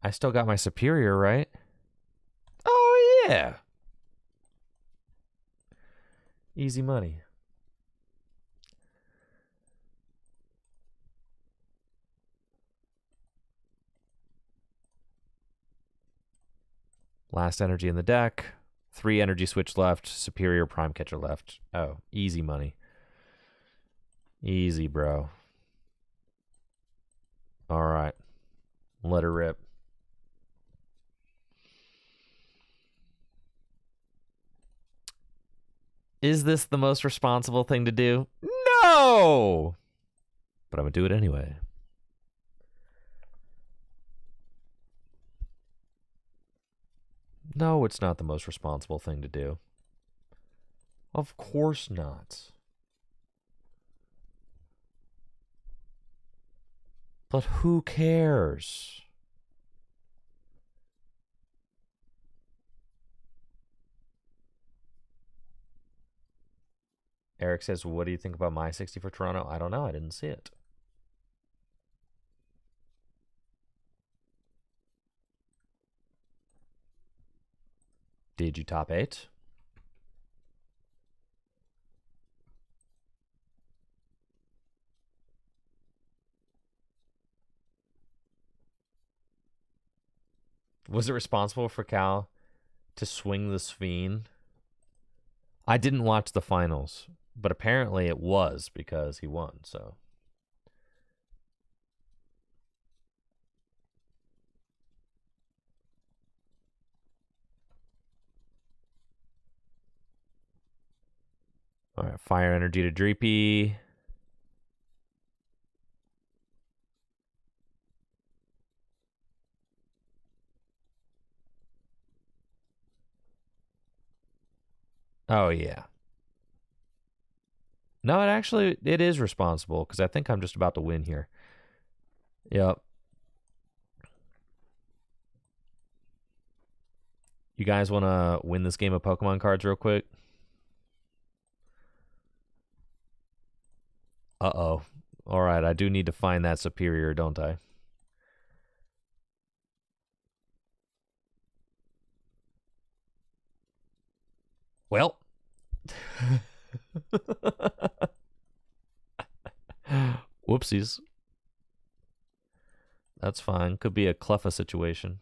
I still got my superior, right? Oh, yeah. Easy money. Last energy in the deck. 3 energy switch left. Superior prime catcher left. Oh, easy money. Easy, bro. All right. Let her rip. Is this the most responsible thing to do? No! But I'm going to do it anyway. No, it's not the most responsible thing to do. Of course not. But who cares? Eric says, what do you think about my 60 for Toronto? I don't know. I didn't see it. Did you top 8? Was it responsible for Cal to swing the Sveen? I didn't watch the finals, but apparently it was because he won, so. All right, fire energy to Dreepy. Oh, yeah. No, it is responsible because I think I'm just about to win here. Yep. You guys want to win this game of Pokemon cards real quick? Uh-oh. All right, I do need to find that superior, don't I? Well. Whoopsies. That's fine. Could be a Cleffa situation.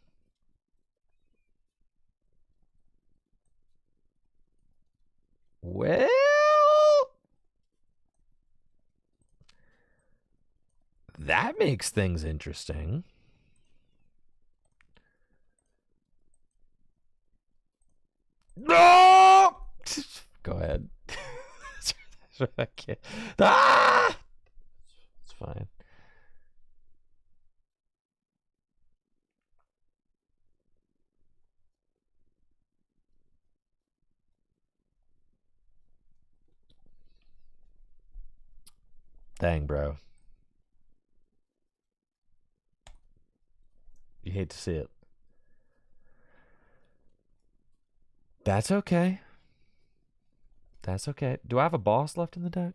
Well, that makes things interesting. No! Go ahead. I can't. Ah! It's fine. Dang, bro. You hate to see it. That's okay. That's okay. Do I have a boss left in the deck?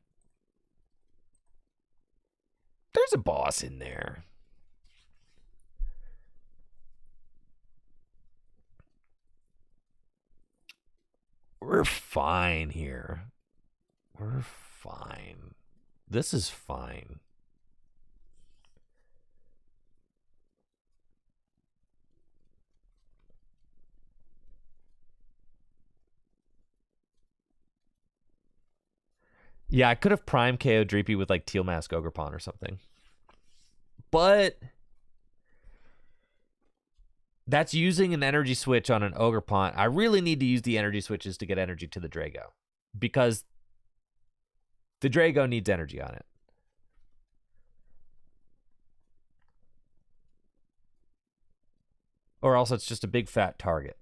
There's a boss in there. We're fine here. We're fine. This is fine. Yeah, I could have prime KO Dreepy with like Teal Mask Ogerpon or something. But that's using an energy switch on an Ogerpon. I really need to use the energy switches to get energy to the Drago. Because the Drago needs energy on it. Or else it's just a big fat target.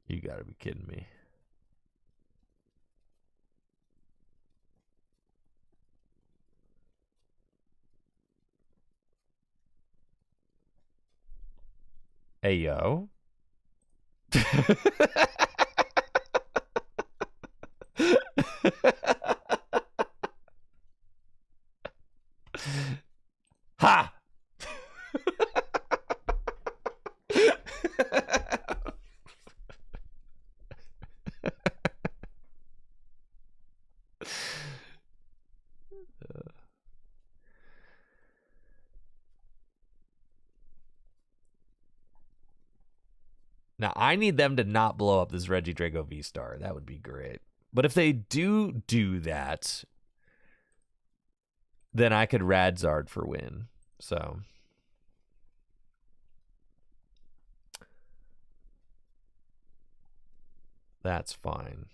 You gotta be kidding me. Hey, yo. Ha! Now, I need them to not blow up this Regidrago V-Star. That would be great. But if they do that, then I could Radzard for win. So that's fine.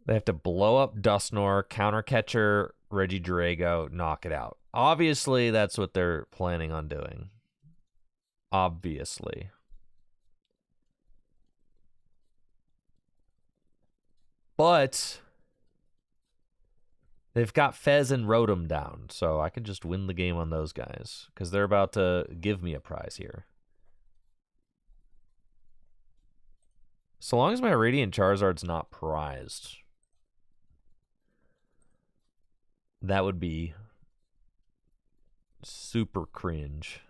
They have to blow up Dusknoir, countercatcher Regidrago, knock it out. Obviously, that's what they're planning on doing. Obviously. But they've got Fez and Rotom down, so I can just win the game on those guys because they're about to give me a prize here. So long as my Radiant Charizard's not prized, that would be super cringe.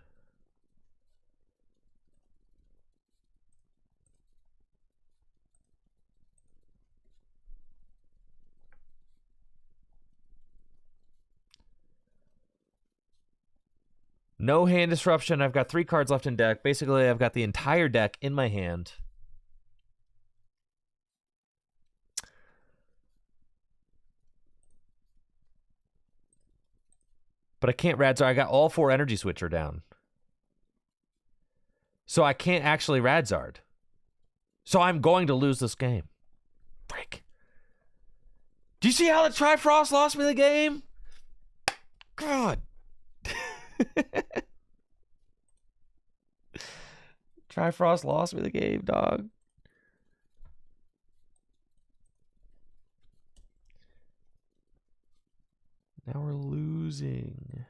No hand disruption. I've got 3 cards left in deck. Basically, I've got the entire deck in my hand. But I can't Radzard. I got all 4 Energy Switcher down. So I can't actually Radzard. So I'm going to lose this game. Break. Do you see how the Trifrost lost me the game? God. Trifrost lost me the game, dog. Now we're losing.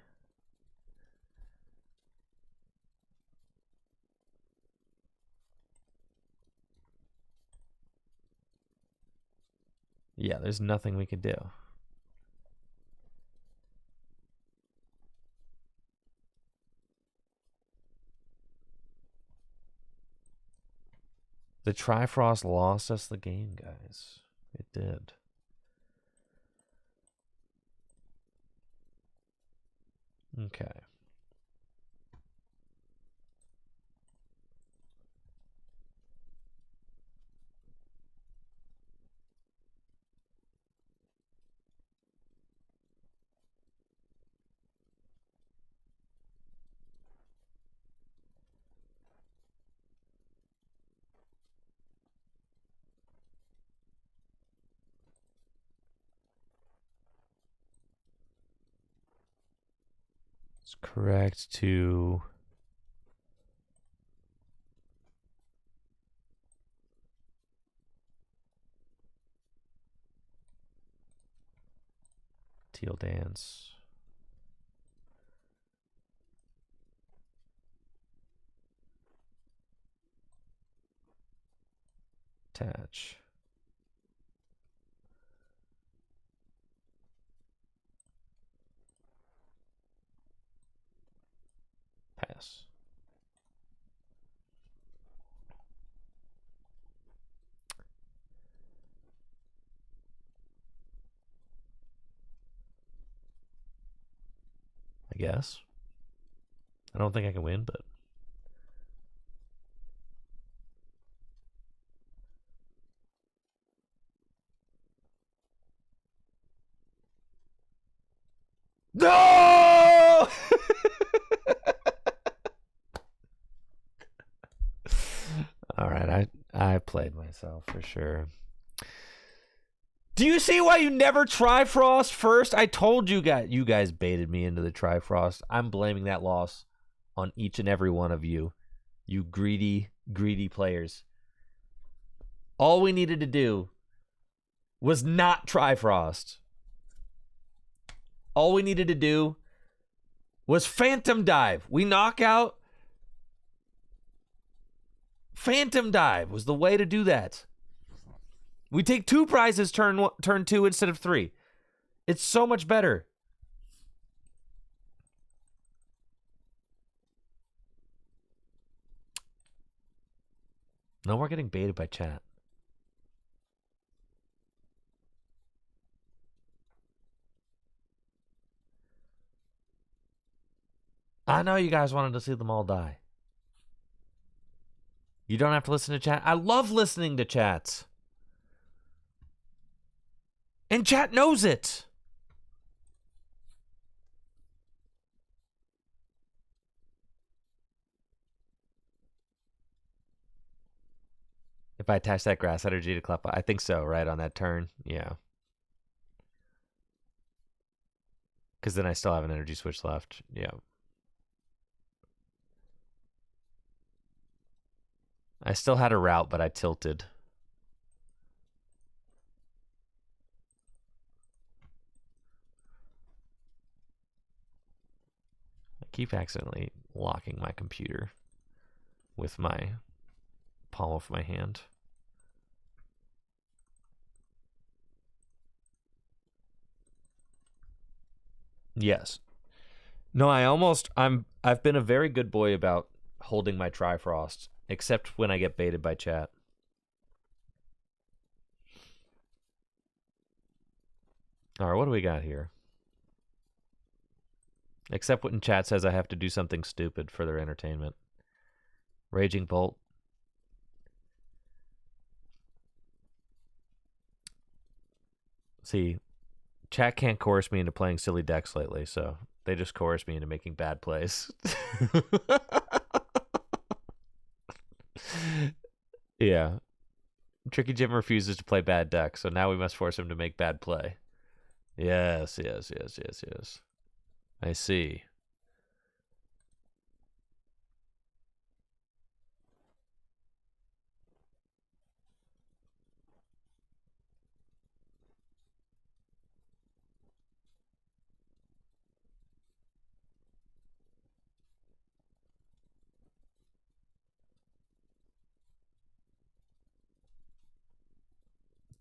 Yeah, there's nothing we could do. The Trifrost lost us the game, guys. It did. Okay. It's correct to Teal Dance. Attach. Pass. I guess. I don't think I can win, but no! All right, I played myself for sure. Do you see why you never Trifrost first? I told you guys baited me into the Trifrost. I'm blaming that loss on each and every one of you. You greedy players. All we needed to do was not Trifrost. All we needed to do was Phantom Dive. We knock out. Phantom Dive was the way to do that. We take 2 prizes turn 2 instead of 3. It's so much better. No, we're getting baited by chat. I know you guys wanted to see them all die. You don't have to listen to chat. I love listening to chats. And chat knows it. If I attach that grass energy to Cleffa, I think so, right? On that turn. Yeah. Because then I still have an energy switch left. Yeah. I still had a route, but I tilted. I keep accidentally locking my computer with my palm of my hand. Yes. No, I've been a very good boy about holding my Trifrost, except when I get baited by chat. All right, what do we got here? Except when chat says I have to do something stupid for their entertainment. Raging Bolt. See, chat can't coerce me into playing silly decks lately, so they just coerce me into making bad plays. Yeah. Tricky Jim refuses to play bad decks, so now we must force him to make bad play. Yes. I see.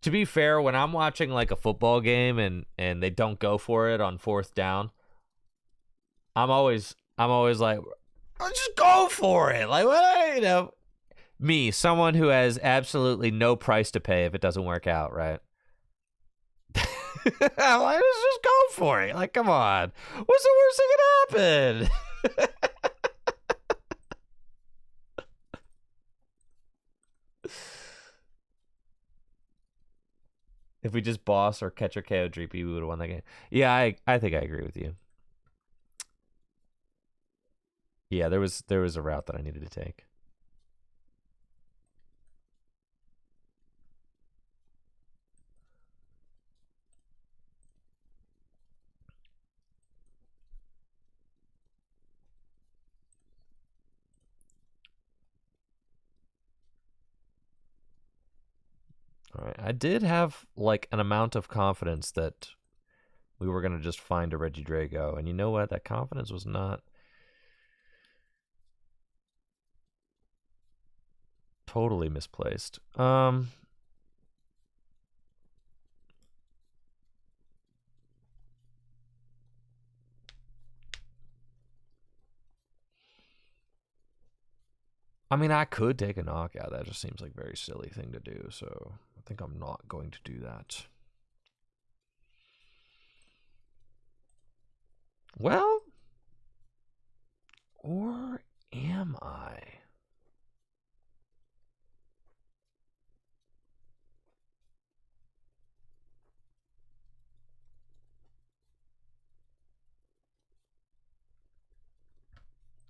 To be fair, when I'm watching like a football game and they don't go for it on 4th down, I'm always like, just go for it. Like, what, me, someone who has absolutely no price to pay if it doesn't work out, right? I'm like, let's just go for it. Like, come on. What's the worst thing that can happen? If we just boss or catch or KO Dreepy, we would have won that game. Yeah, I think I agree with you. Yeah, there was a route that I needed to take. All right, I did have like an amount of confidence that we were gonna just find a Regidrago, and you know what? That confidence was not totally misplaced. I mean, I could take a knockout. That just seems like a very silly thing to do, so I think I'm not going to do that. Well, or am I?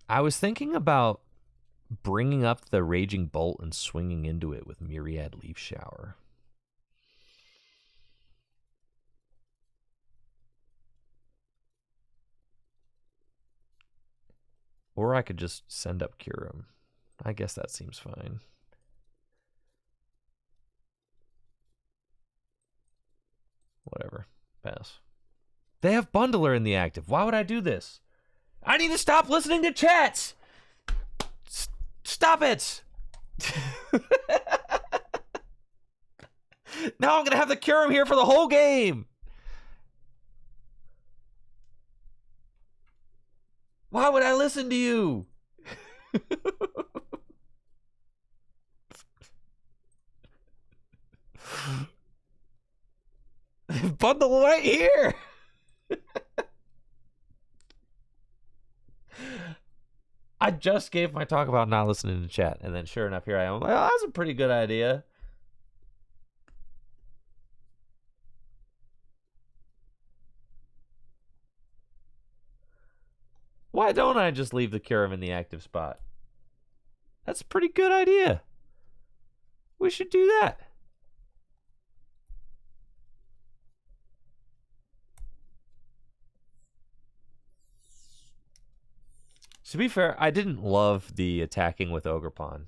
I was thinking about bringing up the Raging Bolt and swinging into it with Myriad Leaf Shower. Or I could just send up Kyurem. I guess that seems fine. Whatever. Pass. They have Bundler in the active. Why would I do this? I need to stop listening to chats! Stop it! Now I'm going to have the Kyurem here for the whole game! Why would I listen to you? Bundle right here! I just gave my talk about not listening to chat, and then sure enough, here I am. I'm like, oh, that's a pretty good idea. Why don't I just leave the Kyurem in the active spot? That's a pretty good idea. We should do that. To be fair, I didn't love the attacking with Ogerpon.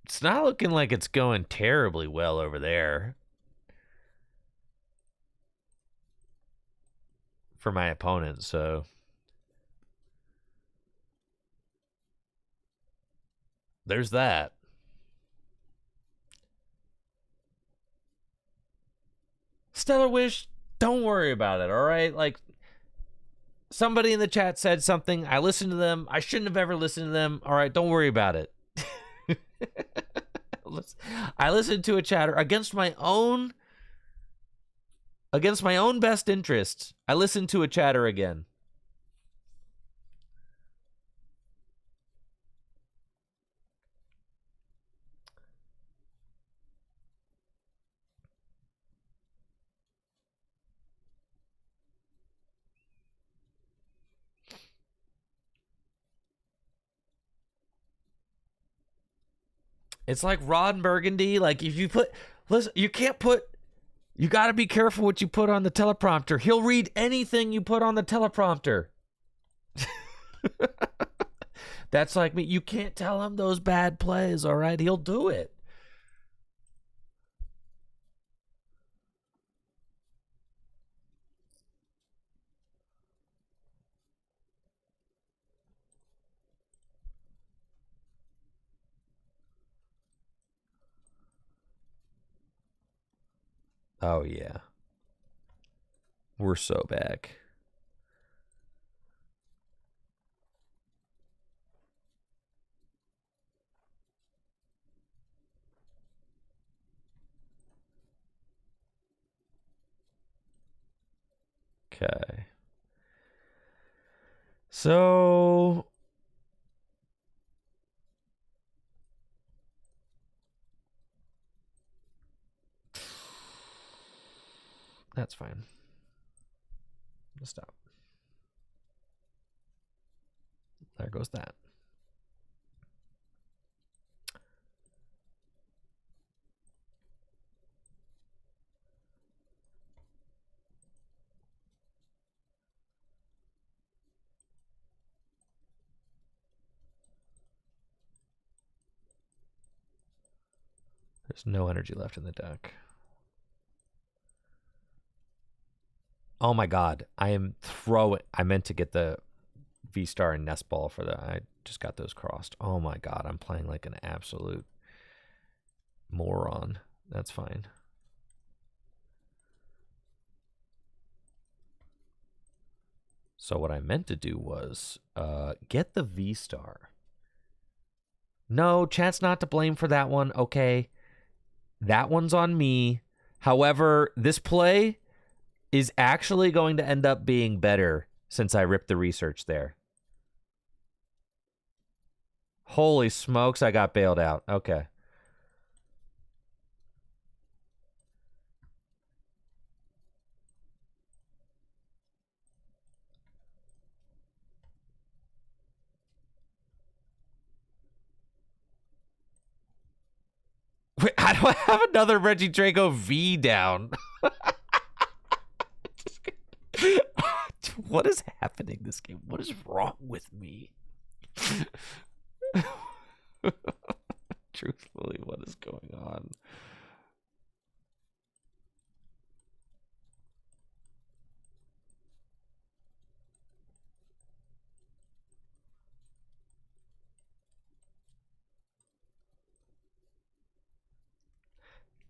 It's not looking like it's going terribly well over there for my opponent, so there's that. Stellar Wish, don't worry about it, all right? Like, somebody in the chat said something. I listened to them. I shouldn't have ever listened to them. All right, don't worry about it. I listened to a chatter against my own best interest. I listened to a chatter again. It's like Ron Burgundy. Like, if you put, listen, you got to be careful what you put on the teleprompter. He'll read anything you put on the teleprompter. That's like me. You can't tell him those bad plays, all right? He'll do it. Oh, yeah. We're so back. Okay. So that's fine. Stop. There goes that. There's no energy left in the deck. Oh my god. I meant to get the V-Star and Nest Ball for that. I just got those crossed. Oh my god. I'm playing like an absolute moron. That's fine. So what I meant to do was get the V-Star. No, chat's not to blame for that one. Okay. That one's on me. However, this play is actually going to end up being better since I ripped the research there. Holy smokes, I got bailed out. Okay. Wait, how do I have another Regidrago V down? What is happening this game? What is wrong with me? Truthfully, what is going on?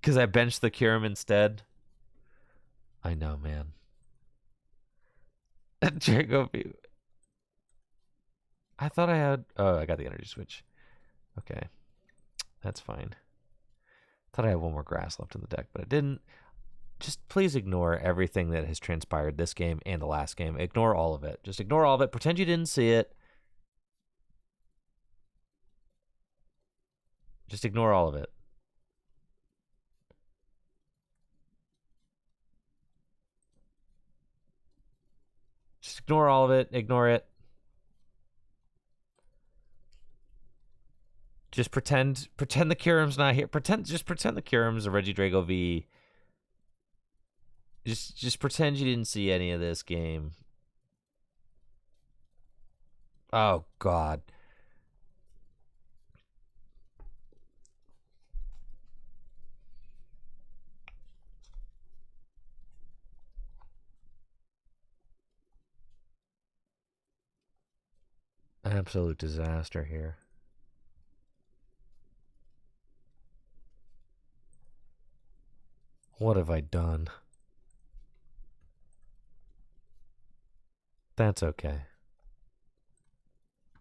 Because I benched the Kyurem instead. I know, man. Drago V. I thought I had... Oh, I got the energy switch. Okay. That's fine. Thought I had one more grass left in the deck, but I didn't. Just please ignore everything that has transpired this game and the last game. Ignore all of it. Just ignore all of it. Pretend you didn't see it. Just ignore all of it. Just ignore all of it. Ignore it. Just pretend the Kyurem's not here. Just pretend the Kyurem's a Regidrago V. Just pretend you didn't see any of this game. Oh, God. Absolute disaster here. What have I done? That's okay.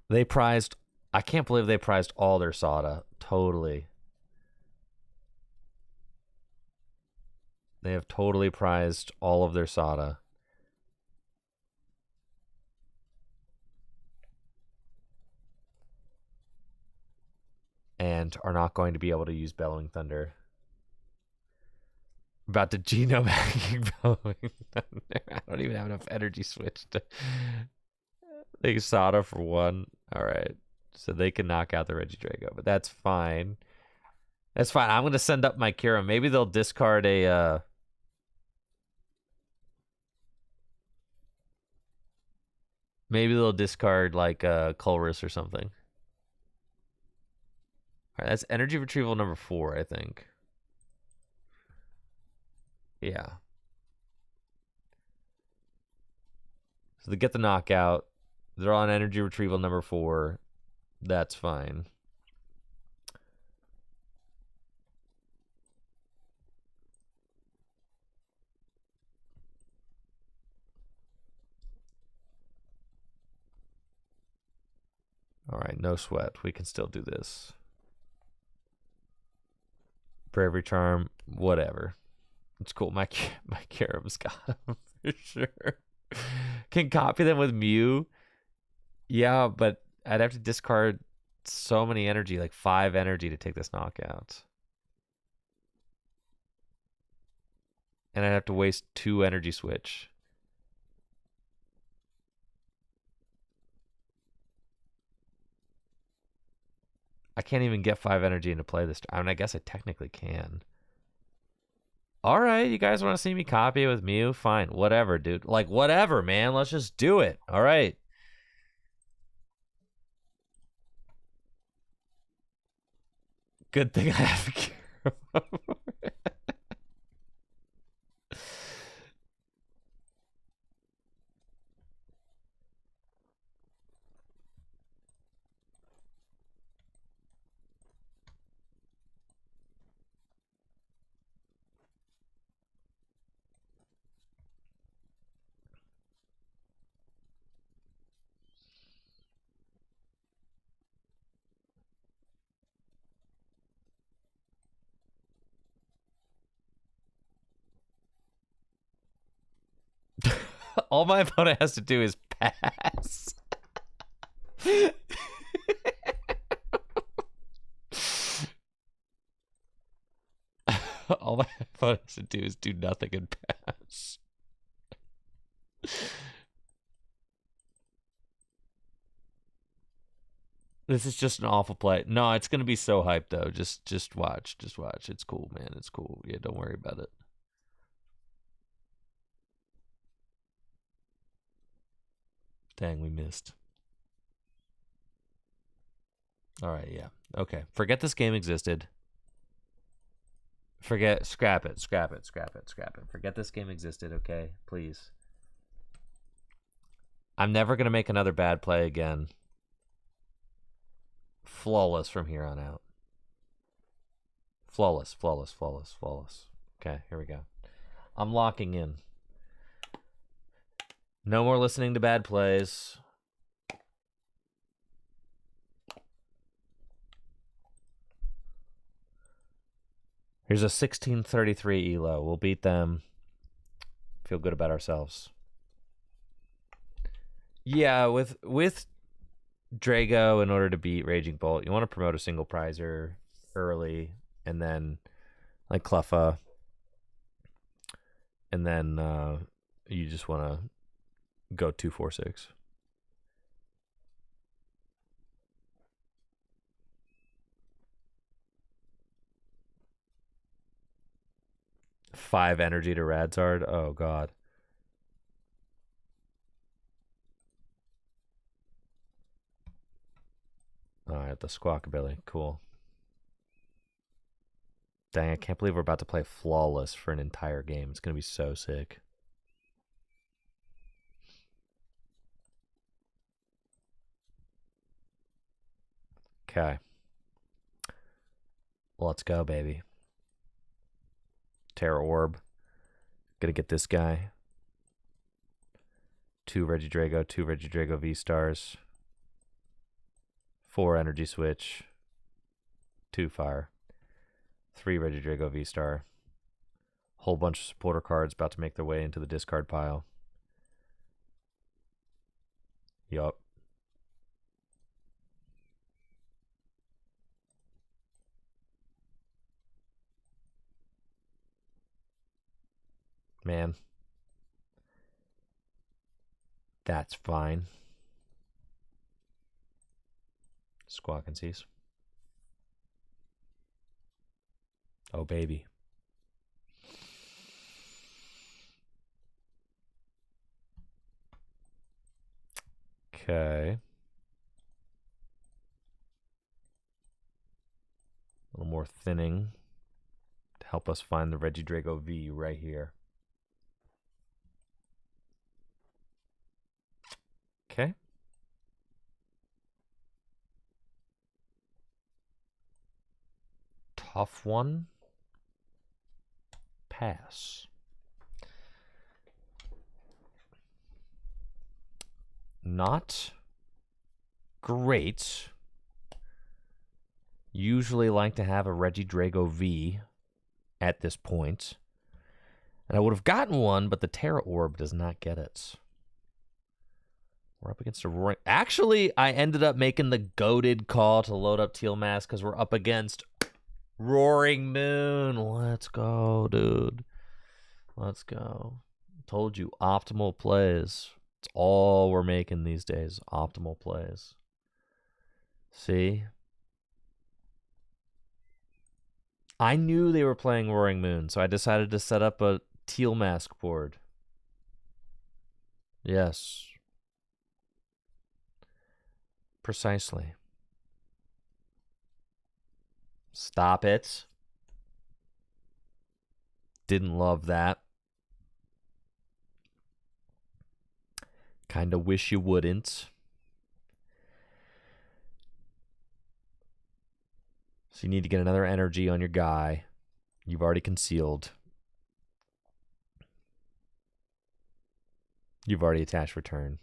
They prized... I can't believe they prized all their Sada. Totally. They have totally prized all of their Sada. And are not going to be able to use Bellowing Thunder. About to genome hacking Bellowing Thunder. I don't even have enough energy switch to... They Sada for one. Alright. So they can knock out the Regidrago, but that's fine. That's fine. I'm going to send up my Kyurem. Maybe they'll discard a... Maybe they'll discard like a Colress or something. Alright, that's energy retrieval number 4, I think. Yeah. So they get the knockout. They're on energy retrieval number 4. That's fine. Alright, no sweat. We can still do this. Bravery Charm, whatever. It's cool. My Kyurem's got them for sure. Can copy them with Mew. Yeah, but I'd have to discard so many energy, like 5 energy to take this knockout. And I'd have to waste 2 energy switch. I can't even get 5 energy into play this time. I mean, I guess I technically can. All right, you guys want to see me copy it with Mew? Fine, whatever, dude. Like, whatever, man. Let's just do it. All right. Good thing I have a Kyurem. All my opponent has to do is pass. All my opponent has to do is do nothing and pass. This is just an awful play. No, it's gonna be so hyped though. Just watch. Just watch. It's cool, man. It's cool. Yeah, don't worry about it. Dang, we missed. Alright, yeah. Okay. Forget this game existed. Scrap it. Forget this game existed, okay? Please. I'm never gonna make another bad play again. Flawless from here on out. Flawless. Okay, here we go. I'm locking in. No more listening to bad plays. Here's a 1633 elo. We'll beat them. Feel good about ourselves. Yeah, with Drago, in order to beat Raging Bolt, you want to promote a single prizer early, and then like Cleffa, and then you just want to go 2-4-6. Five energy to Radzard. Oh god. Alright, the Squawkabilly. Cool. Dang, I can't believe we're about to play Flawless for an entire game. It's going to be so sick. Okay. Let's go, baby. Terra Orb. Gonna get this guy. 2 Regidrago, 2 Regidrago V-Stars. 4 Energy Switch. 2 Fire. 3 Regidrago V-Star. Whole bunch of supporter cards about to make their way into the discard pile. Yup. Man. That's fine. Squawk and Cease. Oh, baby. Okay. A little more thinning to help us find the Regidrago V right here. Okay. Tough one. Pass. Not great. Usually like to have a Regidrago V at this point. And I would have gotten one, but the Terra Orb does not get it. We're up against a roaring... Actually, I ended up making the goated call to load up Teal Mask because we're up against Roaring Moon. Let's go, dude. Let's go. Told you, optimal plays. It's all we're making these days. Optimal plays. See? I knew they were playing Roaring Moon, so I decided to set up a Teal Mask board. Yes. Precisely. Stop it. Didn't love that. Kinda wish you wouldn't. So you need to get another energy on your guy. You've already concealed. You've already attached return.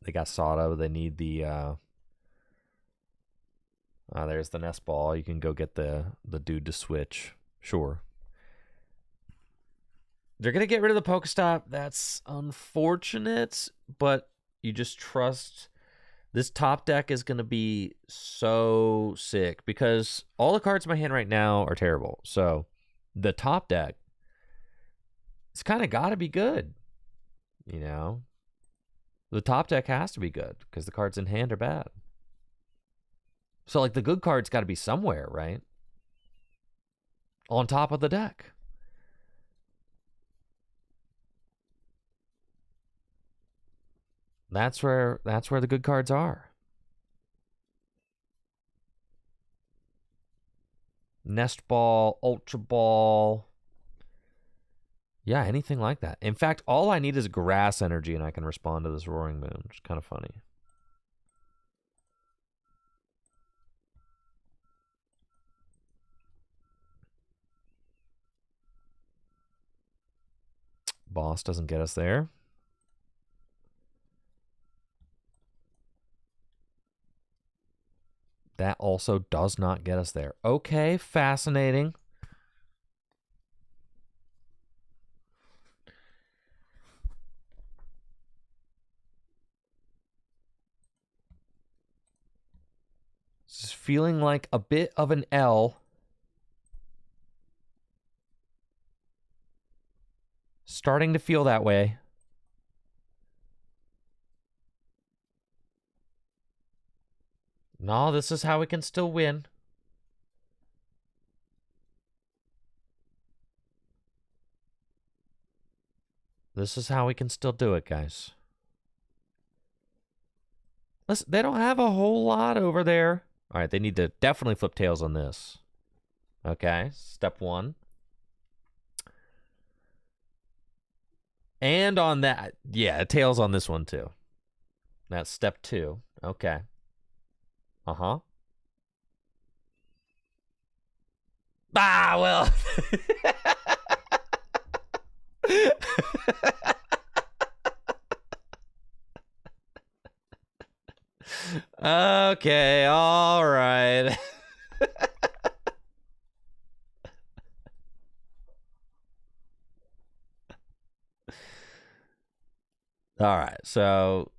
They got Sato. They need the... there's the nest ball. You can go get the dude to switch. Sure. They're going to get rid of the Pokestop. That's unfortunate, but you just trust... This top deck is going to be so sick because all the cards in my hand right now are terrible. So the top deck, it's kind of got to be good, you know? The top deck has to be good because the cards in hand are bad. So, like, the good cards got to be somewhere, right? On top of the deck. That's where the good cards are. Nest Ball, Ultra Ball. Yeah, anything like that. In fact, all I need is grass energy and I can respond to this Roaring Moon, which is kind of funny. Boss doesn't get us there. That also does not get us there. Okay, fascinating. This is feeling like a bit of an L. Starting to feel that way. No, this is how we can still win. This is how we can still do it, guys. Listen, they don't have a whole lot over there. All right, they need to definitely flip tails on this. Okay, step 1. And on that, yeah, tails on this one too. That's step 2. Okay. Uh-huh. Ah, well. Okay, all right. All right, so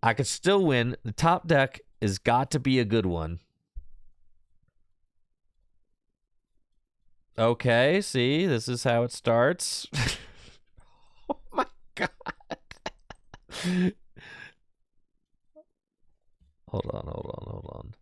I could still win. The top deck has got to be a good one. Okay, see, this is how it starts. Oh my god. Hold on.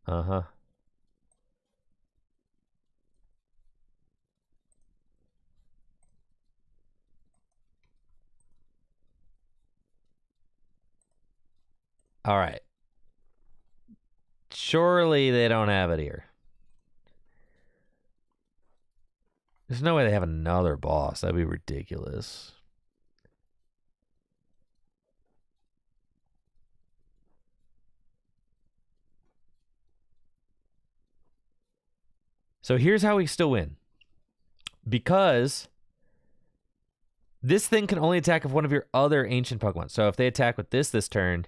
Uh-huh. All right. Surely they don't have it here. There's no way they have another boss. That'd be ridiculous. So here's how we still win. Because this thing can only attack if one of your other ancient Pokemon. So if they attack with this turn,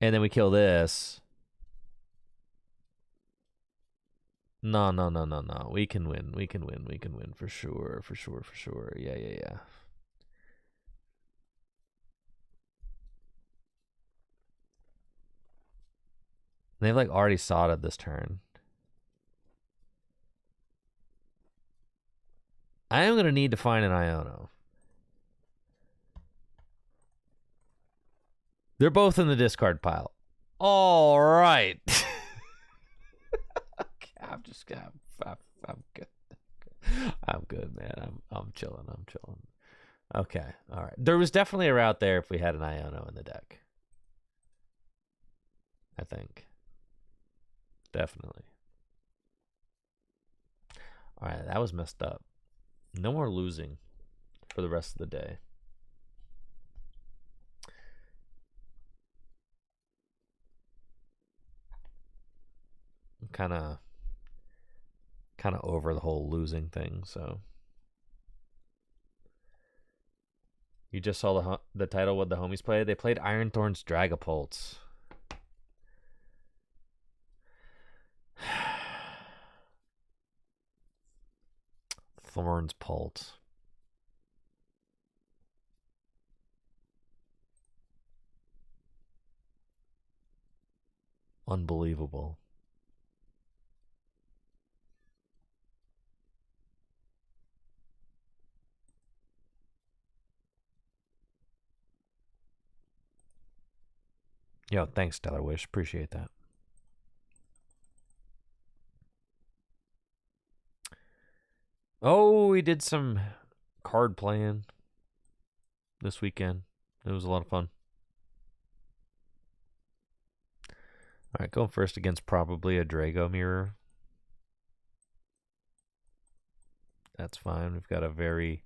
and then we kill this. No. We can win. We can win for sure. Yeah. They've like already sodded this turn. I am going to need to find an Iono. They're both in the discard pile. All right. Okay, I'm good. I'm good, man. I'm chilling. Okay. All right. There was definitely a route there if we had an Iono in the deck. I think. Definitely. All right, that was messed up. No more losing for the rest of the day. I'm kind of over the whole losing thing, so. You just saw the title what the homies played? They played Iron Thorn's Dragapults. Thorn's Pulse. Unbelievable. Yo, thanks, Stellar Wish. Appreciate that. Oh, we did some card playing this weekend. It was a lot of fun. All right, going first against probably a Drago Mirror. That's fine. We've got a very,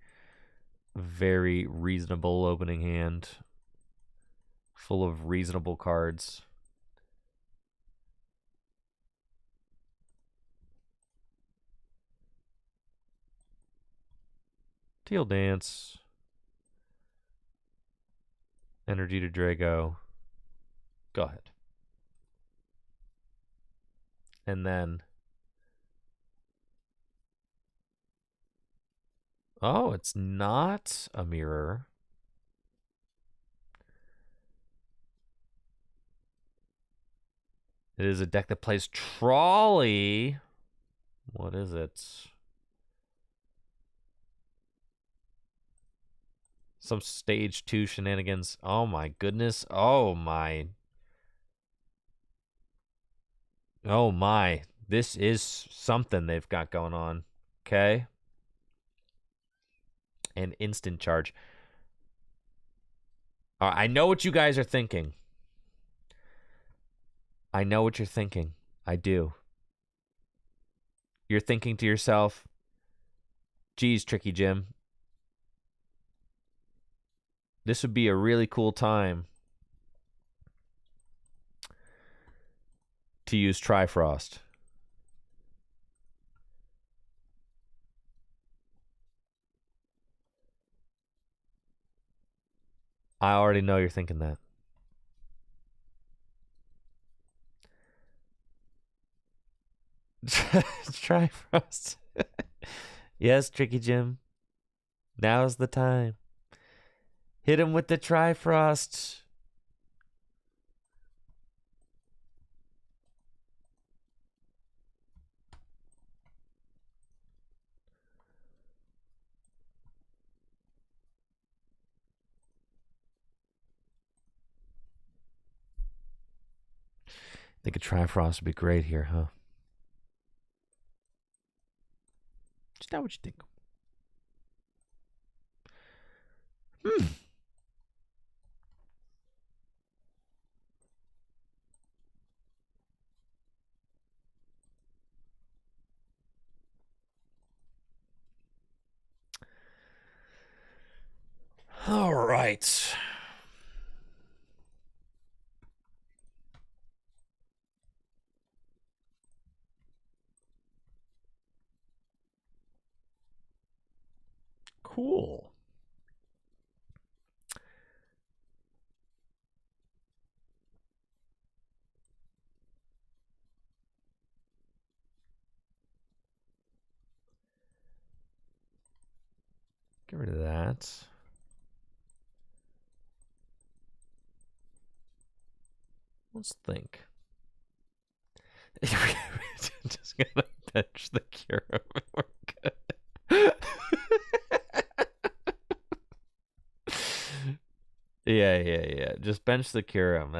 very reasonable opening hand, full of reasonable cards. Teal Dance. Energy to Drago. Go ahead. And then... Oh, it's not a mirror. It is a deck that plays Trolley. What is it? Some stage 2 shenanigans. Oh my goodness. Oh my. Oh my. This is something they've got going on. Okay. And instant charge. I know what you guys are thinking. I know what you're thinking. I do. You're thinking to yourself, geez, Tricky Jim, this would be a really cool time to use Trifrost. I already know you're thinking that. Trifrost. Yes, Tricky Jim. Now's the time. Hit him with the Trifrost. I think a Trifrost would be great here, huh? Just not what you think. All right. Cool. Get rid of that. Let's think. Just gonna bench the cure. We're good. Yeah. Just bench the Curum.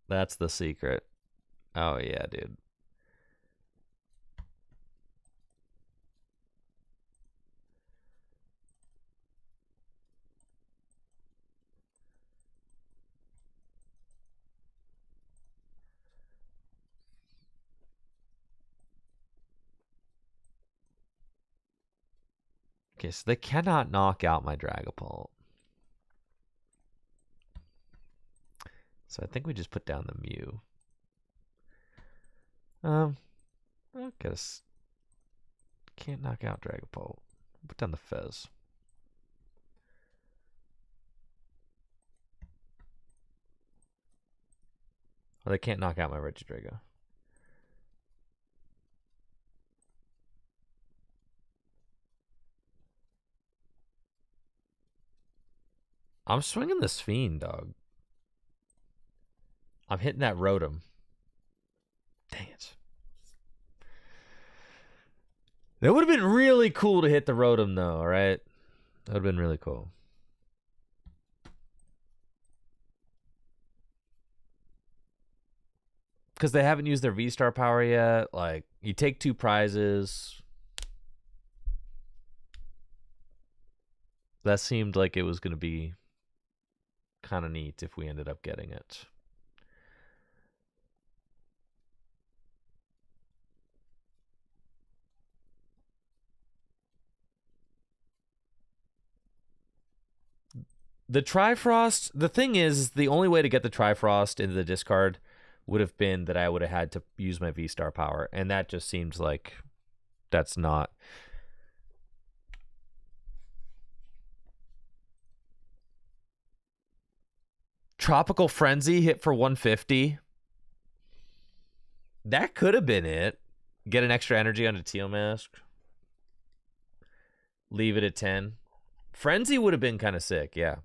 That's the secret. Oh yeah, dude. Okay, so they cannot knock out my Dragapult. So I think we just put down the Mew. I guess can't knock out Dragapult. Put down the Fez. Well, they can't knock out my Regidrago. I'm swinging this Fiend, dog. I'm hitting that Rotom. Dang it. That would have been really cool to hit the Rotom, though, right? That would have been really cool. Because they haven't used their V-Star power yet. Like, you take 2 prizes. That seemed like it was going to be kind of neat if we ended up getting it. The Trifrost, the thing is, the only way to get the Trifrost into the discard would have been that I would have had to use my V-Star power, and that just seems like that's not. Tropical Frenzy hit for 150. That could have been it. Get an extra energy on a Teal Mask. Leave it at 10. Frenzy would have been kind of sick, yeah.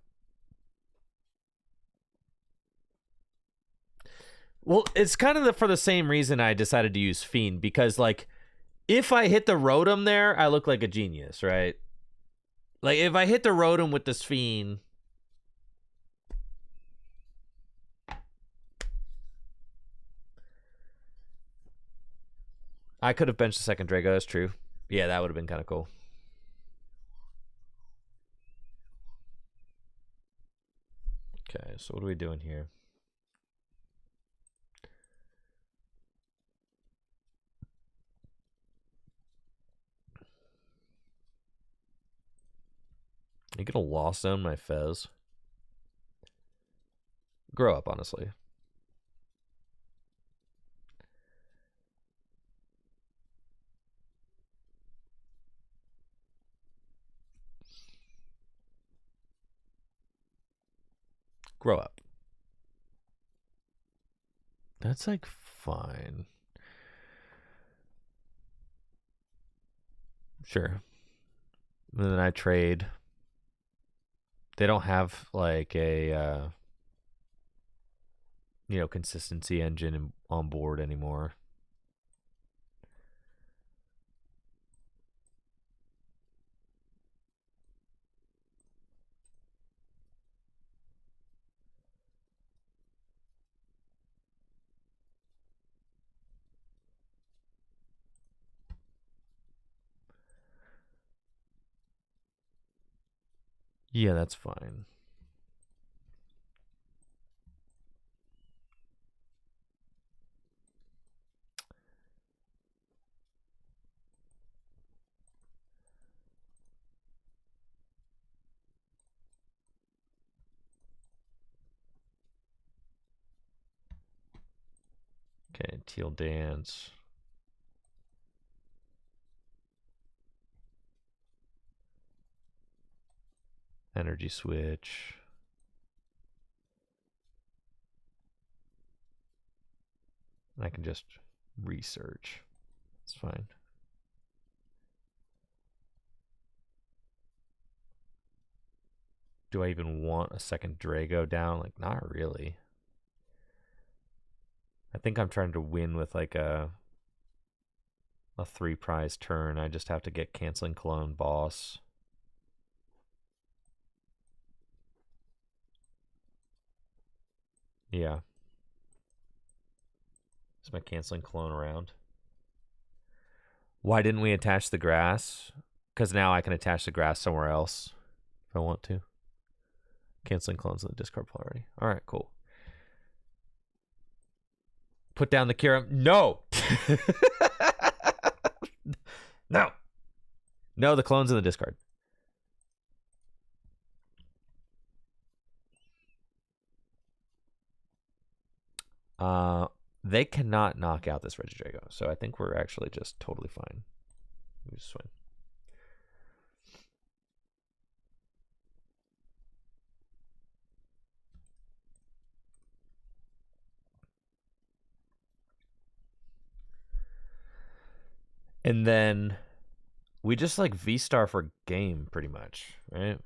Well, it's kind of for the same reason I decided to use Fiend, because, like, if I hit the Rotom there, I look like a genius, right? Like, if I hit the Rotom with this Fiend... I could have benched the second Drago, that's true. Yeah, that would have been kind of cool. Okay, so what are we doing here? Are you gonna Lost Zone my Fez? Grow up, honestly. Grow up. That's like fine. Sure. And then I trade. They don't have like a consistency engine on board anymore. Yeah, that's fine. Okay, Teal Dance. Energy Switch. And I can just research. It's fine. Do I even want a second Drago down? Like, not really. I think I'm trying to win with like a 3-prize turn. I just have to get Canceling Clone Boss. Yeah. Is my Canceling Clone around? Why didn't we attach the grass? Because now I can attach the grass somewhere else if I want to. Canceling Clones in the discard pile already. All right, cool. Put down the Kyurem. No! No! No, the clone's in the discard. They cannot knock out this Regidrago, so I think we're actually just totally fine. We just swing. And then we just like V-Star for game, pretty much, right?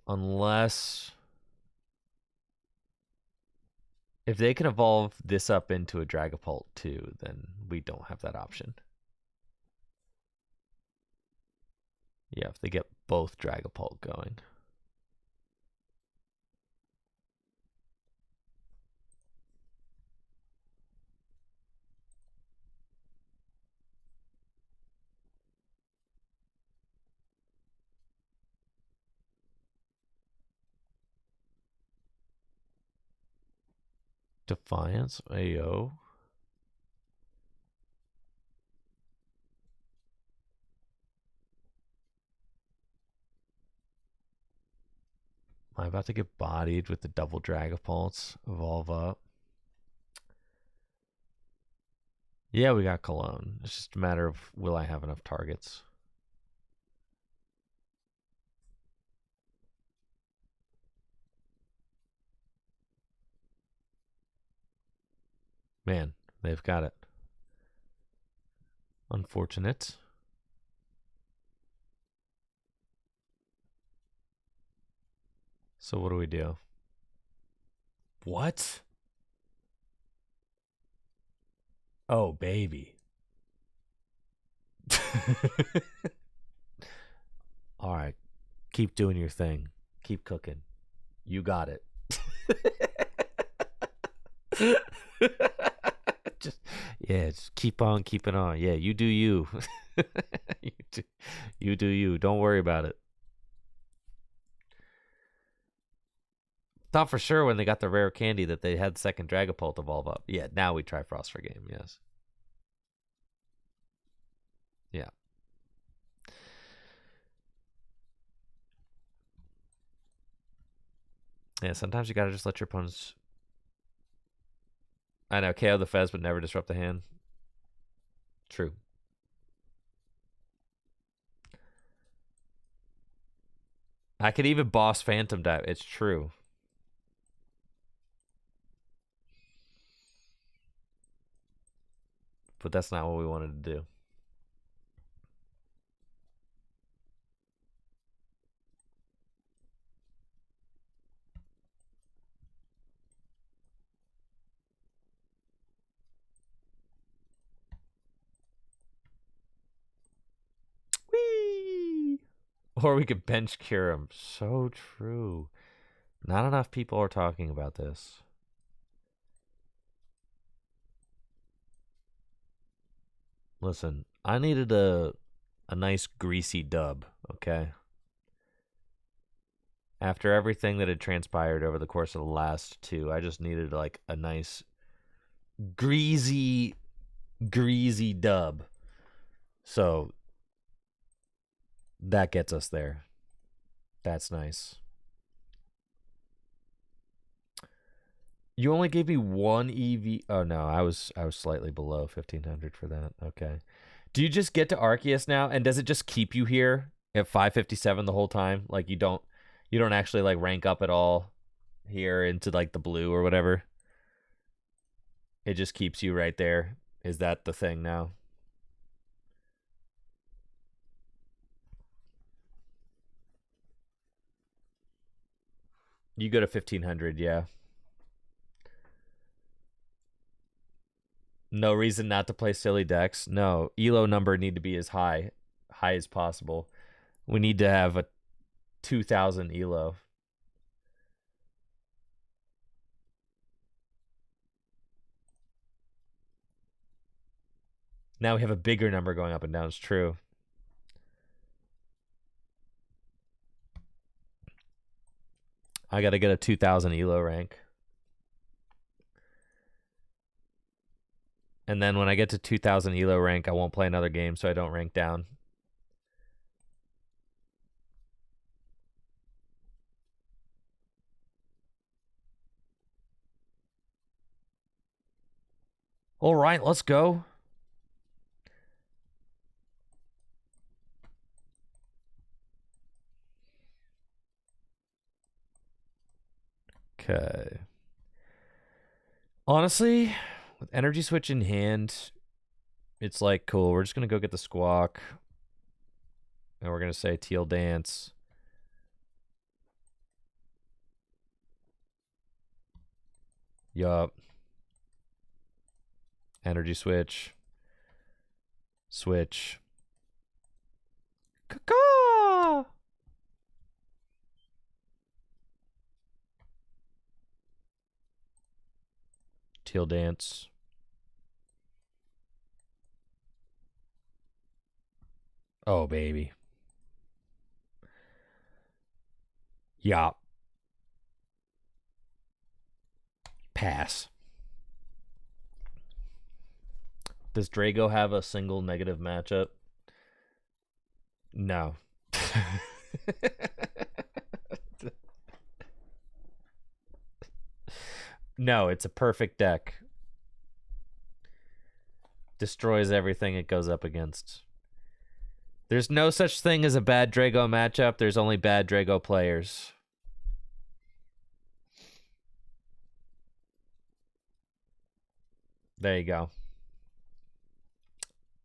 Unless... if they can evolve this up into a Dragapult too, then we don't have that option. Yeah, if they get both Dragapult going. Defiance, AO. Am I about to get bodied with the double Dragapults? Evolve up. Yeah, we got Cologne. It's just a matter of will I have enough targets. Man, they've got it. Unfortunate. So what do we do? What? Oh, baby. All right. Keep doing your thing. Keep cooking. You got it. just keep on keeping on. Yeah, you do you. You do you. Don't worry about it. Thought for sure when they got the rare candy that they had second Dragapult evolve up. Yeah, now we try Frost for game, yes. Yeah. Yeah, sometimes you gotta just let your opponents. I know, KO the Fez, but never disrupt the hand. True. I could even boss Phantom Dive. It's true. But that's not what we wanted to do. Whee! Or we could bench cure him. So true. Not enough people are talking about this. Listen, I needed a nice greasy dub, okay? After everything that had transpired over the course of the last two, I just needed like a nice greasy dub. So that gets us there. That's nice. You only gave me one EV. Oh no, I was slightly below 1500 for that. Okay. Do you just get to Arceus now, and does it just keep you here at 557 the whole time? Like you don't actually like rank up at all here into like the blue or whatever. It just keeps you right there. Is that the thing now? You go to 1500, yeah. No reason not to play silly decks. No, elo number need to be as high as possible. We need to have a 2000 elo. Now we have a bigger number going up and down. It's true. I got to get a 2000 elo rank. And then when I get to 2000 elo rank, I won't play another game so I don't rank down. All right, let's go. Okay. Honestly, with Energy Switch in hand, it's like, cool, we're just going to go get the Squawk. And we're going to say Teal Dance. Yup. Energy Switch. Switch. Caw. Teal Dance. Oh, baby. Yeah. Pass. Does Drago have a single negative matchup? No. No, it's a perfect deck. Destroys everything it goes up against. There's no such thing as a bad Drago matchup. There's only bad Drago players. There you go.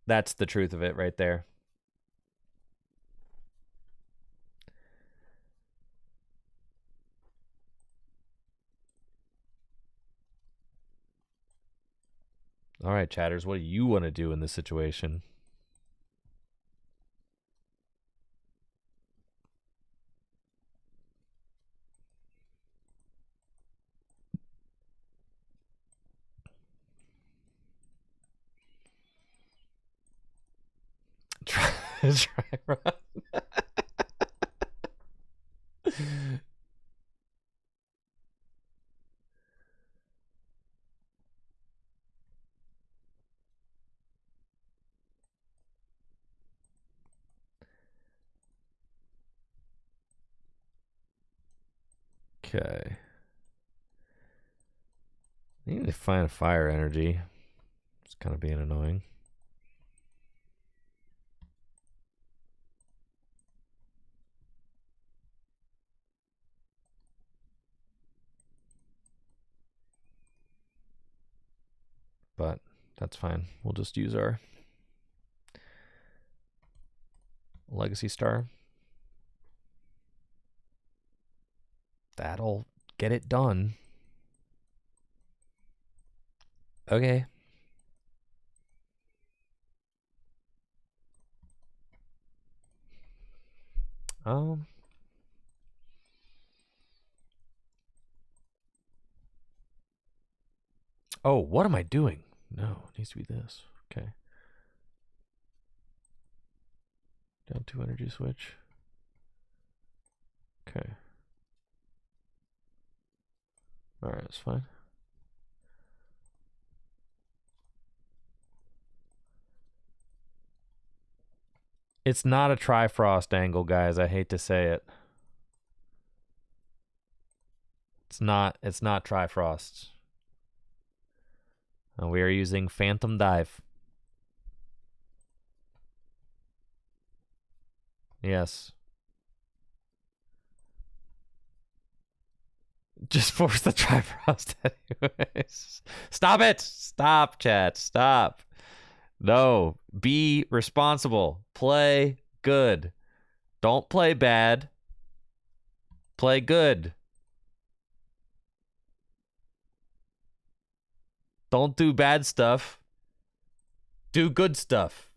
That's the truth of it right there. All right, chatters, what do you want to do in this situation? Try run. Okay. I need to find a fire energy. It's kind of being annoying. But that's fine. We'll just use our Legacy Star. That'll get it done. Okay. Oh, what am I doing? No, it needs to be this. Okay. Down 2 energy switch. Okay. Alright, that's fine. It's not a Trifrost angle, guys. I hate to say it. It's not Trifrost. We are using Phantom Dive. Yes. Just force the Trifrost anyways. Stop it! Stop, chat. Stop. No. Be responsible. Play good. Don't play bad. Play good. Don't do bad stuff. Do good stuff.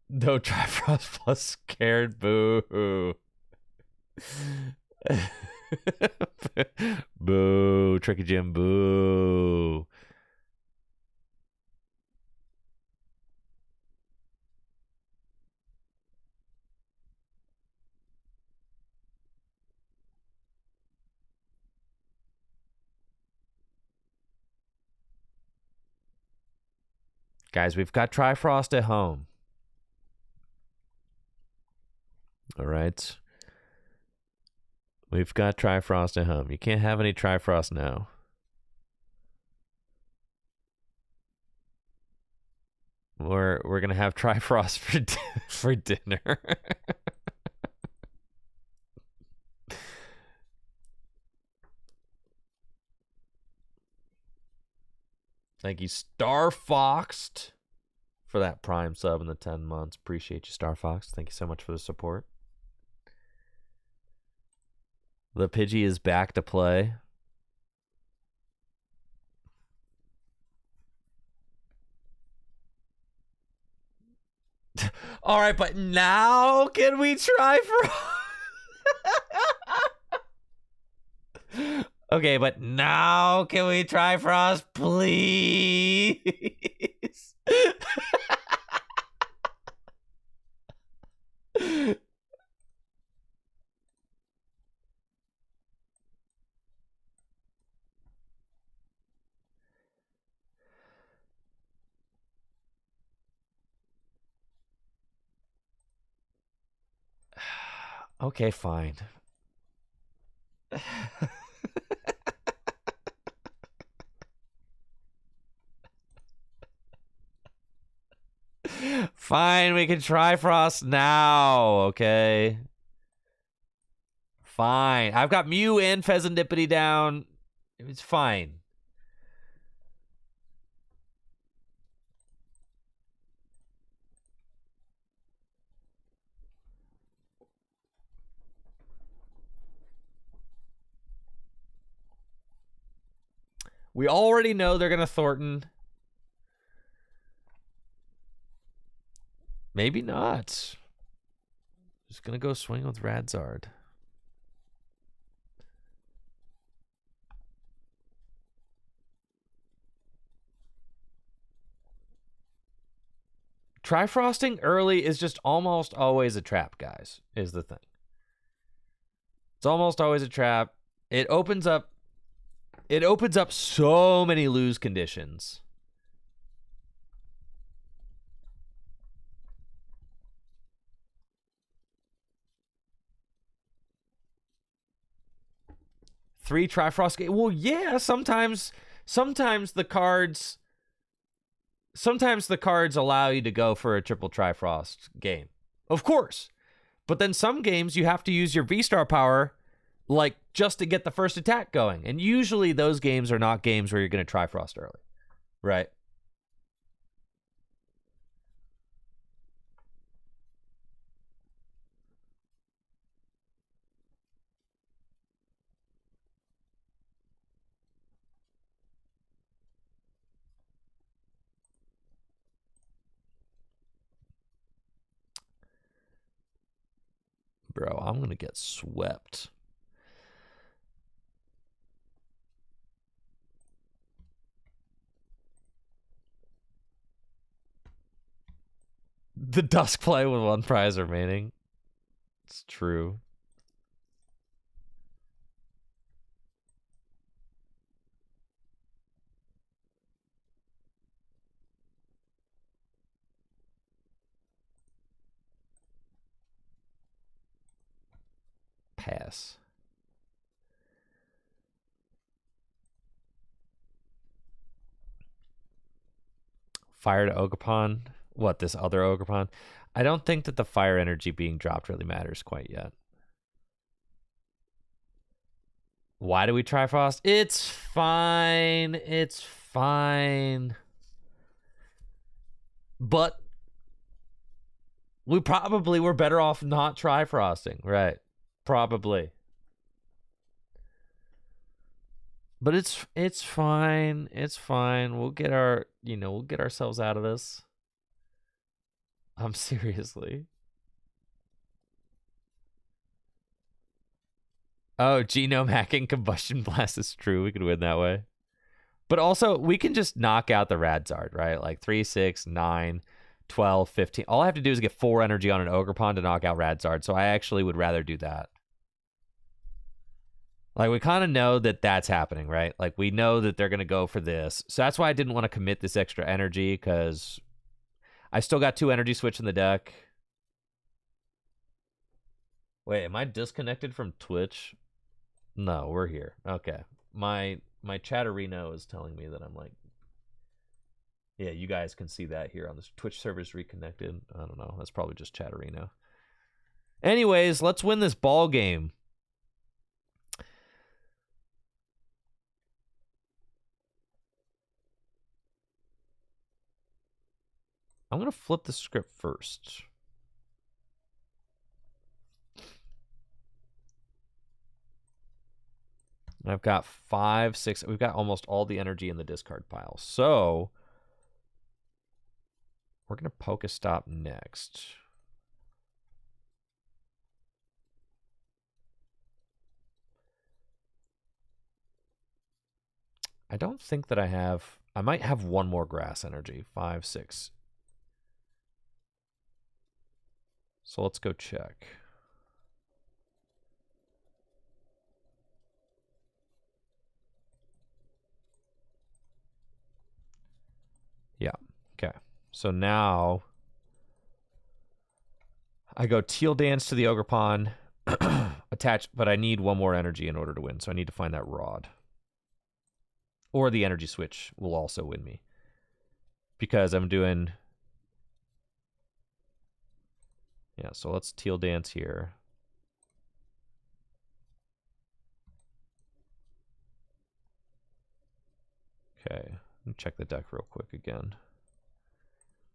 No Trifrost plus scared. Boo. Boo. Tricky Jim. Boo. Guys, we've got Trifrost at home. All right. We've got Trifrost at home. You can't have any Trifrost now. We're gonna have Trifrost for dinner. Thank you, Star Foxed, for that Prime sub in the 10 months. Appreciate you, Star Fox. Thank you so much for the support. The Pidgey is back to play. All right, but now can we try for... Okay, but now can we try Frost, please? Okay, fine. Fine, we can try Frost now, okay? Fine. I've got Mew and Pheasantipity down. It's fine. We already know they're going to Thornton. Maybe not. Just going to go swing with Radzard. Trifrosting early is just almost always a trap, guys, is the thing. It's almost always a trap. It opens up so many lose conditions. Three Trifrost. Well, yeah, sometimes the cards allow you to go for a triple Trifrost game. Of course. But then some games you have to use your V-Star power like just to get the first attack going. And usually those games are not games where you're going to Trifrost early. Right? Bro, I'm going to get swept. The Dusk play with one prize remaining. It's true. Pass. Fire to Ogerpon. What, this other Ogerpon? I don't think that the fire energy being dropped really matters quite yet. Why do we Trifrost? It's fine. It's fine. But we probably were better off not Trifrosting, right? Probably. But it's fine. It's fine. We'll get ourselves out of this. Seriously. Oh, genome hacking combustion blast is true. We could win that way. But also, we can just knock out the Radzard, right? Like 3, 6, 9, 12, 15. All I have to do is get 4 energy on an Ogerpon to knock out Radzard. So I actually would rather do that. Like, we kind of know that that's happening, right? Like, we know that they're going to go for this. So that's why I didn't want to commit this extra energy, because I still got 2 energy switch in the deck. Wait, am I disconnected from Twitch? No, we're here. Okay. My Chatterino is telling me that I'm like... Yeah, you guys can see that here on this Twitch server's reconnected. I don't know. That's probably just Chatterino. Anyways, let's win this ball game. I'm going to flip the script first. I've got 5, 6. We've got almost all the energy in the discard pile. So we're going to Pokestop next. I don't think that I have... I might have one more grass energy. 5, 6. So let's go check. Yeah. Okay. So now I go Teal Dance to the Ogerpon. attach, but I need one more energy in order to win, so I need to find that rod. Or the energy switch will also win me. Because I'm doing... Yeah, so let's teal dance here. Okay, let me check the deck real quick again.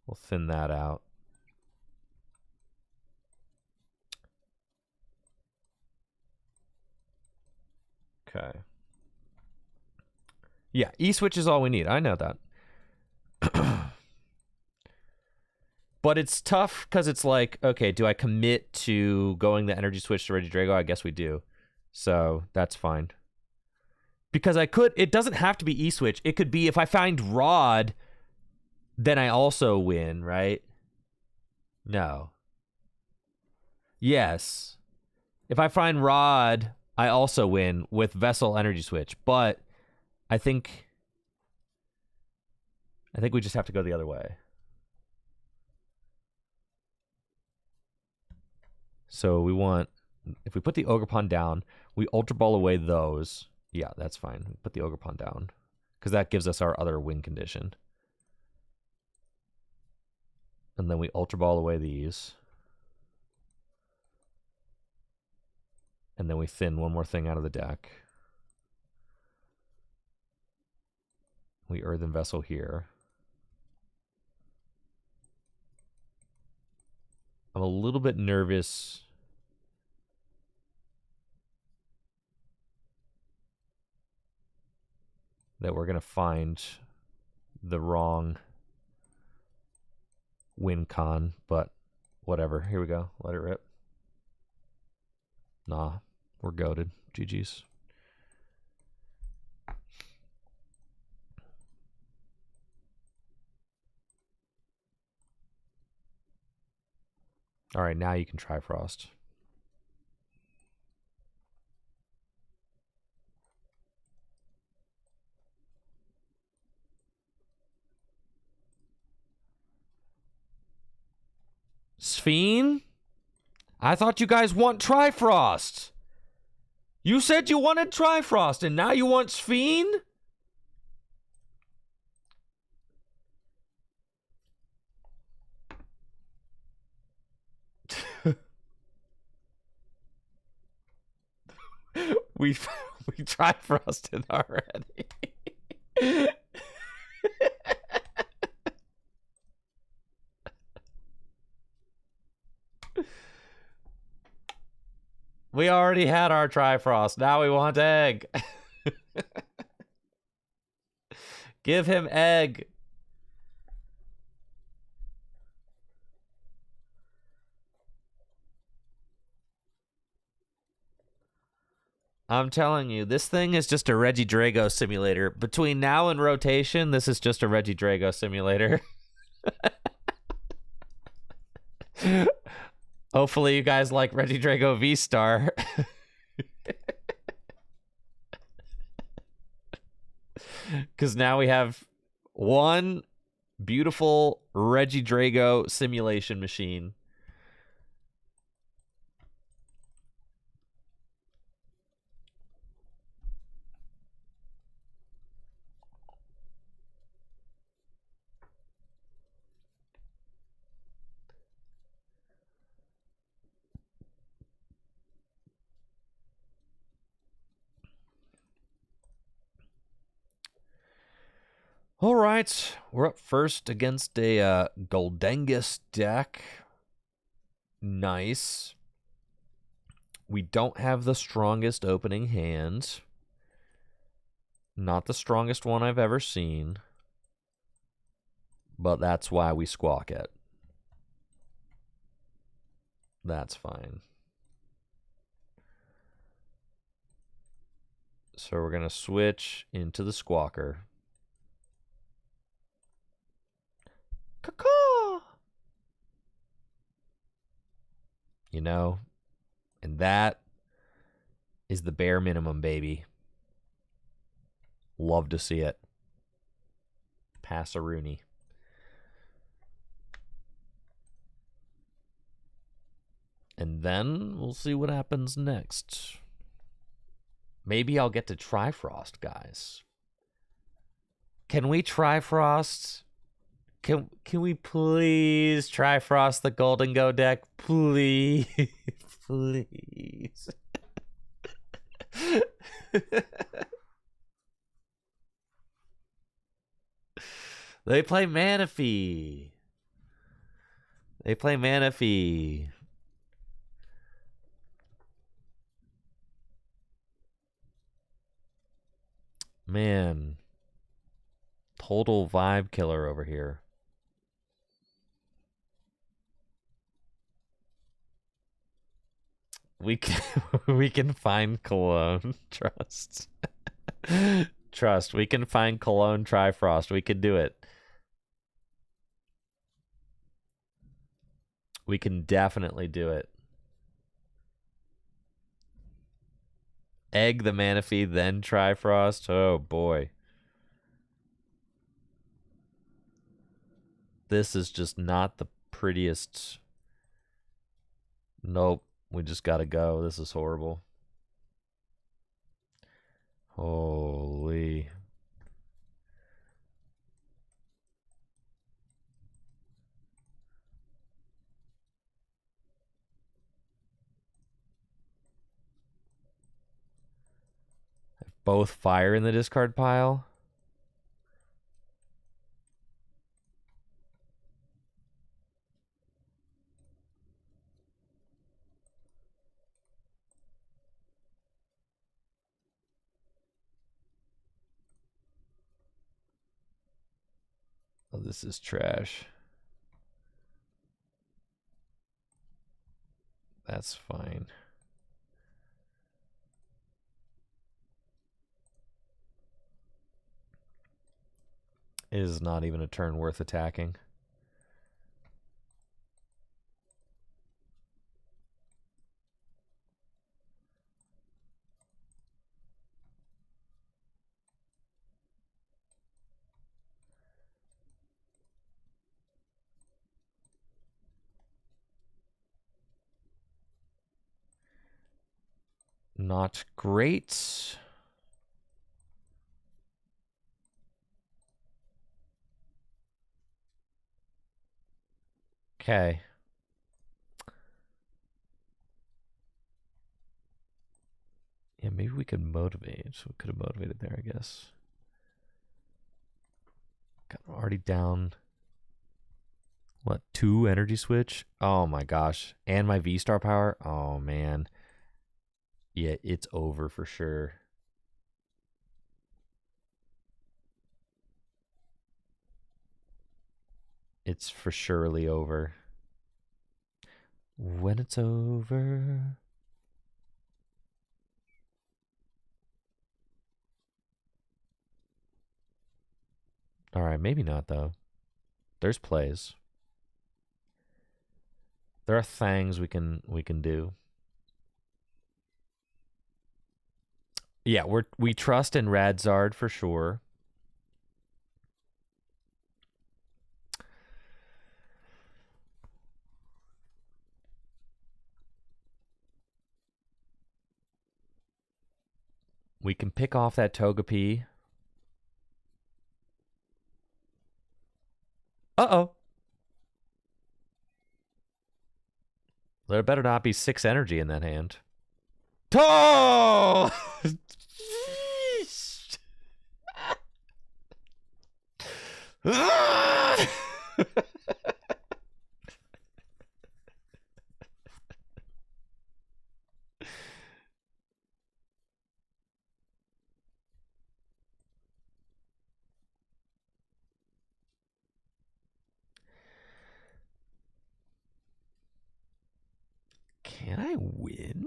We'll thin that out. Okay. Yeah, E-switch is all we need. I know that. But it's tough because it's like, okay, do I commit to going the energy switch to Regidrago? I guess we do. So that's fine. Because I could, it doesn't have to be E-switch. It could be if I find Rod, then I also win, right? No. Yes. If I find Rod, I also win with Vessel energy switch. But I think we just have to go the other way. So we want, if we put the Ogerpon down, we Ultra Ball away those. Yeah, that's fine. We put the Ogerpon down because that gives us our other win condition. And then we Ultra Ball away these. And then we thin one more thing out of the deck. We Earthen Vessel here. I'm a little bit nervous that we're going to find the wrong win con, but whatever. Here we go. Let it rip. Nah, we're goated. GG's. All right, now you can try Frost. Sphene? I thought you guys want Trifrost. You said you wanted Trifrost, and now you want Sphene? we Trifrosted already. We already had our Trifrost. Now we want egg. Give him egg. I'm telling you, this thing is just a Regidrago simulator. Between now and rotation, this is just a Regidrago simulator. Hopefully you guys like Regidrago V-Star. Because now we have one beautiful Regidrago simulation machine. All right, we're up first against a Goldengus deck. Nice. We don't have the strongest opening hand. Not the strongest one I've ever seen. But that's why we squawk it. That's fine. So we're going to switch into the squawker. Caw-caw! You know, and that is the bare minimum, baby. Love to see it. Pass a Rooney. And then we'll see what happens next. Maybe I'll get to Trifrost, guys. Can we Trifrost? Can we please Trifrost the Golden Go deck? Please. Please. They play Manaphy. They play Manaphy. Man. Total vibe killer over here. We can find Cologne. Trust. Trust. We can find Cologne Trifrost. We can do it. We can definitely do it. Egg the Manaphy, then Trifrost. Oh boy. This is just not the prettiest. Nope. We just gotta go. This is horrible. Holy. Both fire in the discard pile. Oh, this is trash. That's fine. It is not even a turn worth attacking. Not great. Okay. Yeah, maybe we could motivate. So we could have motivated there, I guess. God, I'm already down. What, 2 energy switch? Oh my gosh. And my V-Star power? Oh man. Yeah, it's over for sure. It's for surely over. When it's over. All right, maybe not though. There's plays. There are things we can do. Yeah, we trust in Radzard for sure. We can pick off that Togepi. Uh-oh. There better not be 6 energy in that hand. Oh! Can I win?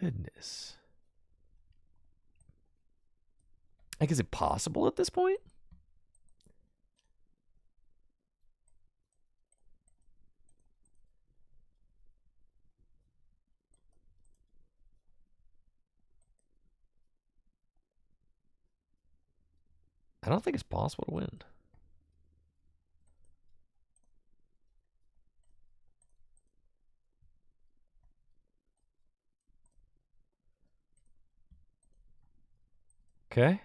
Goodness. Like, is it possible at this point? I don't think it's possible to win. Okay.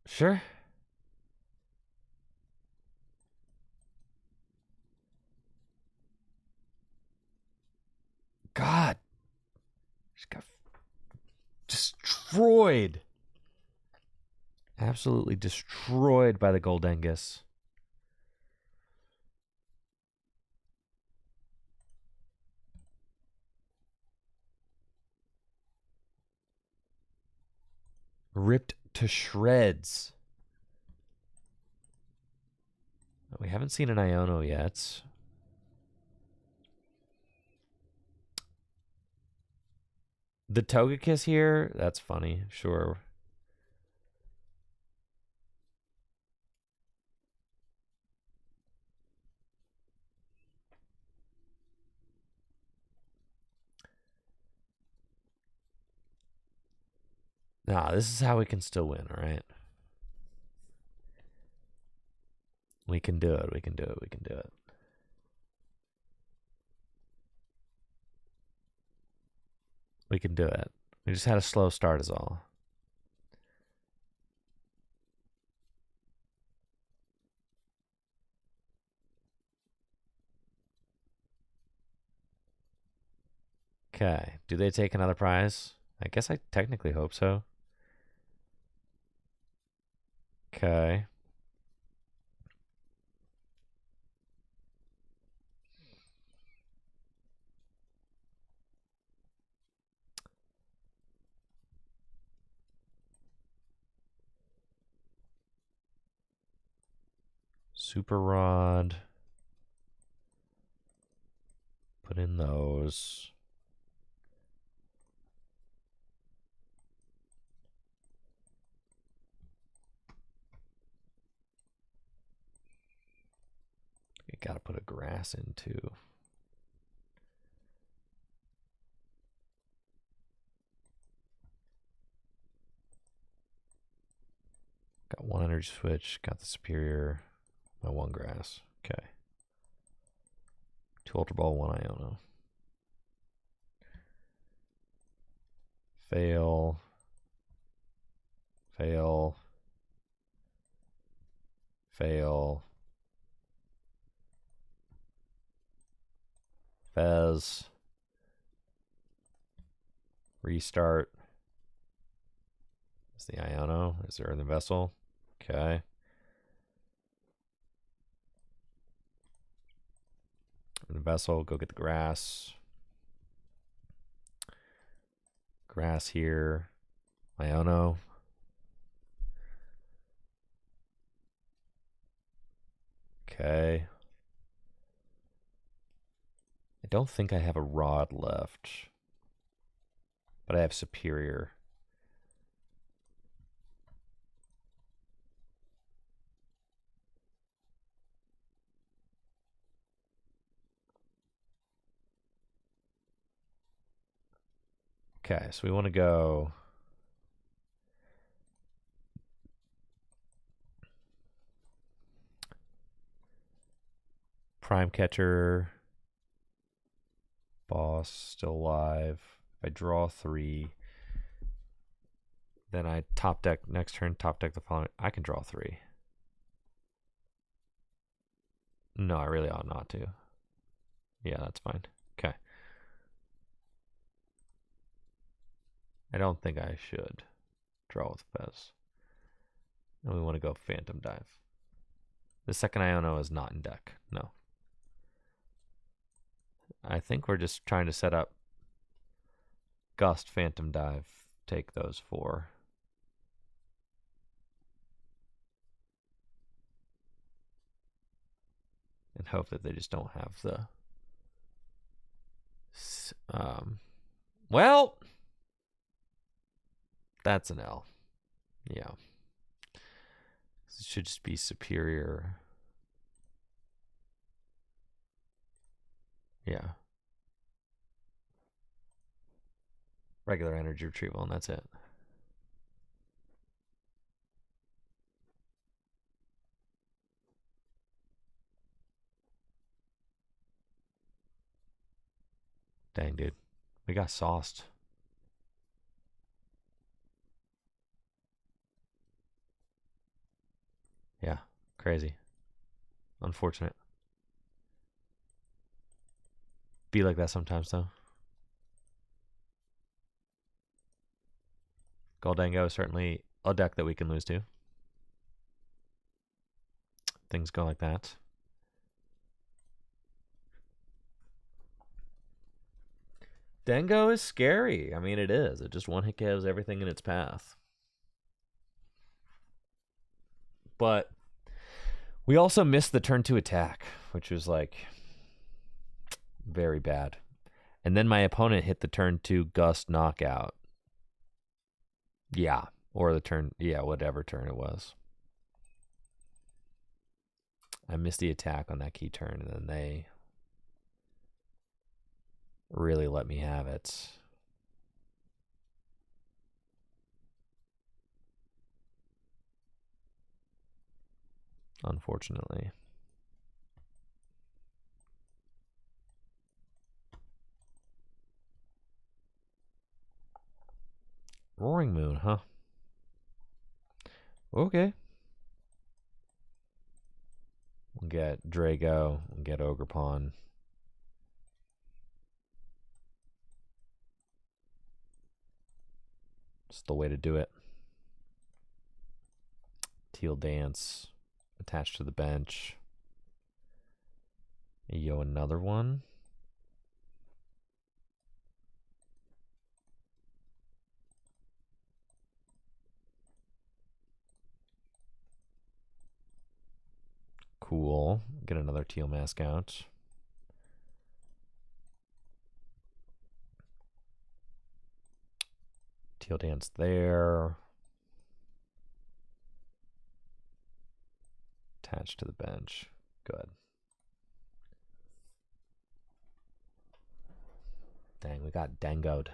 Sure. God. Just got destroyed. Absolutely destroyed by the Goldengus. Ripped to shreds. We haven't seen an Iono yet. The Togekiss here? That's funny. Sure. Nah, this is how we can still win, all right? We can do it. We can do it. We can do it. We can do it. We just had a slow start is all. Okay. Do they take another prize? I guess I technically hope so. Okay. Super Rod. Put in those. You gotta put a grass in too. Got one energy switch. Got the superior. My one grass. Okay. 2 Ultra Ball, 1 Iono. Fail. Fail. Fail. Fez. Restart. Is the Iono? Is there the vessel? Okay. The vessel, go get the grass. Grass here. Iono. Okay. I don't think I have a rod left. But I have superior. Okay, so we want to go Prime Catcher. Boss still alive. If I draw 3, then I top deck next turn, top deck the following. I can draw 3. No, I really ought not to. Yeah, that's fine. Okay. I don't think I should draw with Fez. And we want to go Phantom Dive. The second Iono is not in deck. No. I think we're just trying to set up Gust, Phantom Dive, take those 4. And hope that they just don't have the... well, that's an L. Yeah. It should just be superior. Yeah. Regular energy retrieval, and that's it. Dang, dude. We got sauced. Yeah, crazy. Unfortunate. Be like that sometimes, though. Goldango is certainly a deck that we can lose to. Things go like that. Dango is scary. I mean, it is. It just one hit KOs everything in its path. But we also missed the turn 2 attack, which was like very bad. And then my opponent hit the turn 2 gust knockout. Yeah. Or the turn, yeah, whatever turn it was. I missed the attack on that key turn, and then they really let me have it. Unfortunately. Roaring Moon, huh? Okay. We'll get Drago, we'll get Ogerpon. It's the way to do it. Teal Dance attached to the bench. Yo, another one. Cool. Get another teal mask out. Teal Dance there. Attached to the bench. Good. Dang, we got dangoed.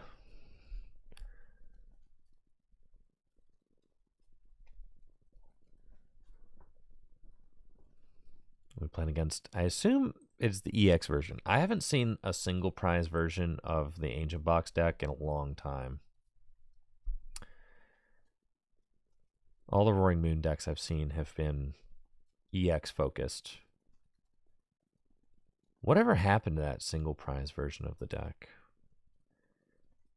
We're playing against, I assume it's the EX version. I haven't seen a single prize version of the Ancient Box deck in a long time. All the Roaring Moon decks I've seen have been EX focused. Whatever happened to that single prize version of the deck?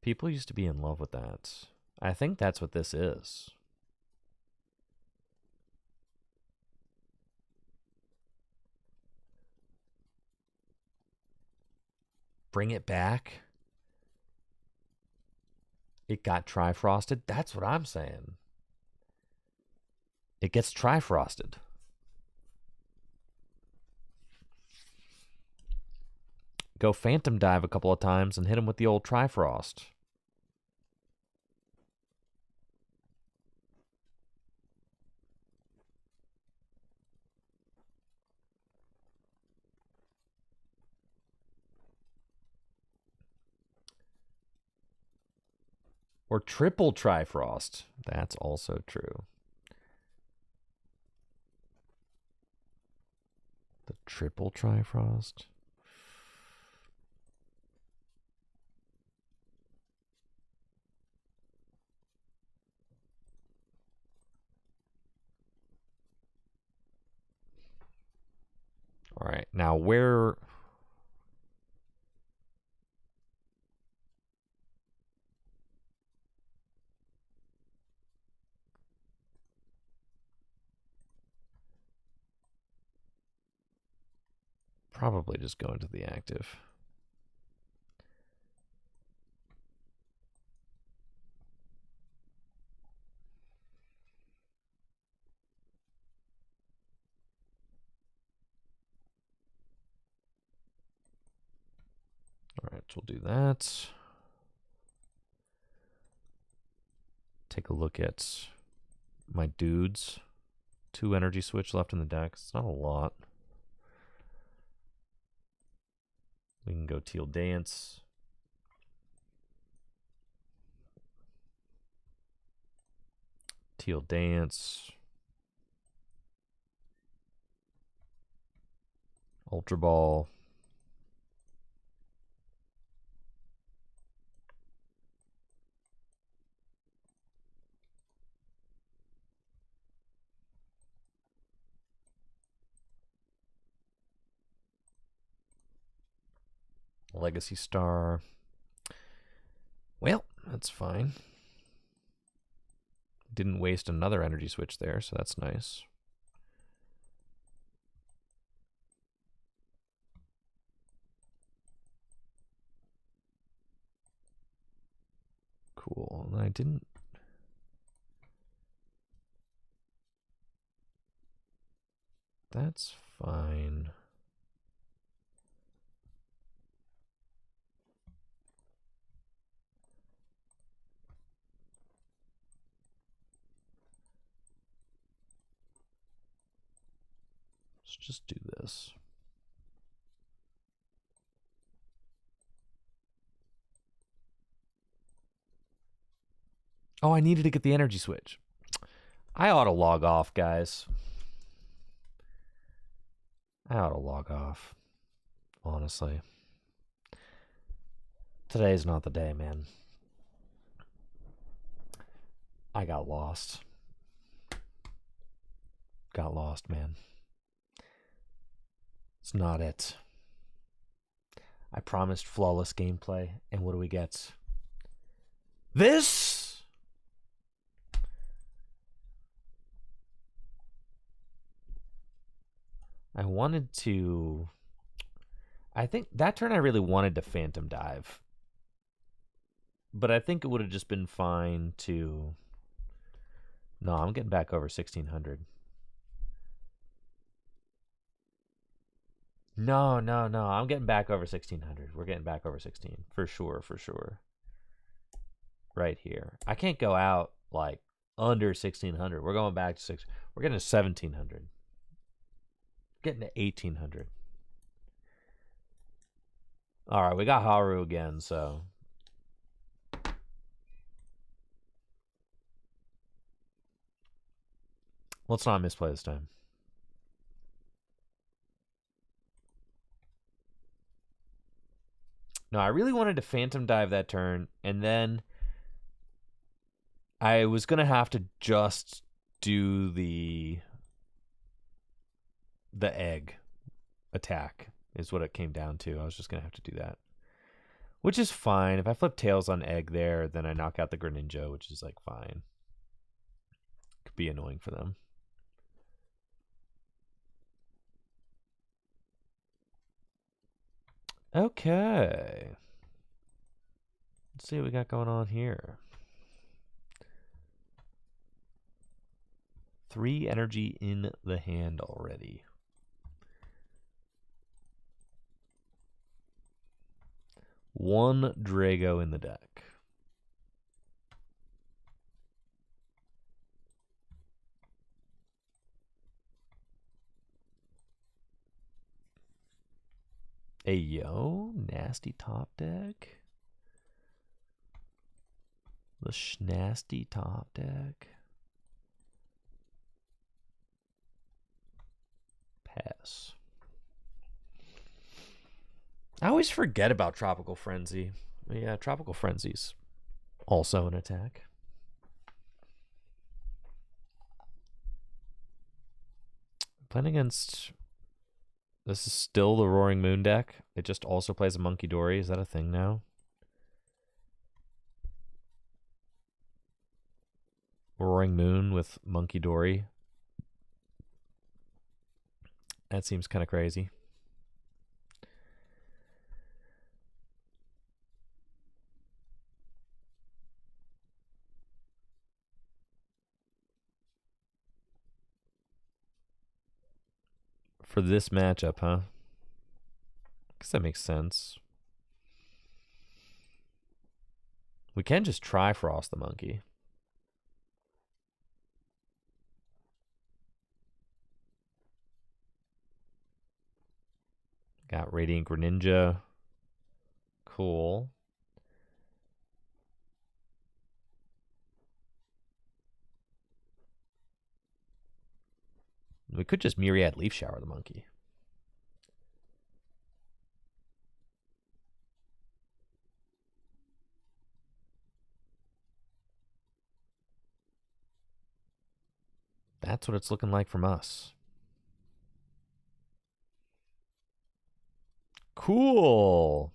People used to be in love with that. I think that's what this is. Bring it back. It got Trifrosted. That's what I'm saying. It gets Trifrosted. Go Phantom Dive a couple of times and hit him with the old Trifrost. Or triple Trifrost. That's also true. The triple Trifrost. All right, now where... Probably just go into the active. All right, so we'll do that. Take a look at my dudes. 2 energy switch left in the deck. It's not a lot. We can go Teal Dance. Teal Dance. Ultra Ball. Legacy Star. Well, that's fine. Didn't waste another energy switch there, so that's nice. Cool. And I didn't... That's fine. Let's just do this. Oh, I needed to get the energy switch. I ought to log off, guys. I ought to log off. Honestly. Today's not the day, man. I got lost. Got lost, man. It's not it. I promised flawless gameplay, and what do we get? This? I wanted to... I think that turn I really wanted to Phantom Dive. But I think it would have just been fine to... No, I'm getting back over 1600. No. I'm getting back over 1600. We're getting back over 16. For sure. Right here. I can't go out, like, under 1600. We're going back to 6. We're getting to 1700. Getting to 1800. All right, we got Haru again, so... Let's not misplay this time. No, I really wanted to Phantom Dive that turn, and then I was going to have to just do the egg attack is what it came down to. I was just going to have to do that, which is fine. If I flip tails on egg there, then I knock out the Greninja, which is like fine. Could be annoying for them. Okay. Let's see what we got going on here. 3 energy in the hand already. One Drago in the deck. Ayo, nasty top deck. The schnasty top deck. Pass. I always forget about Tropical Frenzy. Yeah, Tropical Frenzy's also an attack. Playing against... This is still the Roaring Moon deck. It just also plays a Monkey Dory. Is that a thing now? Roaring Moon with Monkey Dory. That seems kind of crazy. For this matchup, huh? Guess that makes sense. We can just try Frost the Monkey. Got Radiant Greninja. Cool. We could just Myriad Leaf Shower the monkey. That's what it's looking like from us. Cool.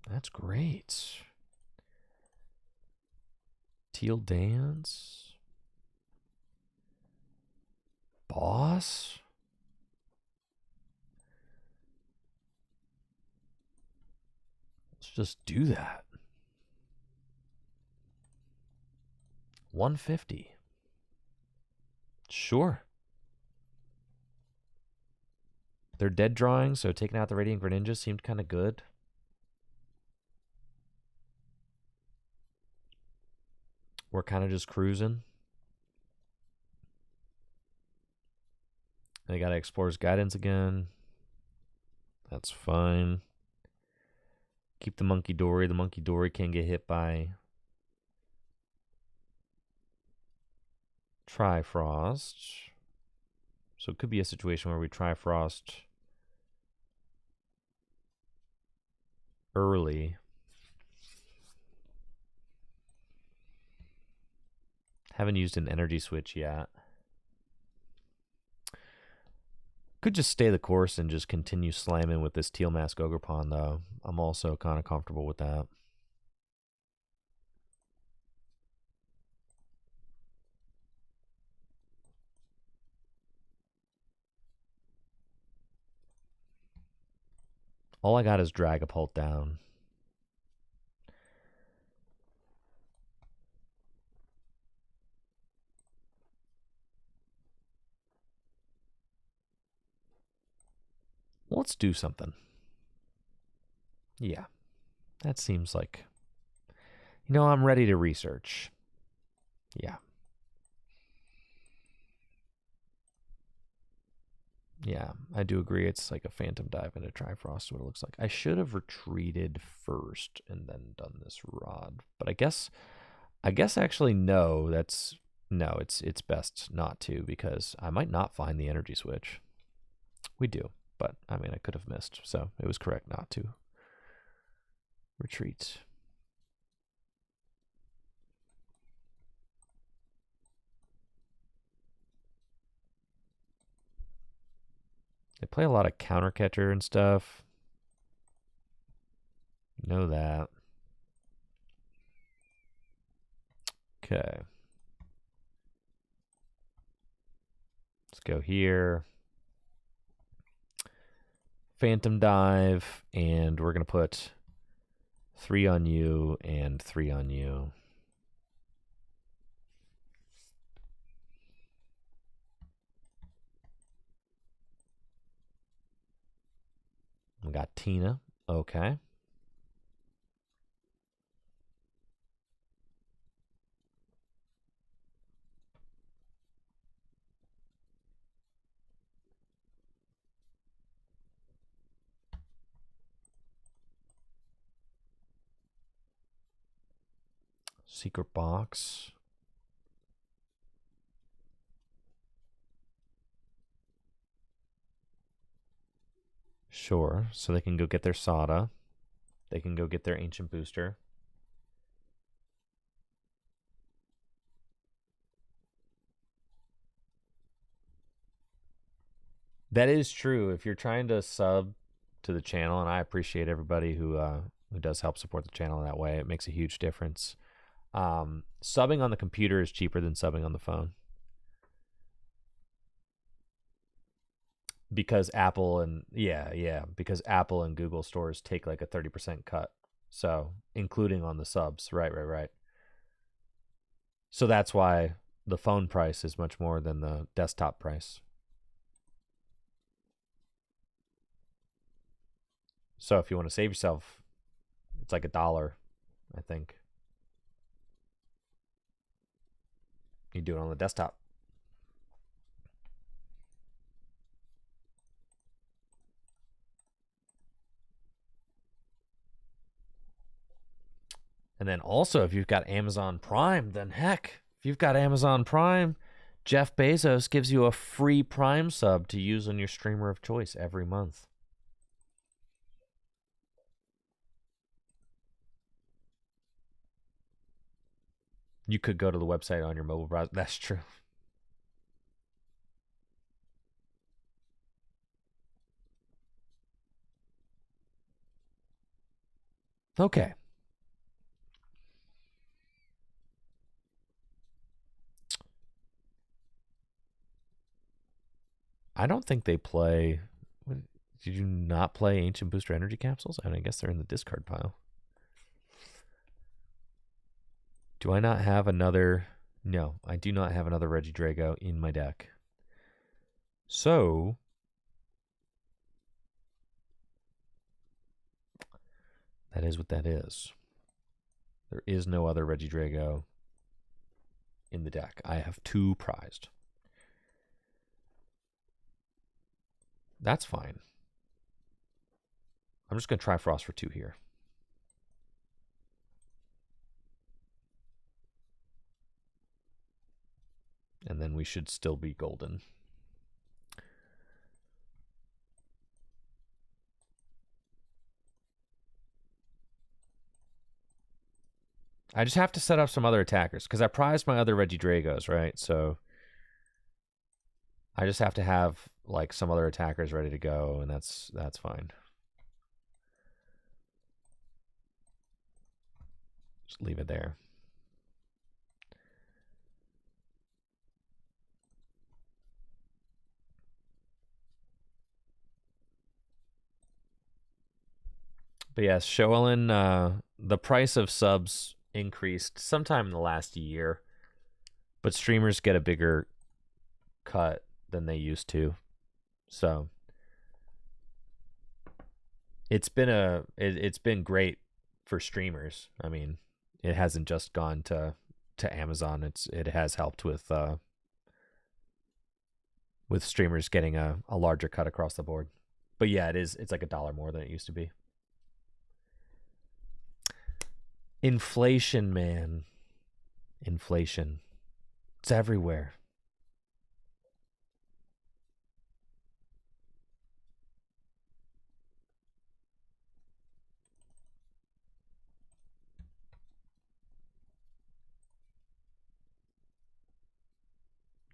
That's great. Teal Dance. Boss. Let's just do that. 150. Sure. They're dead drawing, so taking out the Radiant Greninja seemed kind of good. We're kind of just cruising. They got to Explorer's Guidance again. That's fine. Keep the Monkey Dory. The Monkey Dory can get hit by Trifrost. So it could be a situation where we Trifrost early. Haven't used an energy switch yet. Could just stay the course and just continue slamming with this Teal Mask Ogerpon, though. I'm also kind of comfortable with that. All I got is Dragapult down. Let's do something. Yeah, that seems like, you know, I'm ready to research. Yeah. Yeah, I do agree. It's like a Phantom Dive into Trifrost, what it looks like. I should have retreated first and then done this rod. But I guess actually no, it's best not to, because I might not find the energy switch. We do, but I mean I could have missed, so it was correct not to retreat. They play a lot of counter catcher and stuff. Know that. Okay. Let's go here. Phantom Dive, and we're going to put 3 on you and 3 on you. We got Tina. Okay. Secret box. Sure. So they can go get their Sada. They can go get their Ancient Booster. That is true. If you're trying to sub to the channel, and I appreciate everybody who does help support the channel that way, it makes a huge difference. Subbing on the computer is cheaper than subbing on the phone, because Apple and because Apple and Google stores take like a 30% cut, so including on the subs. Right. So that's why the phone price is much more than the desktop price. So if you want to save yourself, it's like $1, I think. You do it on the desktop. And then also, if you've got Amazon Prime, then heck, if you've got Amazon Prime, Jeff Bezos gives you a free Prime sub to use on your streamer of choice every month. You could go to the website on your mobile browser. That's true. Okay. I don't think they play. Did you not play Ancient Booster Energy Capsules? I guess they're in the discard pile. Do I not have another? No, I do not have another Regidrago in my deck. So that is what that is. There is no other Regidrago in the deck. I have 2 prized. That's fine. I'm just going to try Frost for 2 here. And then we should still be golden. I just have to set up some other attackers because I prized my other Regidragos, right? So I just have to have like some other attackers ready to go, and that's fine. Just leave it there. But yes, Shoelin, the price of subs increased sometime in the last year, but streamers get a bigger cut than they used to. So it's been great for streamers. I mean, it hasn't just gone to Amazon. It has helped with streamers getting a larger cut across the board. But yeah, it's like $1 more than it used to be. Inflation, man. Inflation. It's everywhere.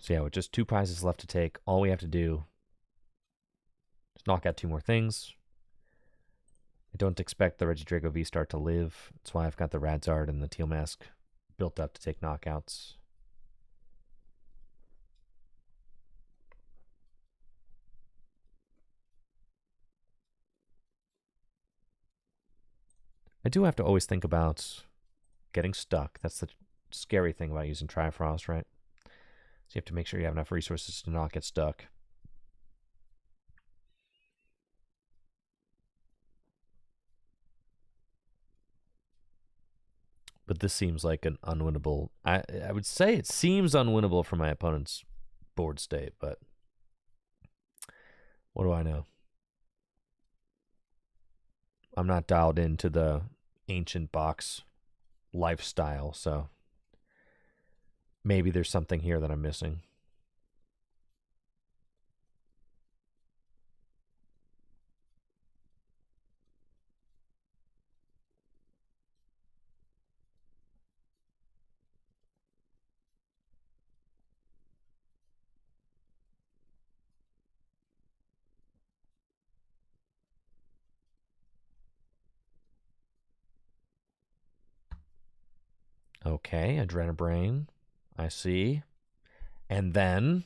So yeah, with just 2 prizes left to take, all we have to do is knock out 2 more things. I don't expect the Regidrago V-Star to live. That's why I've got the Radzard and the Teal Mask built up to take knockouts. I do have to always think about getting stuck. That's the scary thing about using Trifrost, right? So you have to make sure you have enough resources to not get stuck. But this seems like an unwinnable. I would say it seems unwinnable for my opponent's board state, but what do I know? I'm not dialed into the ancient box lifestyle, so maybe there's something here that I'm missing. Okay, Adrenabrain. I see. And then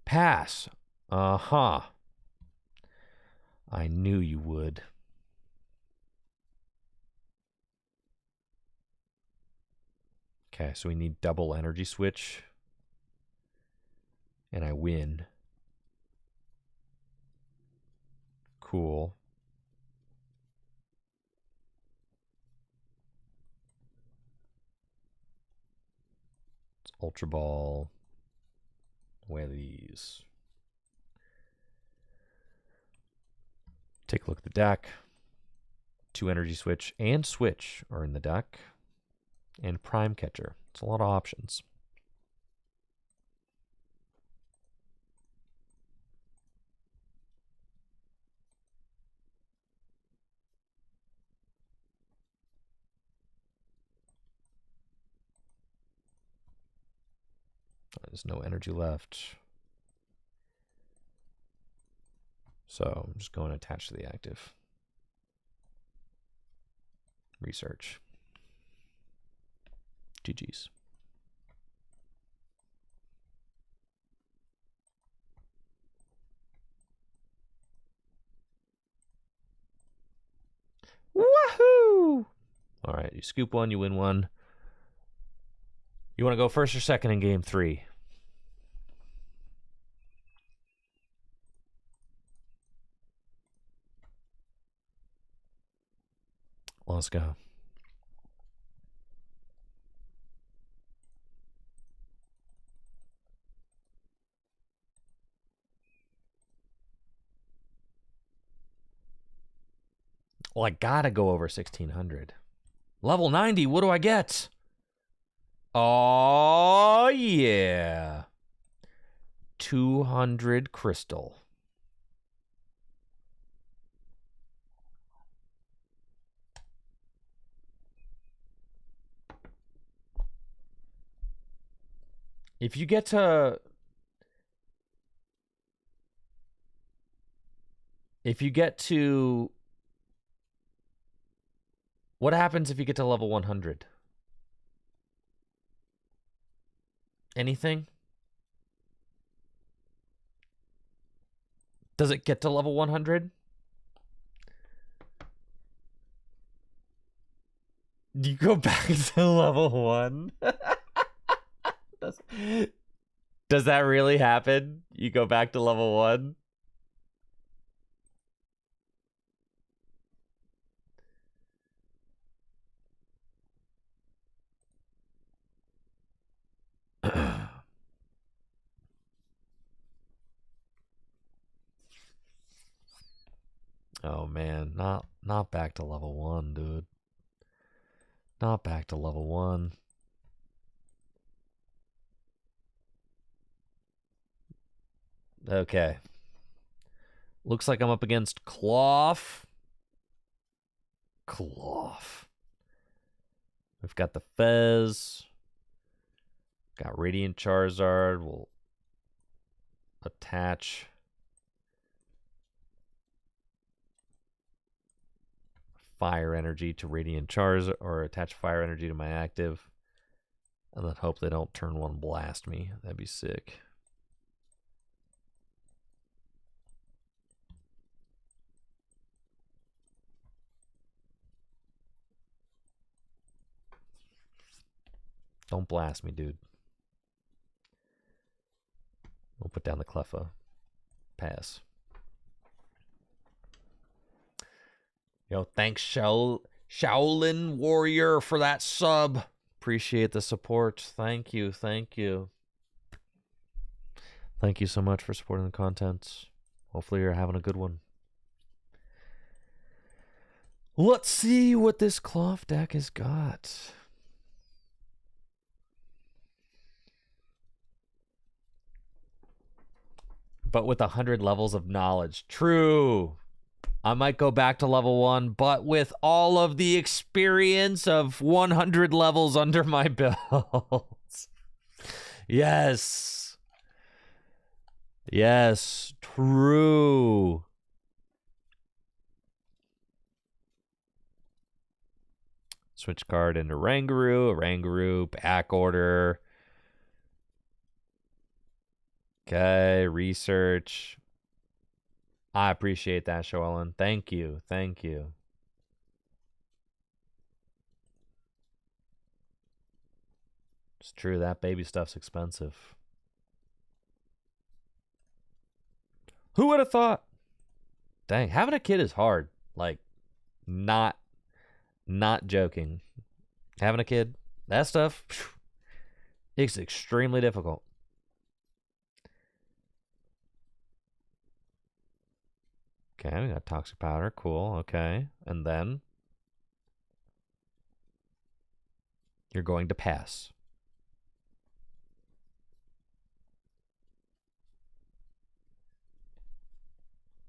pass. Uh-huh. I knew you would. Okay, so we need double energy switch. And I win. Cool. It's Ultra Ball. Away these. Take a look at the deck. 2 energy switch and switch are in the deck. And Prime Catcher. It's a lot of options. There's no energy left. So I'm just going to attach to the active. Research. GG's. Woohoo! All right, you scoop one, you win one. You want to go first or second in game 3? Let's go. Well, I gotta go over 1600. Level 90, what do I get? Oh, yeah. 200 crystal. If you get to... What happens if you get to level 100? Anything? Does it get to level 100? You go back to level 1? Does that really happen? You go back to level 1? Oh man, not back to level 1, dude. Not back to level 1. Okay. Looks like I'm up against Cloth. We've got the Fez. Got Radiant Charizard. We'll attach Fire Energy to Radiant Charizard, or attach Fire Energy to my active. And then hope they don't turn 1 blast me. That'd be sick. Don't blast me, dude. We'll put down the Cleffa. Pass. Yo, thanks, Shaolin Warrior, for that sub. Appreciate the support. Thank you, thank you. Thank you so much for supporting the content. Hopefully you're having a good one. Let's see what this Cloth deck has got. But with 100 levels of knowledge. True. I might go back to level 1, but with all of the experience of 100 levels under my belt. Yes. Yes, true. Switch card into Rangaroo, back order. Okay, research. I appreciate that, Shoellen. Thank you. Thank you. It's true, that baby stuff's expensive. Who would have thought? Dang, having a kid is hard. Like, not joking. Having a kid, that stuff, it's extremely difficult. Okay, we got toxic powder. Cool. Okay. And then you're going to pass.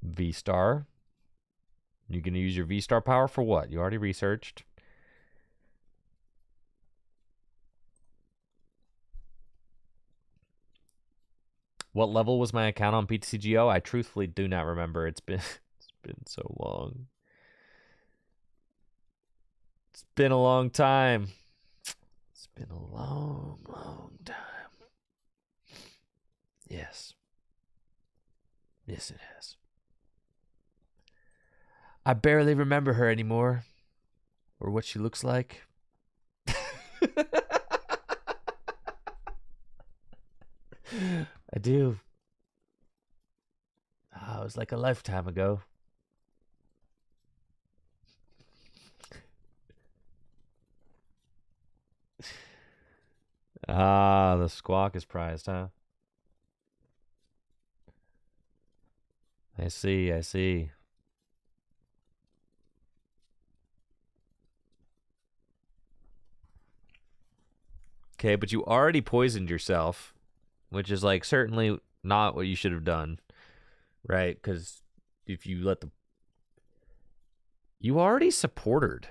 V-Star. You're going to use your V-Star power for what? You already researched. What level was my account on PTCGO? I truthfully do not remember. It's been so long. It's been a long time. It's been a long, long time. Yes. Yes, it has. I barely remember her anymore. Or what she looks like. I do. Oh, it was like a lifetime ago. Ah, the squawk is prized, huh? I see, I see. Okay, but you already poisoned yourself, which is like certainly not what you should have done, right? Because if you let the... You already supported.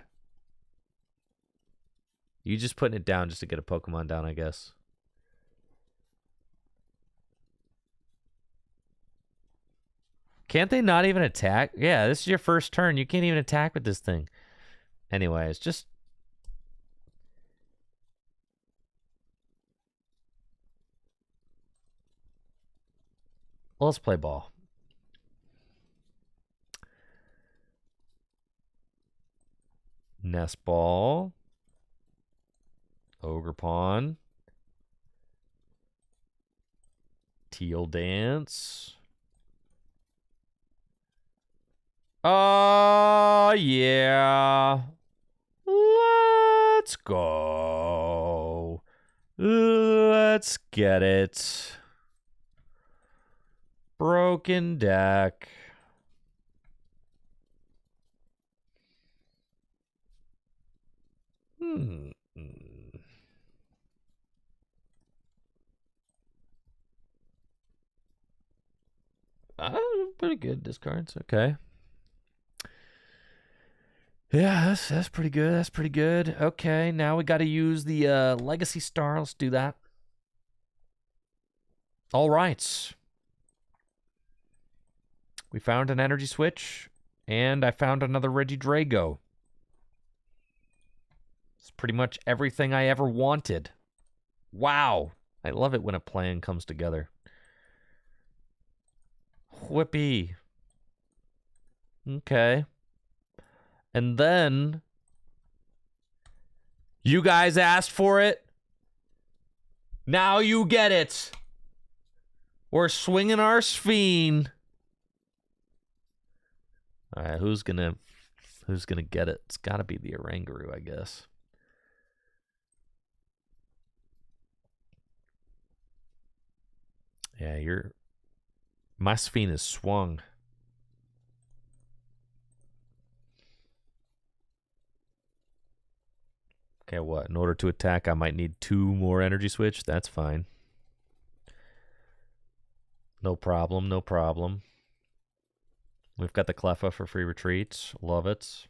You just putting it down just to get a Pokemon down, I guess. Can't they not even attack? Yeah, this is your first turn. You can't even attack with this thing. Anyways, just... Well, let's play ball. Nest ball. Ogre pawn. Teal dance. Oh, yeah. Let's go. Let's get it. Broken deck. Pretty good discards. Okay. Yeah, that's pretty good. That's pretty good. Okay, now we got to use the Legacy Star. Let's do that. All right. We found an energy switch, and I found another Regidrago. It's pretty much everything I ever wanted. Wow. I love it when a plan comes together. Whippy. Okay. And then you guys asked for it. Now you get it. We're swinging our Sphene. All right, who's gonna get it? It's got to be the Oranguru, I guess. Yeah, my Sphene is swung. Okay, what? In order to attack, I might need 2 more energy switch. That's fine. No problem, no problem. We've got the Cleffa for free retreats. Love it.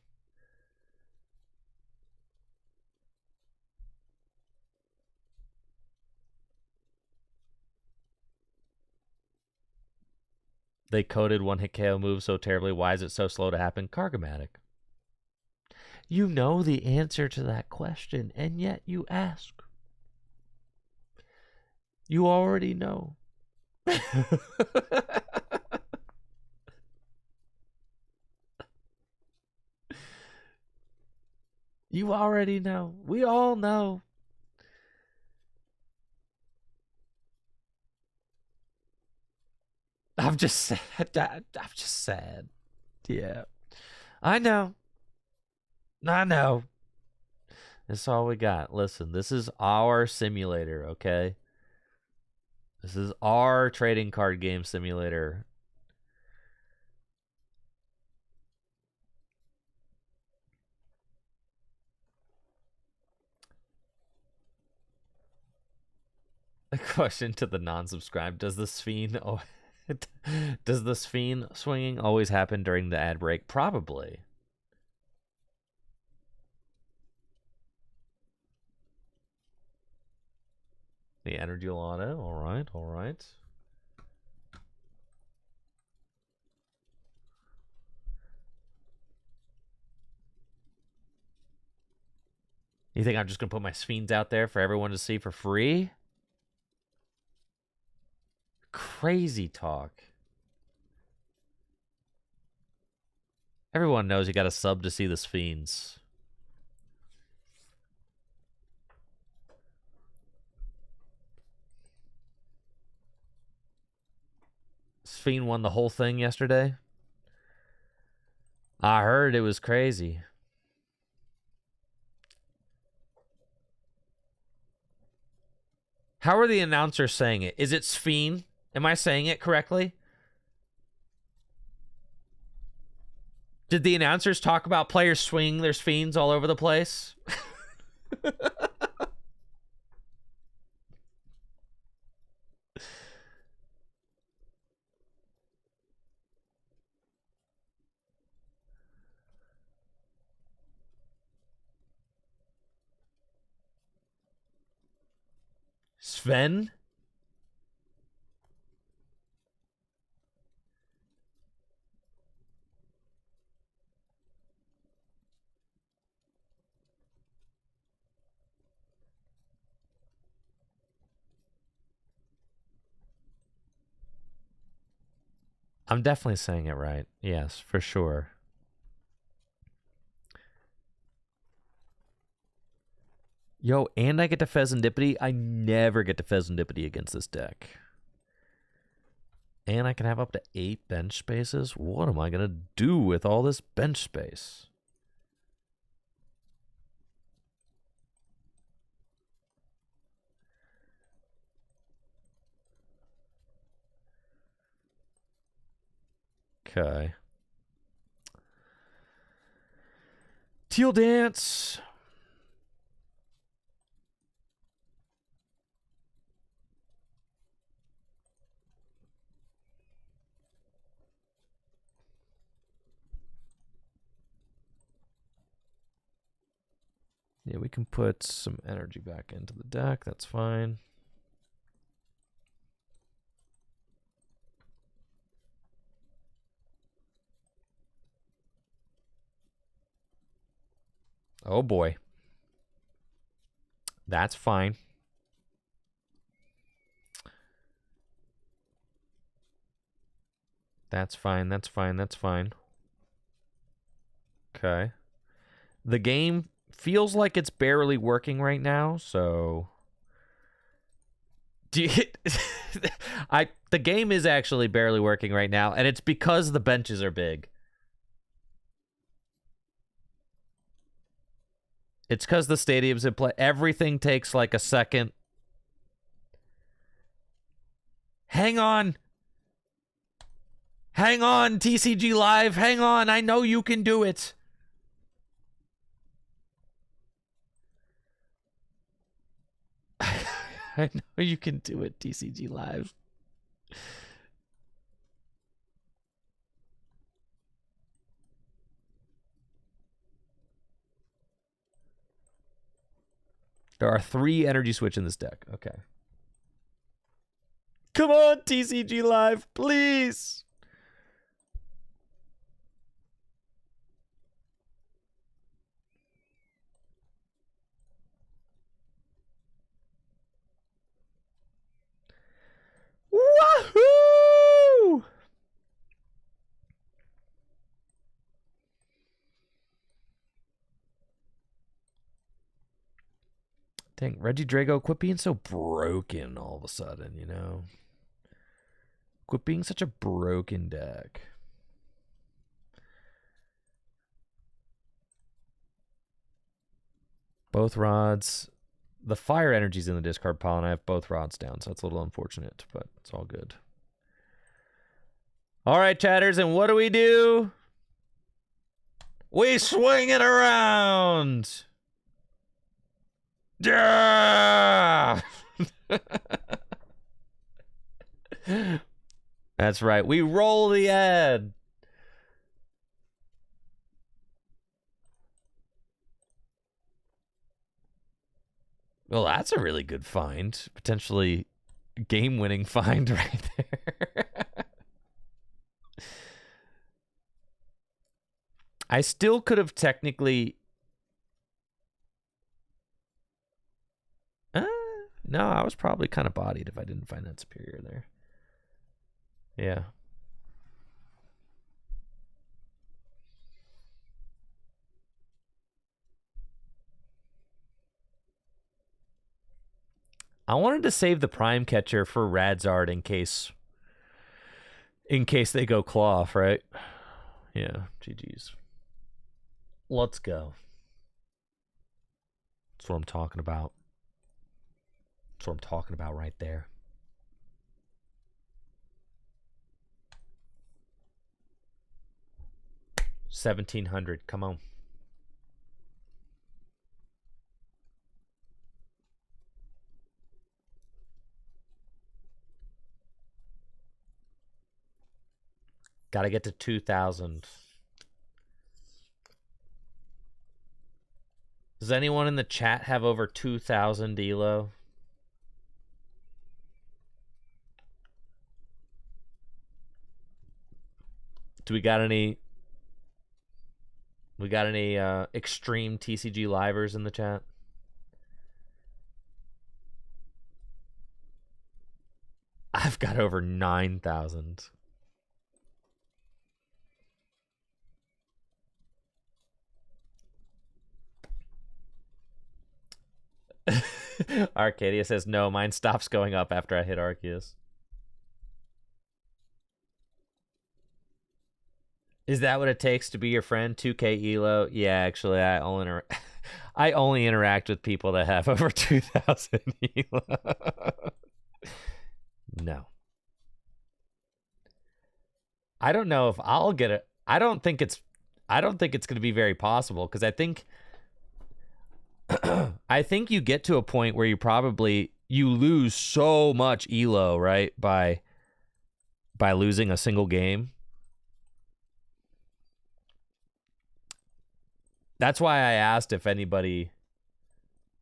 They coded one hit KO move so terribly. Why is it so slow to happen? Cargomatic. You know the answer to that question, and yet you ask. You already know. You already know. We all know. I'm just sad. I'm just sad. Yeah. I know. I know. That's all we got. Listen, this is our simulator, okay? This is our trading card game simulator. A question to the non-subscribed: does the Sphene swinging always happen during the ad break? Probably. The energy Lotto. All right, all right. You think I'm just going to put my Spheens out there for everyone to see for free? Crazy talk. Everyone knows you got to sub to see the Spheens. Sphene won the whole thing yesterday. I heard it was crazy. How are the announcers saying it? Is it Sphene? Am I saying it correctly? Did the announcers talk about players swinging their Sphenes all over the place? Sven? I'm definitely saying it right. Yes, for sure. Yo, and I get to Pheasantipity. I never get to Pheasantipity against this deck. And I can have up to 8 bench spaces. What am I going to do with all this bench space? Okay. Teal Dance. Yeah, we can put some energy back into the deck. That's fine. Oh boy. That's fine. That's fine. That's fine. That's fine. Okay. The game feels like it's barely working right now, so do you, the game is actually barely working right now, and it's because the benches are big. It's because the stadiums in play. Everything takes like a second. Hang on. Hang on, TCG Live. Hang on. I know you can do it. I know you can do it, TCG Live. There are 3 energy switch in this deck. Okay. Come on, TCG Live, please. Wahoo! Dang, Regidrago, quit being so broken all of a sudden, you know? Quit being such a broken deck. Both rods. The fire energy's in the discard pile, and I have both rods down, so that's a little unfortunate, but it's all good. All right, chatters, and what do? We swing it around! Yeah! That's right. We roll the ad. Well, that's a really good find. Potentially game-winning find right there. I still could have technically... No, I was probably kind of bodied if I didn't find that superior there. Yeah. I wanted to save the Prime Catcher for Radzard in case they go Cloth, right? Yeah, GG's. Let's go. That's what I'm talking about. That's what I'm talking about right there. $1,700. Come on. Gotta get to 2,000. Does anyone in the chat have over 2,000 Elo? Do we got any? We got any extreme TCG livers in the chat? I've got over 9,000. Arcadia says, no, mine stops going up after I hit Arceus. Is that what it takes to be your friend? 2K Elo? Yeah, actually, I only interact with people that have over 2,000 Elo. No. I don't know if I'll get it. I don't think it's going to be very possible because I think you get to a point where you lose so much Elo, right? By losing a single game. That's why I asked if anybody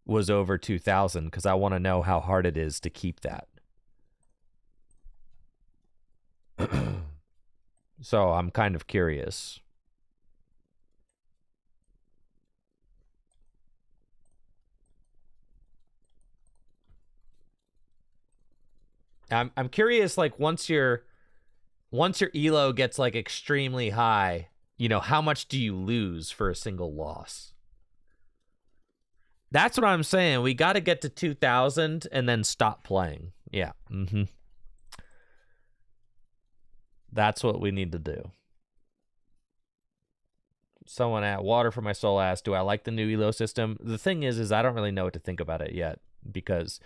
was over 2,000 because I want to know how hard it is to keep that. So I'm kind of curious. I'm curious, like once your Elo gets like extremely high, you know, how much do you lose for a single loss? That's what I'm saying. We got to get to 2,000 and then stop playing. Yeah. Mm-hmm. That's what we need to do. Someone at Water for My Soul asked, do I like the new Elo system? The thing is I don't really know what to think about it yet because,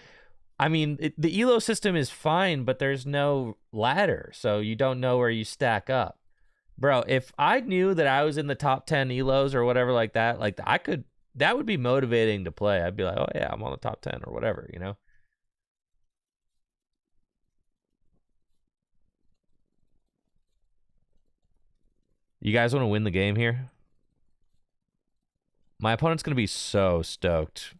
I mean, the Elo system is fine, but there's no ladder, so you don't know where you stack up. Bro, if I knew that I was in the top 10 Elos or whatever like that would be motivating to play. I'd be like, oh yeah, I'm on the top 10 or whatever, you know? You guys want to win the game here? My opponent's going to be so stoked.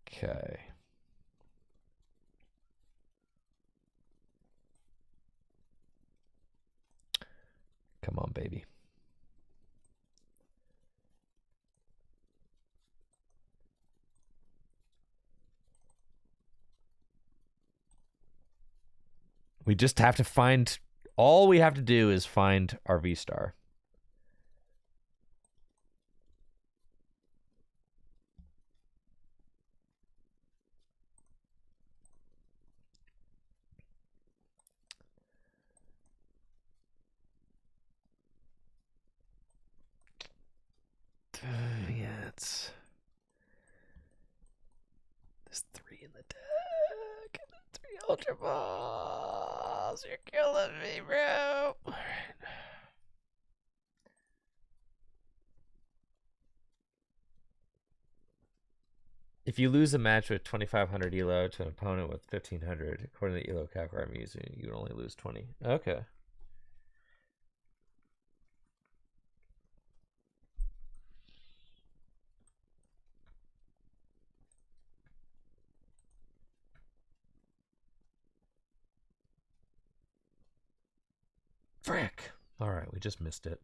Okay. Come on, baby. We just have to find... All we have to do is find our V-Star. Yeah, it's... There's 3 in the deck. 3 Ultra Balls. You're killing me, bro. All right. If you lose a match with 2,500 Elo to an opponent with 1,500, according to the Elo calculator I'm using, you would only lose 20. Okay. Frick. All right, we just missed it.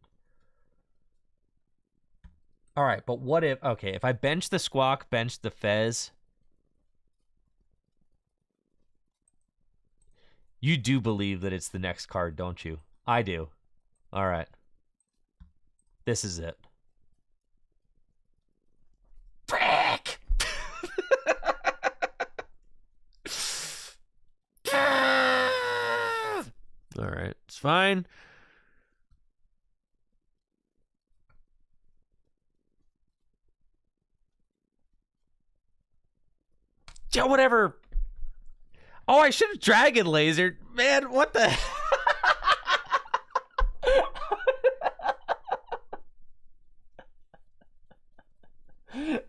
All right, but what if... Okay, if I bench the Squawk, bench the Fez... You do believe that it's the next card, don't you? I do. All right. This is it. Frick! All right, it's fine. Yeah, whatever. Oh, I should have Dragon Lasered. Man, what the...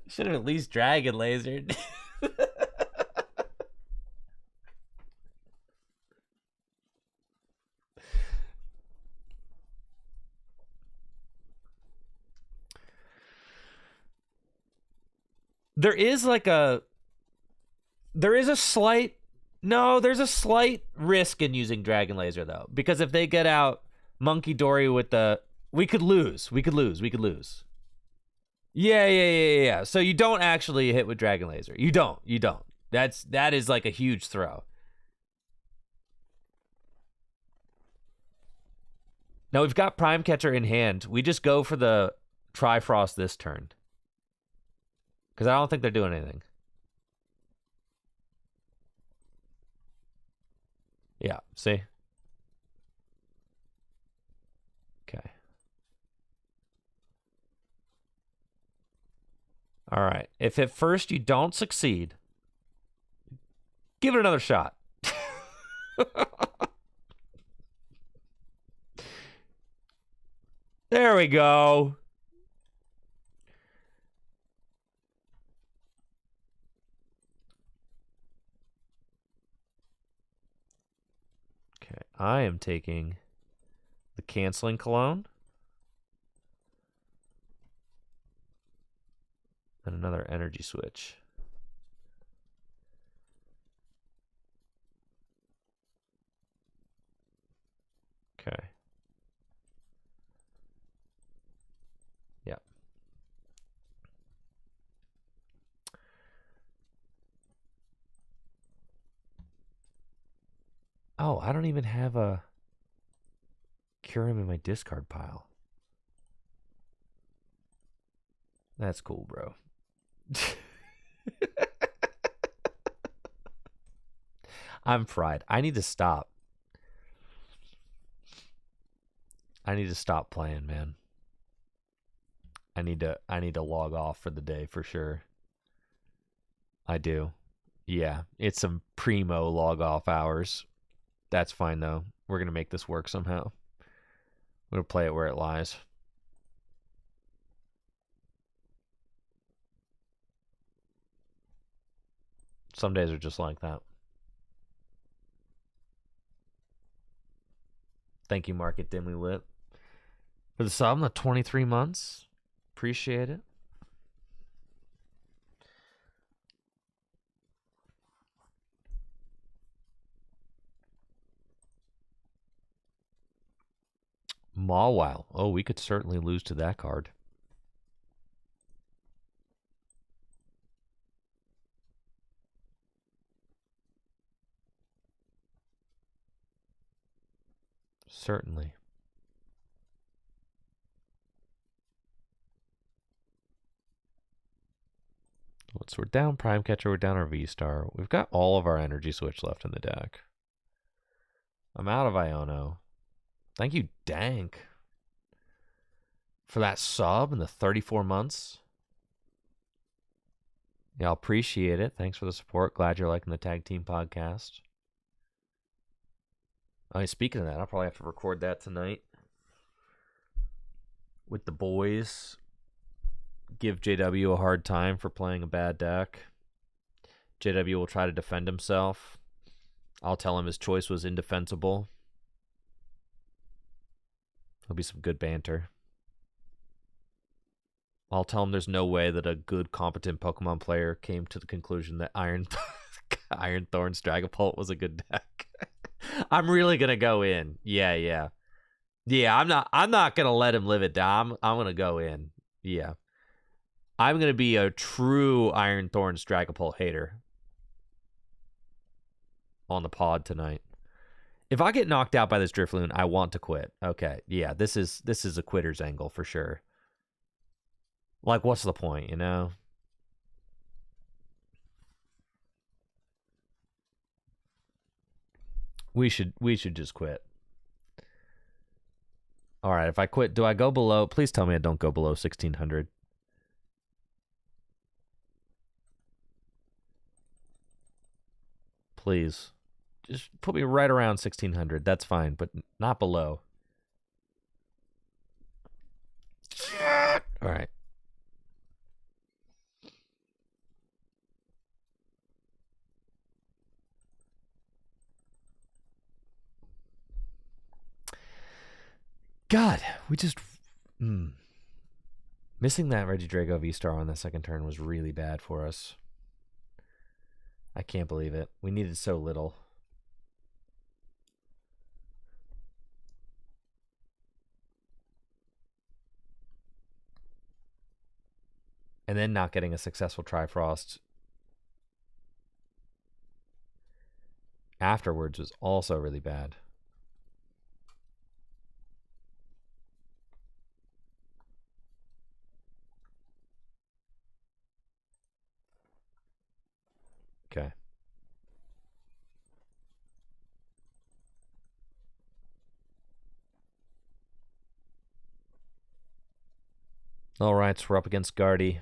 Should have at least Dragon Lasered. There is like a... There is a slight... No, there's a slight risk in using Dragon Laser, though. Because if they get out Monkey Dory with the... We could lose. Yeah. So you don't actually hit with Dragon Laser. You don't. That is like a huge throw. Now we've got Prime Catcher in hand. We just go for the Trifrost this turn. Because I don't think they're doing anything. Yeah, see? Okay. All right. If at first you don't succeed, give it another shot. There we go. Okay, I am taking the Canceling Cologne. And another energy switch. Okay. Yep. Oh, I don't even have a Curium in my discard pile. That's cool, bro. I'm fried. I need to stop. I need to stop playing, man. I need to log off for the day for sure. I do. Yeah, it's some primo log off hours. That's fine though. We're going to make this work somehow. I'm going to play it where it lies. Some days are just like that. Thank you, Market Dimly Lit, for the sub, the 23 months. Appreciate it. Mawile. Oh, we could certainly lose to that card. Certainly. So we're down Prime Catcher, we're down our V-Star. We've got all of our energy switch left in the deck. I'm out of Iono. Thank you, Dank, for that sub in the 34 months. Yeah, I'll appreciate it. Thanks for the support. Glad you're liking the Tag Team Podcast. I mean, speaking of that, I'll probably have to record that tonight with the boys. Give JW a hard time for playing a bad deck. JW will try to defend himself. I'll tell him his choice was indefensible. There'll be some good banter. I'll tell him there's no way that a good, competent Pokemon player came to the conclusion that Iron Thorn's Dragapult was a good deck. I'm really going to go in. Yeah. Yeah, I'm not gonna let him live it down. I'm gonna go in. Yeah. I'm gonna be a true Iron Thorns Dragapult hater on the pod tonight. If I get knocked out by this Drifloon, I want to quit. Okay, yeah, this is a quitter's angle for sure. Like, what's the point, you know? We should just quit. All right, if I quit, do I go below? Please tell me I don't go below 1600. Please. Just put me right around 1600. That's fine, but not below. All right. God, we just missing that Regidrago V-Star on the second turn was really bad for us. I can't believe it. We needed so little. And then not getting a successful Trifrost afterwards was also really bad. Okay. All right, so we're up against Guardy.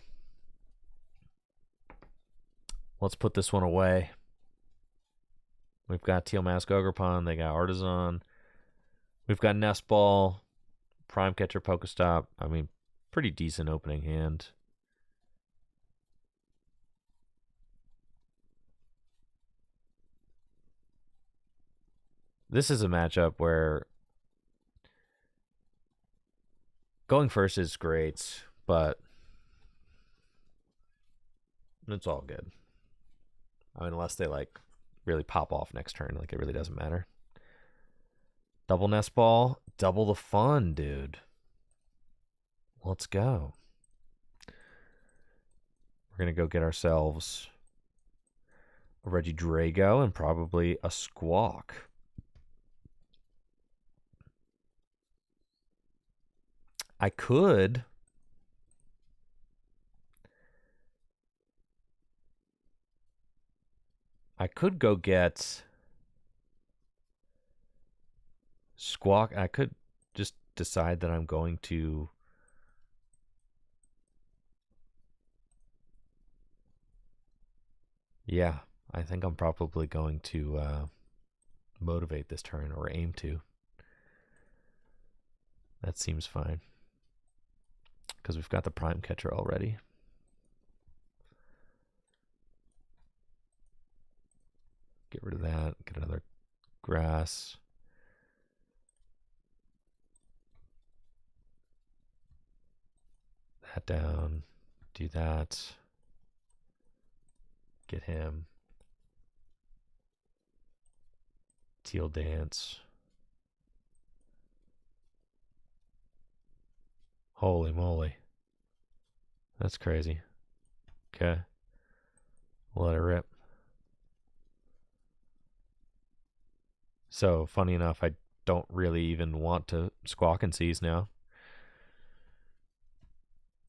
Let's put this one away. We've got Teal Mask Ogerpon. They got Artisan. We've got Nest Ball, Prime Catcher, Pokestop. I mean, pretty decent opening hand. This is a matchup where going first is great, but it's all good. I mean, unless they like really pop off next turn, like it really doesn't matter. Double Nest Ball, double the fun, dude. Let's go. We're gonna go get ourselves a Regidrago and probably a Squawk. I could go get Squawk. I could just decide that I'm going to yeah, I think I'm probably going to motivate this turn or aim to. That seems fine. Because we've got the Prime Catcher already. Get rid of that. Get another grass. That down. Do that. Get him. Teal Dance. Holy moly. That's crazy. Okay. Let it rip. So, funny enough, I don't really even want to Squawk and Seize now.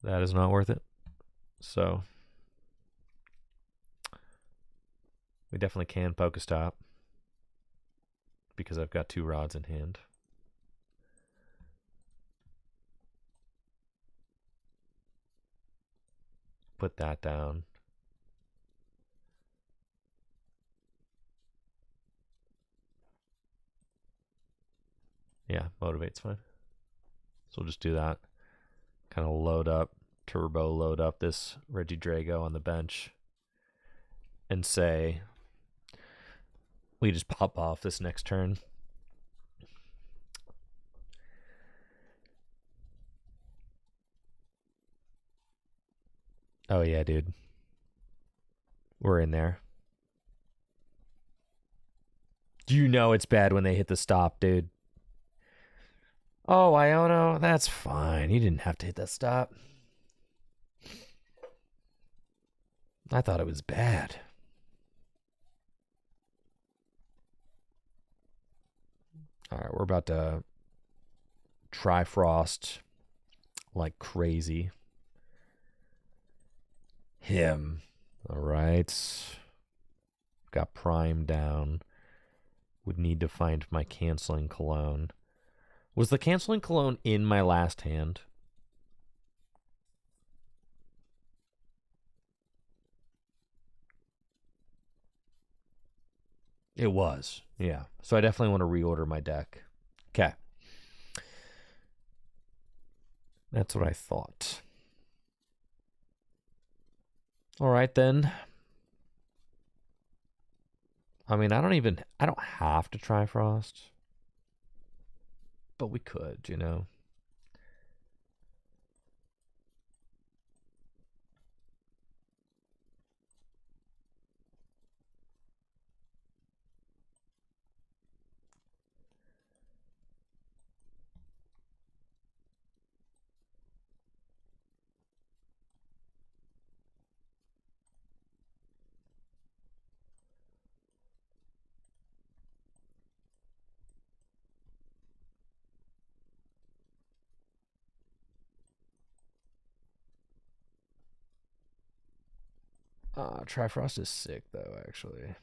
That is not worth it. So, we definitely can Pokestop because I've got 2 rods in hand. Put that down. Yeah, Motivate's fine. So we'll just do that. Kind of load up, turbo load up this Regidrago on the bench and say we just pop off this next turn. Oh yeah, dude. We're in there. You know it's bad when they hit the stop, dude. Oh, Iono, that's fine. You didn't have to hit that stop. I thought it was bad. All right, we're about to Trifrost like crazy. Him. All right. Got Prime down. Would need to find my Canceling Cologne. Was the Canceling Cologne in my last hand? It was. Yeah. So I definitely want to reorder my deck. Okay. That's what I thought. All right, then. I mean, I don't have to try Frost. But we could, you know. Trifrost is sick, though, actually.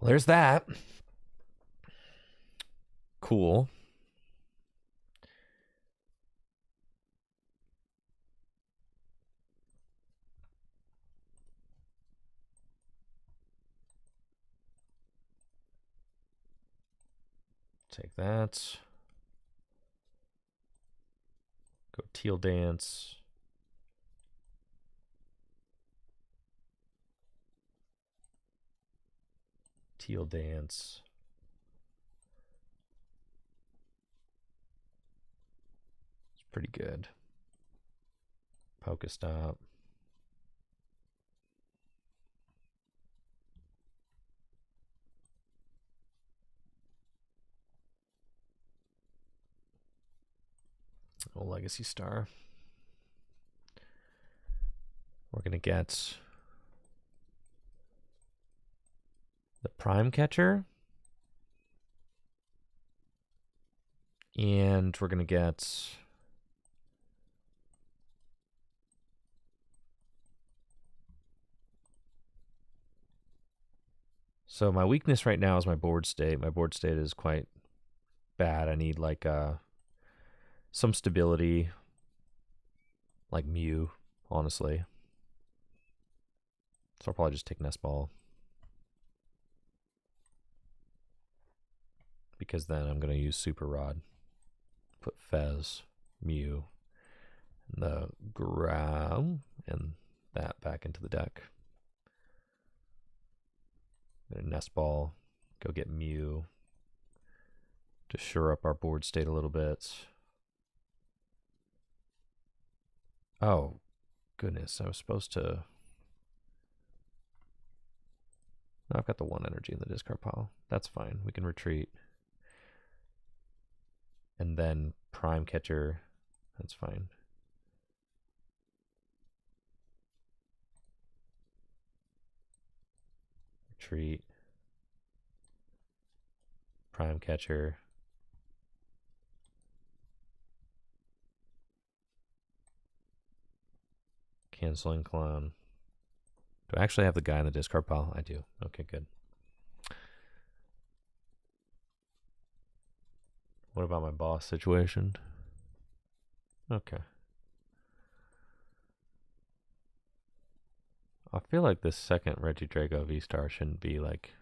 Well, there's that. Cool. Take that. Go Teal Dance. Teal Dance. It's pretty good. Pokestop. Oh, Legacy Star. We're going to get the Prime Catcher. And we're going to get so my weakness right now is my board state. My board state is quite bad. I need like some stability, like Mew, honestly. So I'll probably just take Nest Ball. Because then I'm going to use Super Rod. Put Fez, Mew, and the Growl, and that back into the deck. Nest Ball, go get Mew to shore up our board state a little bit. Oh, goodness, I was supposed to... No, I've got the 1 energy in the discard pile. That's fine, we can retreat. And then Prime Catcher, that's fine. Retreat. Prime Catcher. Canceling Clone. Do I actually have the guy in the discard pile? I do. Okay, good. What about my boss situation? Okay. I feel like this second Regidrago V-Star shouldn't be like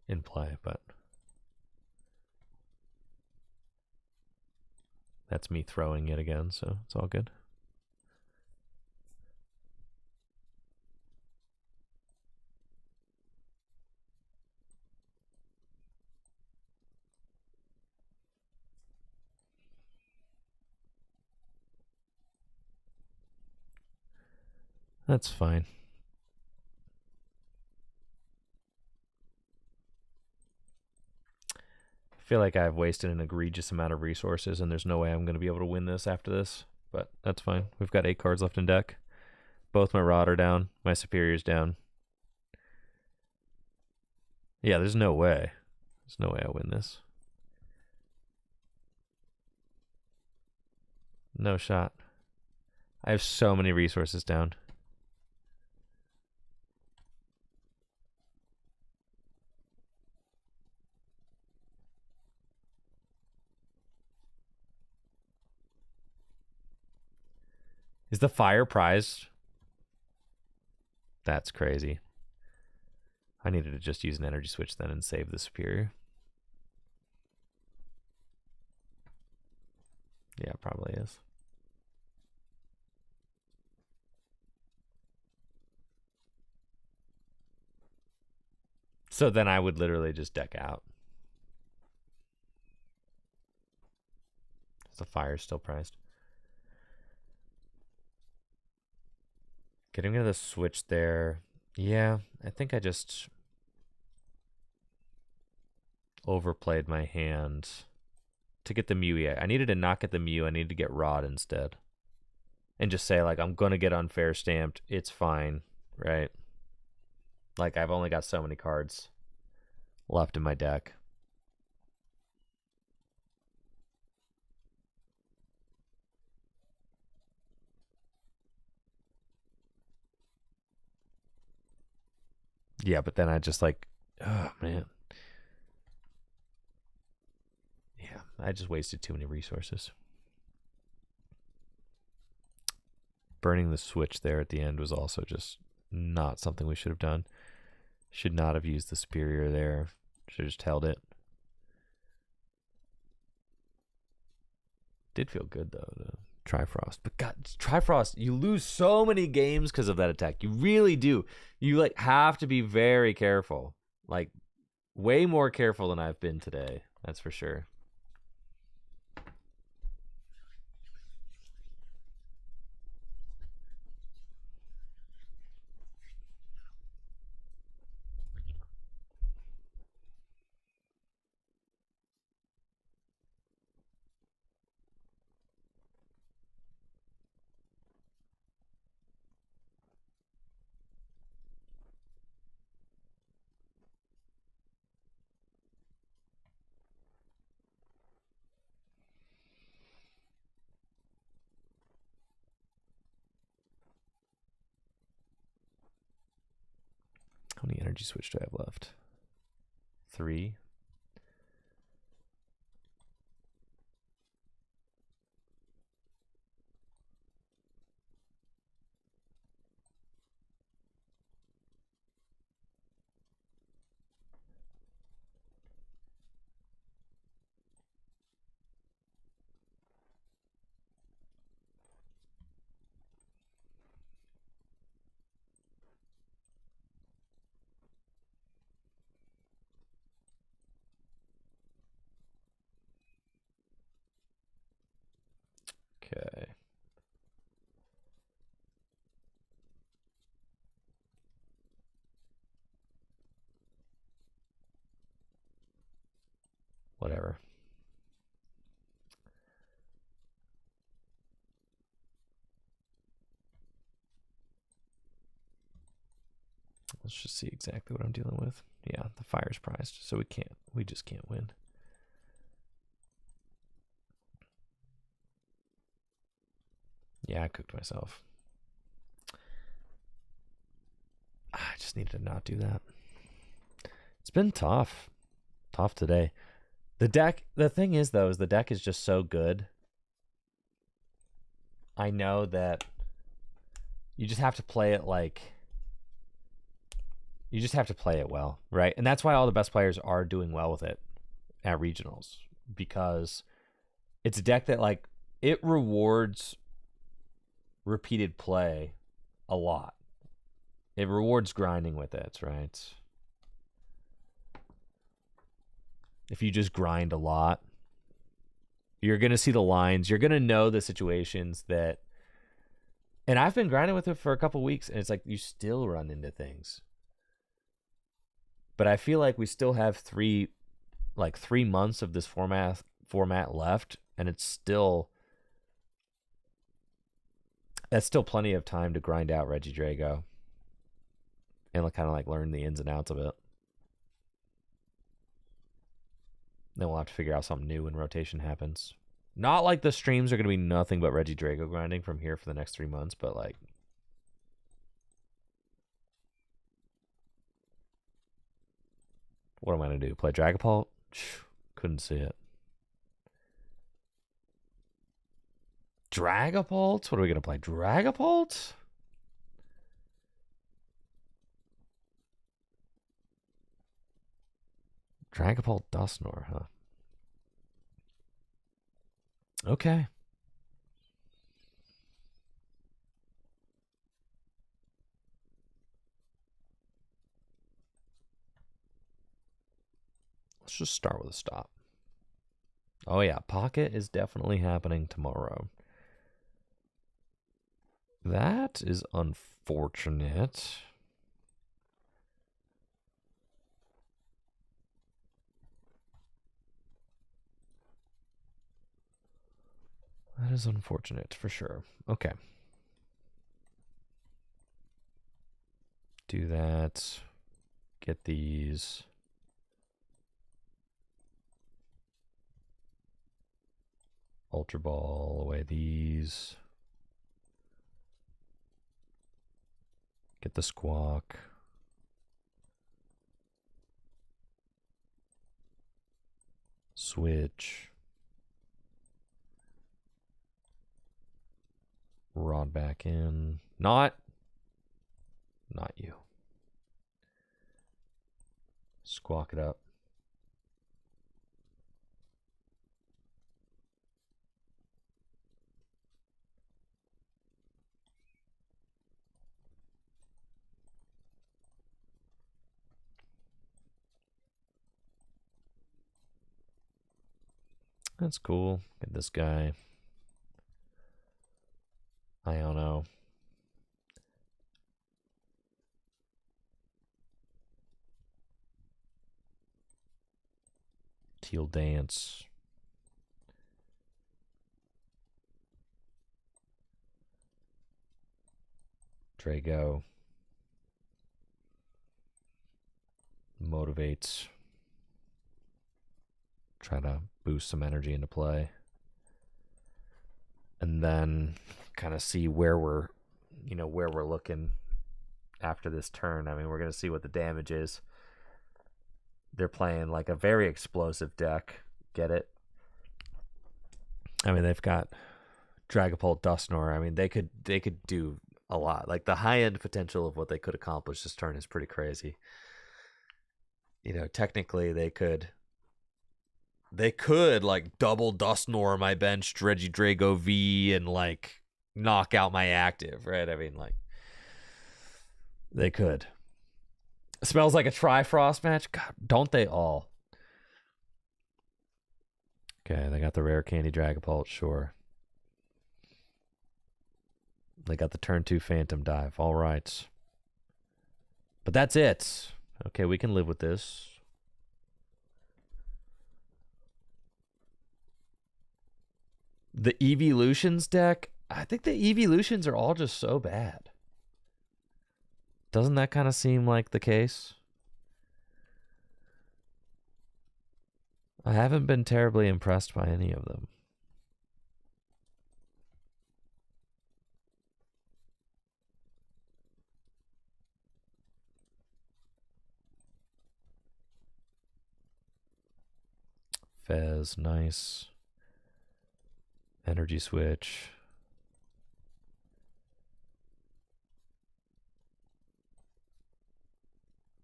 in play, but that's me throwing it again, so it's all good. That's fine. I feel like I've wasted an egregious amount of resources, and there's no way I'm going to be able to win this after this. But that's fine. We've got 8 cards left in deck. Both my Rod are down. My Superior's down. Yeah, there's no way. There's no way I win this. No shot. I have so many resources down. Is the fire prized? That's crazy. I needed to just use an energy switch then and save the Superior. Yeah, it probably is. So then I would literally just deck out. The fire is still prized. Getting rid of the switch there. Yeah, I think I just overplayed my hand to get the Mew. Yeah, I needed to not get the Mew. I needed to get Rod instead. And just say, like, I'm going to get unfair stamped. It's fine, right? Like, I've only got so many cards left in my deck. Yeah, but then I just like, oh, man. Yeah, I just wasted too many resources. Burning the switch there at the end was also just not something we should have done. Should not have used the Superior there. Should have just held it. Did feel good, though, to Trifrost. But God, Trifrost, you lose so many games because of that attack. You really do. You like have to be very careful. Like, way more careful than I've been today. That's for sure. How many energy switch do I have left? 3. Okay. Whatever. Let's just see exactly what I'm dealing with. Yeah, the fire's prized, so we just can't win. Yeah, I cooked myself. I just needed to not do that. It's been tough. Tough today. The thing is, though, is the deck is just so good. I know that you just have to play it like... You just have to play it well, right? And that's why all the best players are doing well with it at regionals. Because it's a deck that, like, it rewards repeated play a lot. It rewards grinding with it, right? If you just grind a lot, you're going to see the lines. You're going to know the situations that... And I've been grinding with it for a couple weeks, and it's like you still run into things. But I feel like we still have 3 months of this format left, and that's still plenty of time to grind out Regidrago and kind of like learn the ins and outs of it. Then we'll have to figure out something new when rotation happens. Not like the streams are going to be nothing but Regidrago grinding from here for the next 3 months, but like... What am I going to do? Play Dragapult? Couldn't see it. Dragapult? What are we going to play? Dragapult? Dragapult Dusknoir, huh? Okay. Let's just start with a stop. Oh yeah, Pocket is definitely happening tomorrow. That is unfortunate. That is unfortunate for sure. Okay. Do that. Get these. Ultra Ball away these. Get the Squawk. Switch. Rod back in. Not you. Squawk it up. That's cool. Get this guy. Iono. Teal Dance. Drago. Motivates. Try to boost some energy into play. And then kind of see where we're looking after this turn. I mean, we're going to see what the damage is. They're playing like a very explosive deck. Get it? I mean, they've got Dragapult, Dusknoir. I mean, they could do a lot. Like the high end potential of what they could accomplish this turn is pretty crazy. Technically they could like double Dusknoir my bench Regidrago V and like knock out my active, right? I mean, like they could. It smells like a Trifrost match. God, don't they all? Okay, they got the rare candy Dragapult, sure. They got the turn 2 Phantom Dive. All right. But that's it. Okay, we can live with this. The Evolutions deck, I think the Evolutions are all just so bad. Doesn't that kind of seem like the case? I haven't been terribly impressed by any of them. Fez, nice. Energy switch.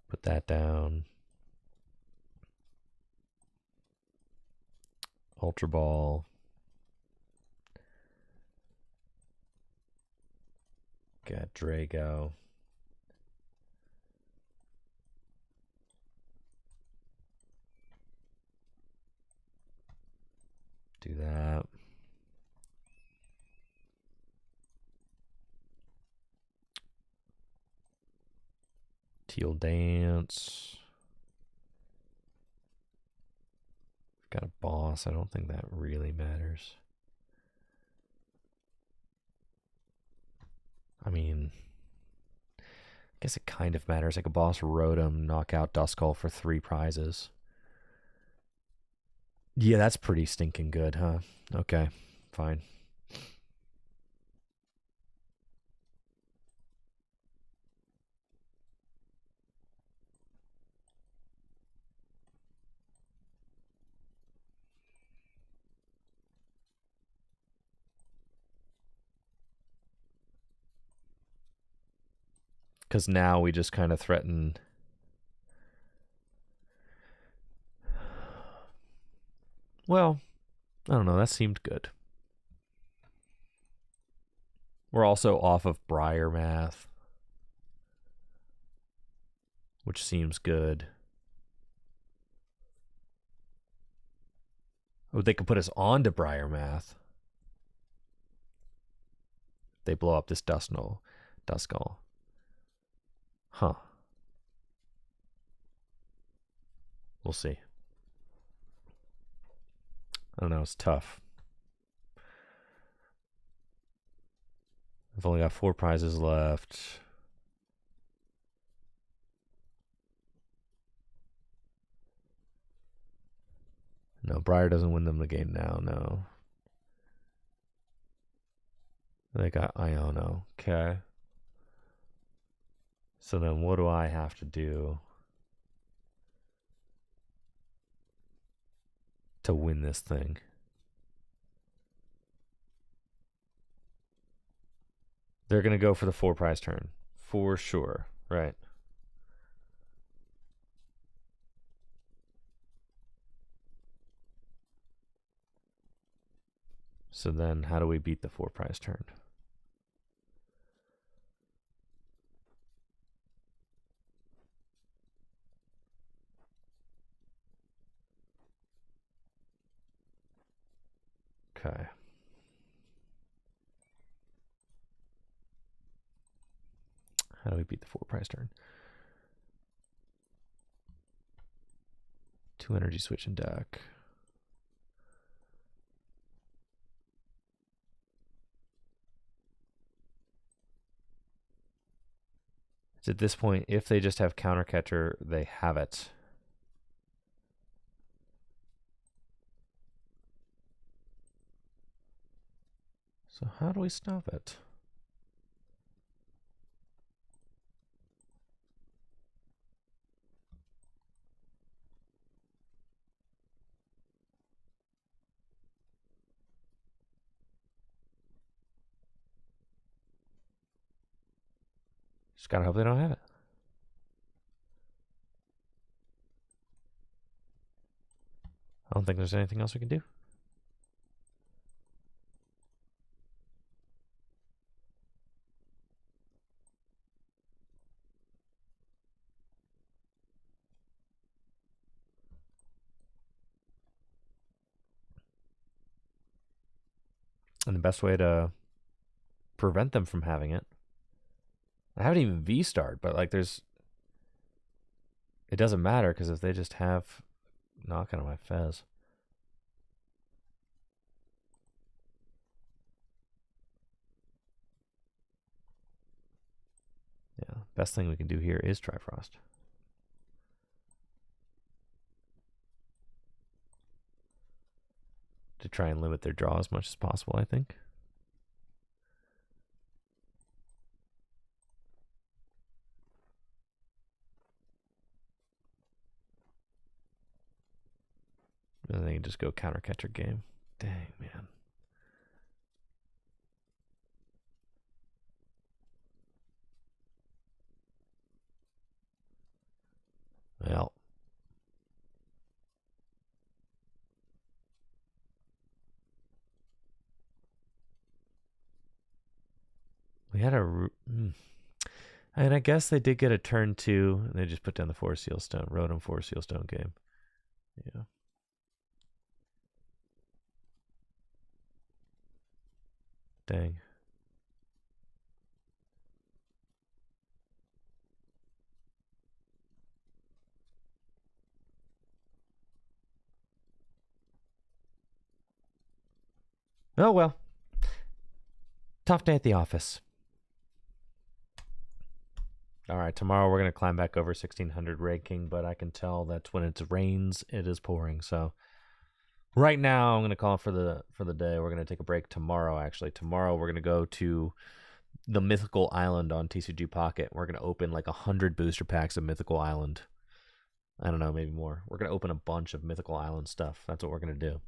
Put that down. Ultra Ball. Got Drago. Do that. Teal Dance. Got a boss. I don't think that really matters. I mean, I guess it kind of matters. Like a boss Rotom, knock out Duskull for 3 prizes. Yeah, that's pretty stinking good, huh? Okay, fine. Because now we just kind of threaten. Well, I don't know. That seemed good. We're also off of Briar Math, which seems good. Oh, they could put us on to Briar Math. They blow up this Duskull. Huh. We'll see. I don't know. It's tough. I've only got 4 prizes left. No, Briar doesn't win them the game now. No. They got Iono. Okay. So then what do I have to do to win this thing? They're going to go for the 4 prize turn. For sure. Right. So then how do we beat the 4 prize turn? Okay. How do we beat the 4 prize turn? 2 energy switch in deck. So at this point, if they just have counter catcher, they have it. So how do we stop it? Just gotta hope they don't have it. I don't think there's anything else we can do. And the best way to prevent them from having it, I haven't even V-starred, but like it doesn't matter because if they just have knockout on my Fez. Yeah, best thing we can do here is Trifrost. To try and limit their draw as much as possible, I think. And then they can just go counter catcher game. Dang, man. Well. We had and I guess they did get a turn 2. And they just put down the 4 seal stone. Rotom 4 seal stone game. Yeah. Dang. Oh, well. Tough day at the office. All right, tomorrow we're going to climb back over 1600 ranking, but I can tell that when it rains, it is pouring. So right now I'm going to call for the day. We're going to take a break tomorrow, actually. Tomorrow we're going to go to the Mythical Island on TCG Pocket. We're going to open like 100 booster packs of Mythical Island. I don't know, maybe more. We're going to open a bunch of Mythical Island stuff. That's what we're going to do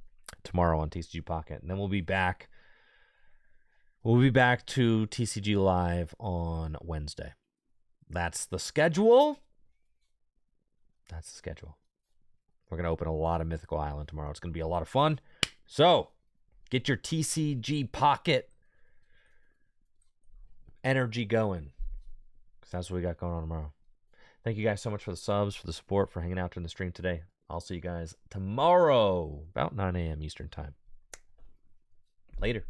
tomorrow on TCG Pocket. And then we'll be back. We'll be back to TCG Live on Wednesday. That's the schedule. That's the schedule. We're going to open a lot of Mythical Island tomorrow. It's going to be a lot of fun. So, get your TCG Pocket energy going, because that's what we got going on tomorrow. Thank you guys so much for the subs, for the support, for hanging out during the stream today. I'll see you guys tomorrow, about 9 a.m. Eastern Time. Later.